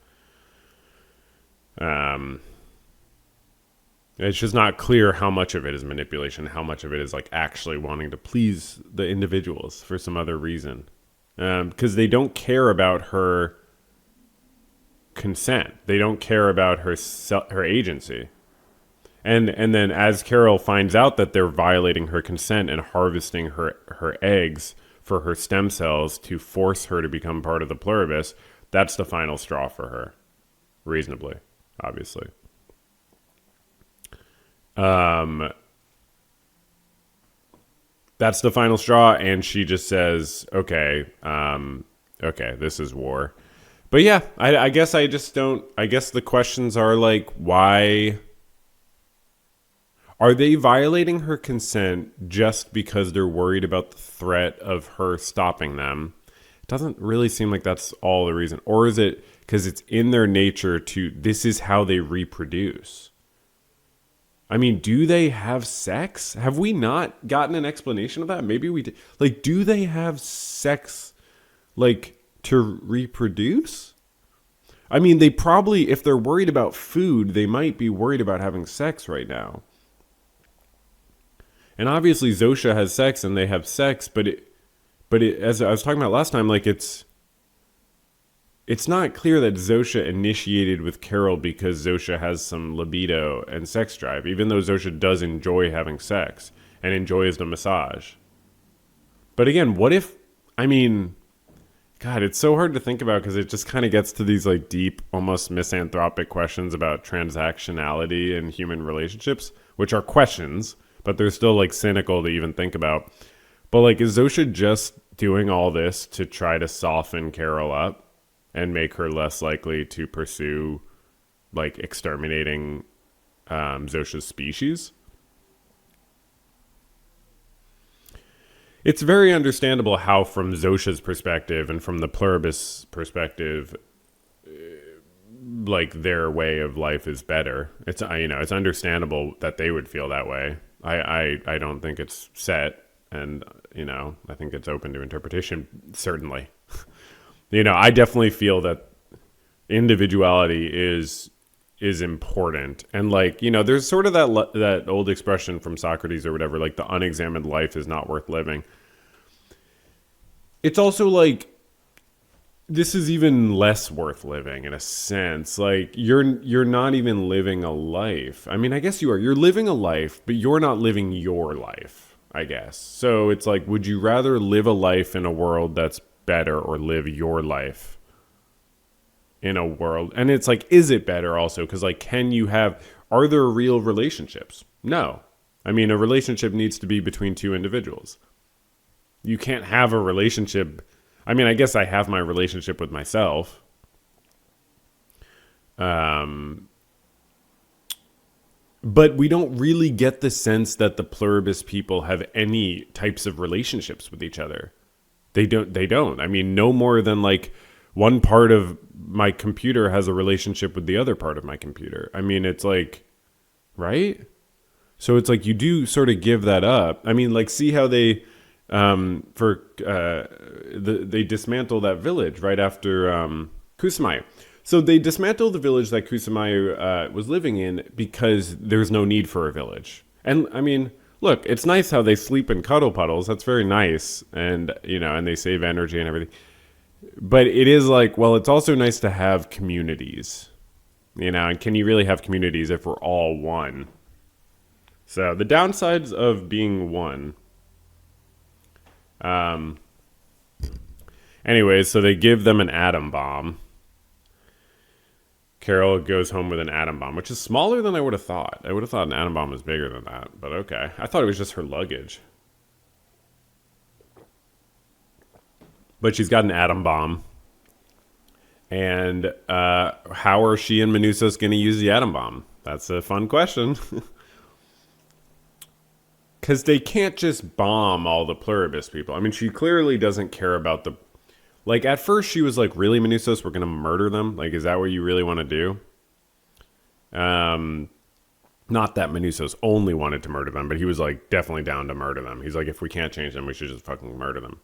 Speaker 1: It's just not clear how much of it is manipulation, how much of it is like actually wanting to please the individuals for some other reason. Because they don't care about her consent. They don't care about her agency. And then as Carol finds out that they're violating her consent and harvesting her eggs for her stem cells to force her to become part of the Pluribus, that's the final straw for her. Reasonably, obviously. That's the final straw, and she just says, okay, this is war. But yeah, I guess I just don't, I guess the questions are like, why are they violating her consent just because they're worried about the threat of her stopping them? It doesn't really seem like that's all the reason. Or is it because it's in their nature this is how they reproduce? I mean, do they have sex? Have we not gotten an explanation of that? Maybe we did. Like, do they have sex, like, to reproduce? I mean, they probably, if they're worried about food, they might be worried about having sex right now. And obviously Zosha has sex and they have sex, but as I was talking about last time, like it's not clear that Zosha initiated with Carol because Zosha has some libido and sex drive, even though Zosha does enjoy having sex and enjoys the massage. But again, what if, I mean, God, it's so hard to think about because it just kind of gets to these like deep, almost misanthropic questions about transactionality in human relationships, which are questions, but they're still like cynical to even think about. But like, is Zosha just doing all this to try to soften Carol up and make her less likely to pursue like exterminating Zosha's species? It's very understandable how from Zosha's perspective and from the Pluribus perspective, like their way of life is better. It's, it's understandable that they would feel that way. I don't think it's set, and I think it's open to interpretation, certainly. I definitely feel that individuality is important, and like there's sort of that old expression from Socrates or whatever, like the unexamined life is not worth living. It's also like this is even less worth living in a sense. Like you're not even living a life. I mean, I guess you are. You're living a life, but you're not living your life, I guess. So it's like, would you rather live a life in a world that's better or live your life in a world? And it's like, is it better also? Because like, are there real relationships? No. I mean, a relationship needs to be between two individuals. You can't have a relationship. I mean, I guess I have my relationship with myself. But we don't really get the sense that the Pluribus people have any types of relationships with each other. They don't. I mean, no more than like one part of my computer has a relationship with the other part of my computer. I mean, it's like, right? So it's like you do sort of give that up. I mean, like, see how they they dismantle that village right after Kusamayu. So they dismantle the village that Kusamayu was living in because there's no need for a village. And I mean, look, it's nice how they sleep in cuddle puddles. That's very nice, and and they save energy and everything. But it is like, well, it's also nice to have communities, and can you really have communities if we're all one? So the downsides of being one. Anyways, so they give them an atom bomb. Carol goes home with an atom bomb, which is smaller than I would have thought. I would have thought an atom bomb was bigger than that, but okay. I thought it was just her luggage. But she's got an atom bomb. And how are she and Manousos going to use the atom bomb? That's a fun question. Because they can't just bomb all the Pluribus people. I mean, she clearly doesn't care about Like, at first she was like, really, Manustos, we're going to murder them? Like, is that what you really want to do? Not that Manustos only wanted to murder them, but he was like definitely down to murder them. He's like, if we can't change them, we should just fucking murder them.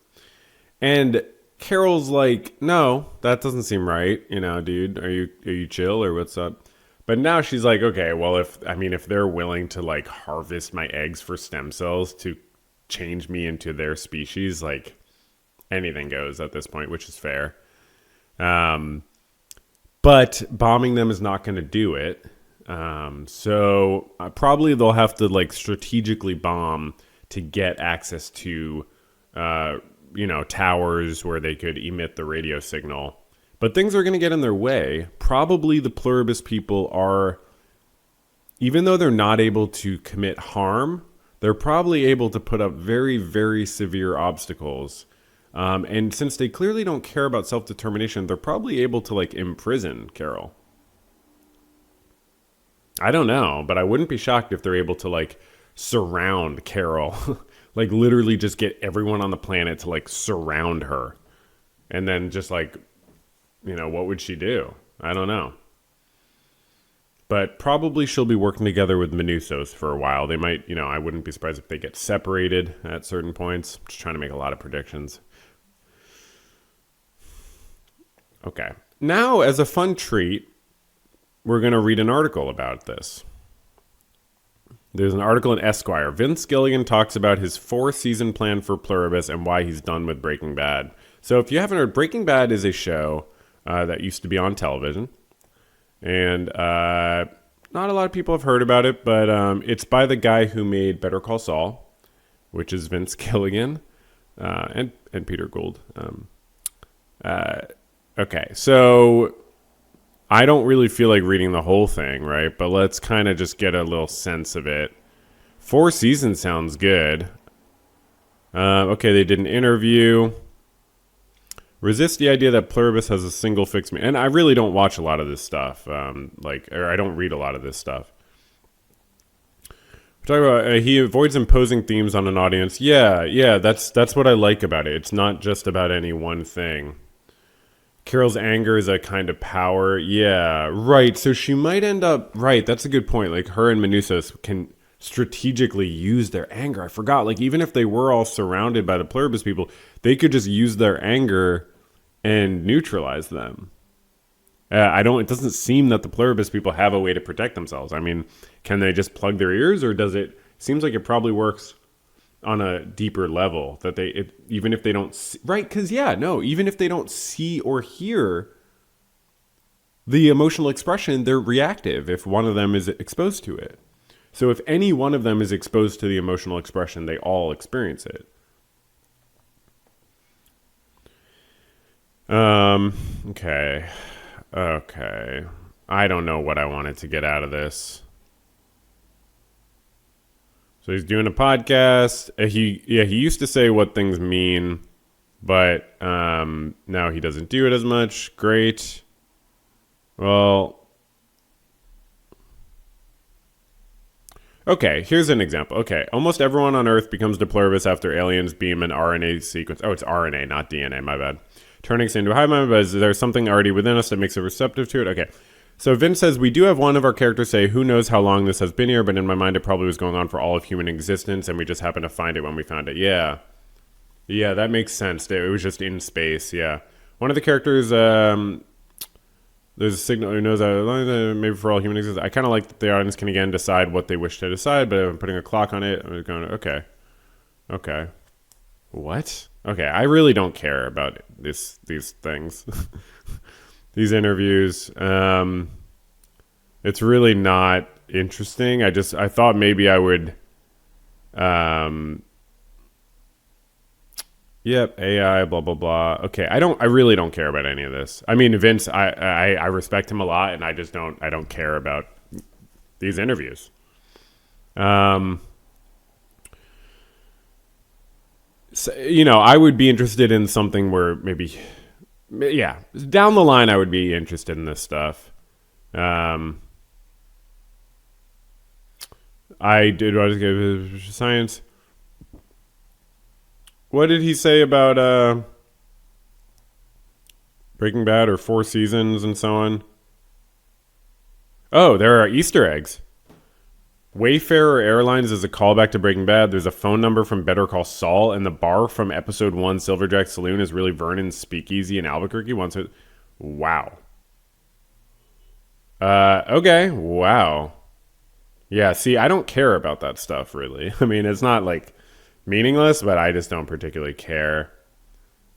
Speaker 1: And Carol's like, no, that doesn't seem right. You know, dude, are you chill or what's up? But now she's like, okay, well, if they're willing to like harvest my eggs for stem cells to change me into their species, like anything goes at this point, which is fair. But bombing them is not going to do it. So probably they'll have to like strategically bomb to get access to, towers where they could emit the radio signal. But things are going to get in their way. Probably the Pluribus people are, even though they're not able to commit harm, they're probably able to put up very, very severe obstacles. And since they clearly don't care about self-determination, they're probably able to like imprison Carol. I don't know, but I wouldn't be shocked if they're able to like surround Carol. Like literally just get everyone on the planet to like surround her. And then just like, what would she do? I don't know. But probably she'll be working together with Manustos for a while. They might, I wouldn't be surprised if they get separated at certain points. Just trying to make a lot of predictions. Okay. Now, as a fun treat, we're going to read an article about this. There's an article in Esquire. Vince Gilligan talks about his 4-season plan for Pluribus and why he's done with Breaking Bad. So if you haven't heard, Breaking Bad is a show that used to be on television. And not a lot of people have heard about it, but it's by the guy who made Better Call Saul, which is Vince Gilligan and Peter Gould. Okay, so I don't really feel like reading the whole thing, right? But let's kind of just get a little sense of it. 4 seasons sounds good. Okay, they did an interview. Resist the idea that Pluribus has a single fixed... And I really don't watch a lot of this stuff. Or I don't read a lot of this stuff. We're talking about he avoids imposing themes on an audience. Yeah, that's what I like about it. It's not just about any one thing. Carol's anger is a kind of power. Yeah, right. So she might end up... Right, that's a good point. Like, her and Manustos can strategically use their anger. I forgot. Like, even if they were all surrounded by the Pluribus people, they could just use their anger and neutralize them. It doesn't seem that the Pluribus people have a way to protect themselves. I mean, can they just plug their ears, or does it... Seems like it probably works on a deeper level, that even if they don't see, right? Because even if they don't see or hear the emotional expression, they're reactive if one of them is exposed to it. So if any one of them is exposed to the emotional expression, they all experience it. Okay. I don't know what I wanted to get out of this. So he's doing a podcast. He used to say what things mean, but now he doesn't do it as much. Great. Well, okay, here's an example. Okay, almost everyone on Earth becomes the Pluribus after aliens beam an RNA sequence. Oh, it's RNA, not DNA, my bad. Turning us into a hive mind, but is there something already within us that makes it receptive to it? Okay. So Vince says, we do have one of our characters say, who knows how long this has been here, but in my mind it probably was going on for all of human existence, and we just happened to find it when we found it. Yeah, that makes sense. It was just in space, yeah. One of the characters, there's a signal who knows that maybe for all human existence. I kind of like that the audience can again decide what they wish to decide, but I'm putting a clock on it. I'm going, okay. What? Okay, I really don't care about these things. These interviews. It's really not interesting. I thought maybe I would yep, AI, blah blah blah. Okay, I really don't care about any of this. I mean, Vince, I respect him a lot, and I don't care about these interviews. So, I would be interested in something where maybe, yeah, down the line I would be interested in this stuff. I did science. What did he say about Breaking Bad or 4 seasons and so on. Oh, there are Easter eggs. Wayfarer Airlines is a callback to Breaking Bad. There's a phone number from Better Call Saul, and the bar from episode 1, Silverjack Saloon, is really Vernon's speakeasy in Albuquerque. Wow. Okay. Wow. Yeah, see, I don't care about that stuff, really. I mean, it's not, like, meaningless, but I just don't particularly care.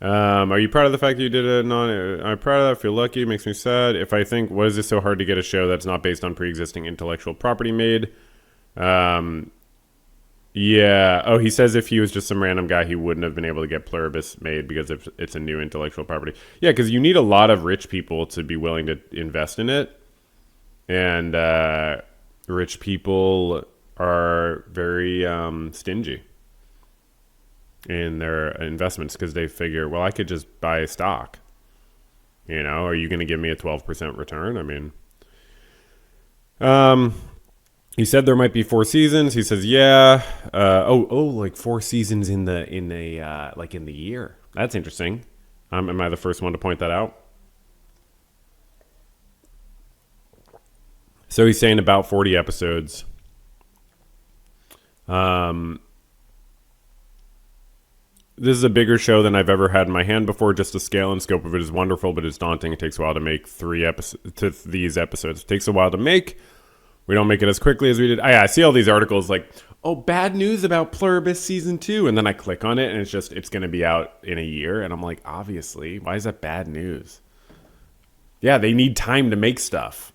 Speaker 1: Are you proud of the fact that you did it? I'm proud of that. I feel lucky. It makes me sad. If I think, what is this so hard to get a show that's not based on pre-existing intellectual property made? Yeah. Oh, he says if he was just some random guy, he wouldn't have been able to get Pluribus made because it's a new intellectual property. Yeah, because you need a lot of rich people to be willing to invest in it. And rich people are very stingy in their investments because they figure, well, I could just buy stock. You know, are you going to give me a 12% return? I mean, he said there might be 4 seasons. He says, yeah. Like 4 seasons in the year. That's interesting. Am I the first one to point that out? So he's saying about 40 episodes. This is a bigger show than I've ever had in my hand before. Just the scale and scope of it is wonderful, but it's daunting. It takes a while to make these episodes. It takes a while to make. We don't make it as quickly as we did. I see all these articles like, oh, bad news about Pluribus season 2. And then I click on it and it's going to be out in a year. And I'm like, obviously, why is that bad news? Yeah, they need time to make stuff.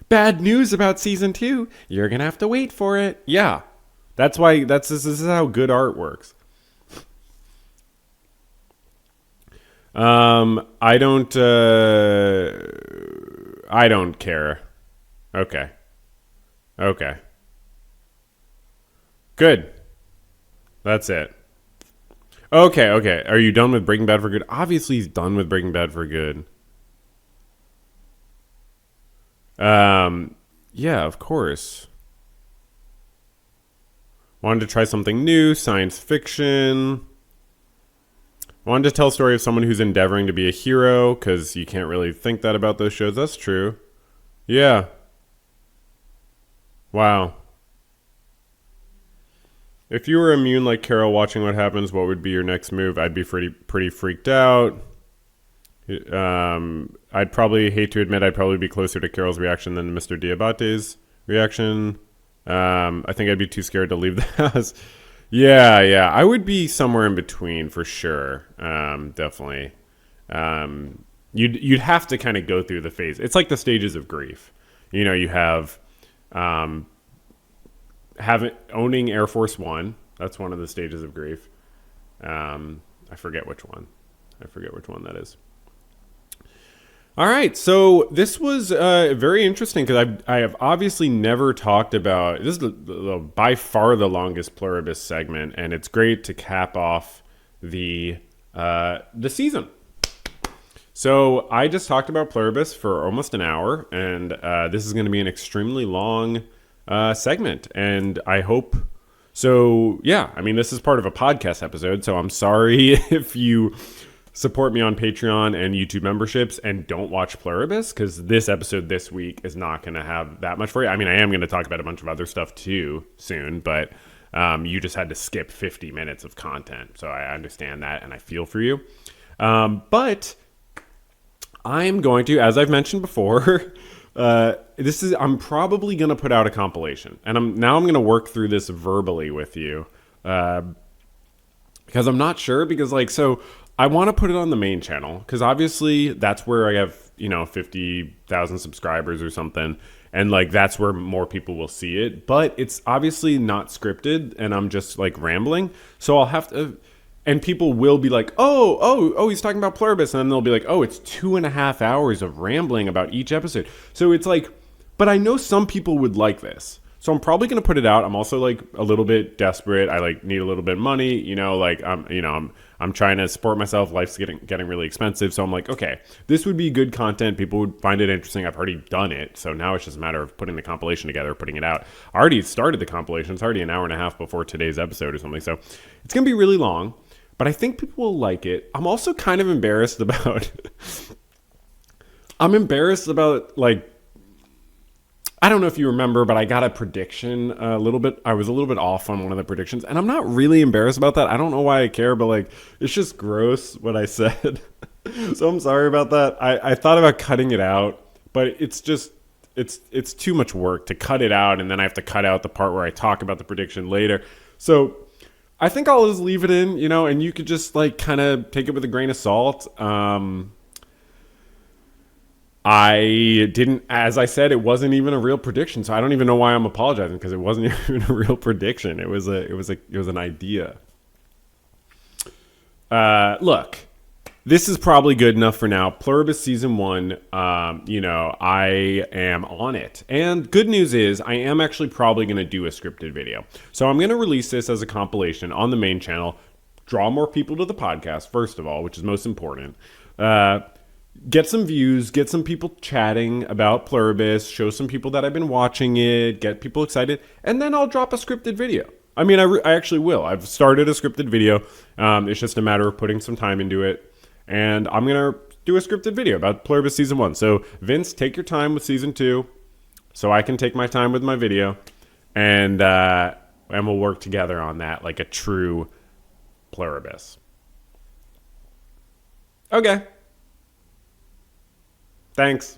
Speaker 1: Bad news about season 2. You're going to have to wait for it. Yeah, that's why this is how good art works. I don't care. Okay. Good. That's it. Okay. Are you done with Breaking Bad for good? Obviously he's done with Breaking Bad for good. Yeah, of course. Wanted to try something new, science fiction. Wanted to tell a story of someone who's endeavoring to be a hero, because you can't really think that about those shows. That's true. Yeah. Wow. If you were immune like Carol watching what happens, what would be your next move? I'd be pretty freaked out. I'd probably hate to admit I'd probably be closer to Carol's reaction than Mr. Diabate's reaction. I think I'd be too scared to leave the house. Yeah. I would be somewhere in between for sure. Definitely. You'd have to kind of go through the phase. It's like the stages of grief. You know, you have owning Air Force One. That's one of the stages of grief. I forget which one that is. All right, so this was very interesting because I have obviously never talked about this. Is by far the longest Pluribus segment, and it's great to cap off the season. So I just talked about Pluribus for almost an hour, and this is going to be an extremely long segment, and I hope. So yeah, I mean, this is part of a podcast episode, so I'm sorry if you support me on Patreon and YouTube memberships and don't watch Pluribus, because this episode this week is not going to have that much for you. I mean, I am going to talk about a bunch of other stuff too soon, but you just had to skip 50 minutes of content. So I understand that and I feel for you. But I'm going to, as I've mentioned before, I'm probably going to put out a compilation, and I'm going to work through this verbally with you, because I'm not sure, because so I want to put it on the main channel, because obviously that's where I have, 50,000 subscribers or something. And that's where more people will see it, but it's obviously not scripted and I'm just rambling. So I'll have to, and people will be like, oh, he's talking about Pluribus. And then they'll be like, oh, it's 2.5 hours of rambling about each episode. So it's but I know some people would like this. So I'm probably going to put it out. I'm also a little bit desperate. I need a little bit of money, I'm trying to support myself. Life's getting really expensive. So I'm like, okay, this would be good content. People would find it interesting. I've already done it. So now it's just a matter of putting the compilation together, putting it out. I already started the compilation. It's already an hour and a half before today's episode or something. So it's going to be really long, but I think people will like it. I'm also kind of embarrassed about. I'm embarrassed about like. I don't know if you remember, but I got a prediction a little bit. I was a little bit off on one of the predictions, and I'm not really embarrassed about that. I don't know why I care, but like, it's just gross what I said. So I'm sorry about that. I thought about cutting it out, but it's just it's too much work to cut it out, and then I have to cut out the part where I talk about the prediction later. So I think I'll just leave it in, and you could just like kind of take it with a grain of salt. I didn't, as I said, it wasn't even a real prediction, so I don't even know why I'm apologizing because it wasn't even a real prediction. It was an idea. Look, this is probably good enough for now. Pluribus season 1, I am on it, and good news is I am actually probably going to do a scripted video. So I'm going to release this as a compilation on the main channel, draw more people to the podcast first of all, which is most important. Get some views, get some people chatting about Pluribus, show some people that I've been watching it, get people excited, and then I'll drop a scripted video. I mean, I actually will. I've started a scripted video. It's just a matter of putting some time into it, and I'm going to do a scripted video about Pluribus Season 1. So, Vince, take your time with Season 2 so I can take my time with my video, and we'll work together on that like a true Pluribus. Okay. Thanks.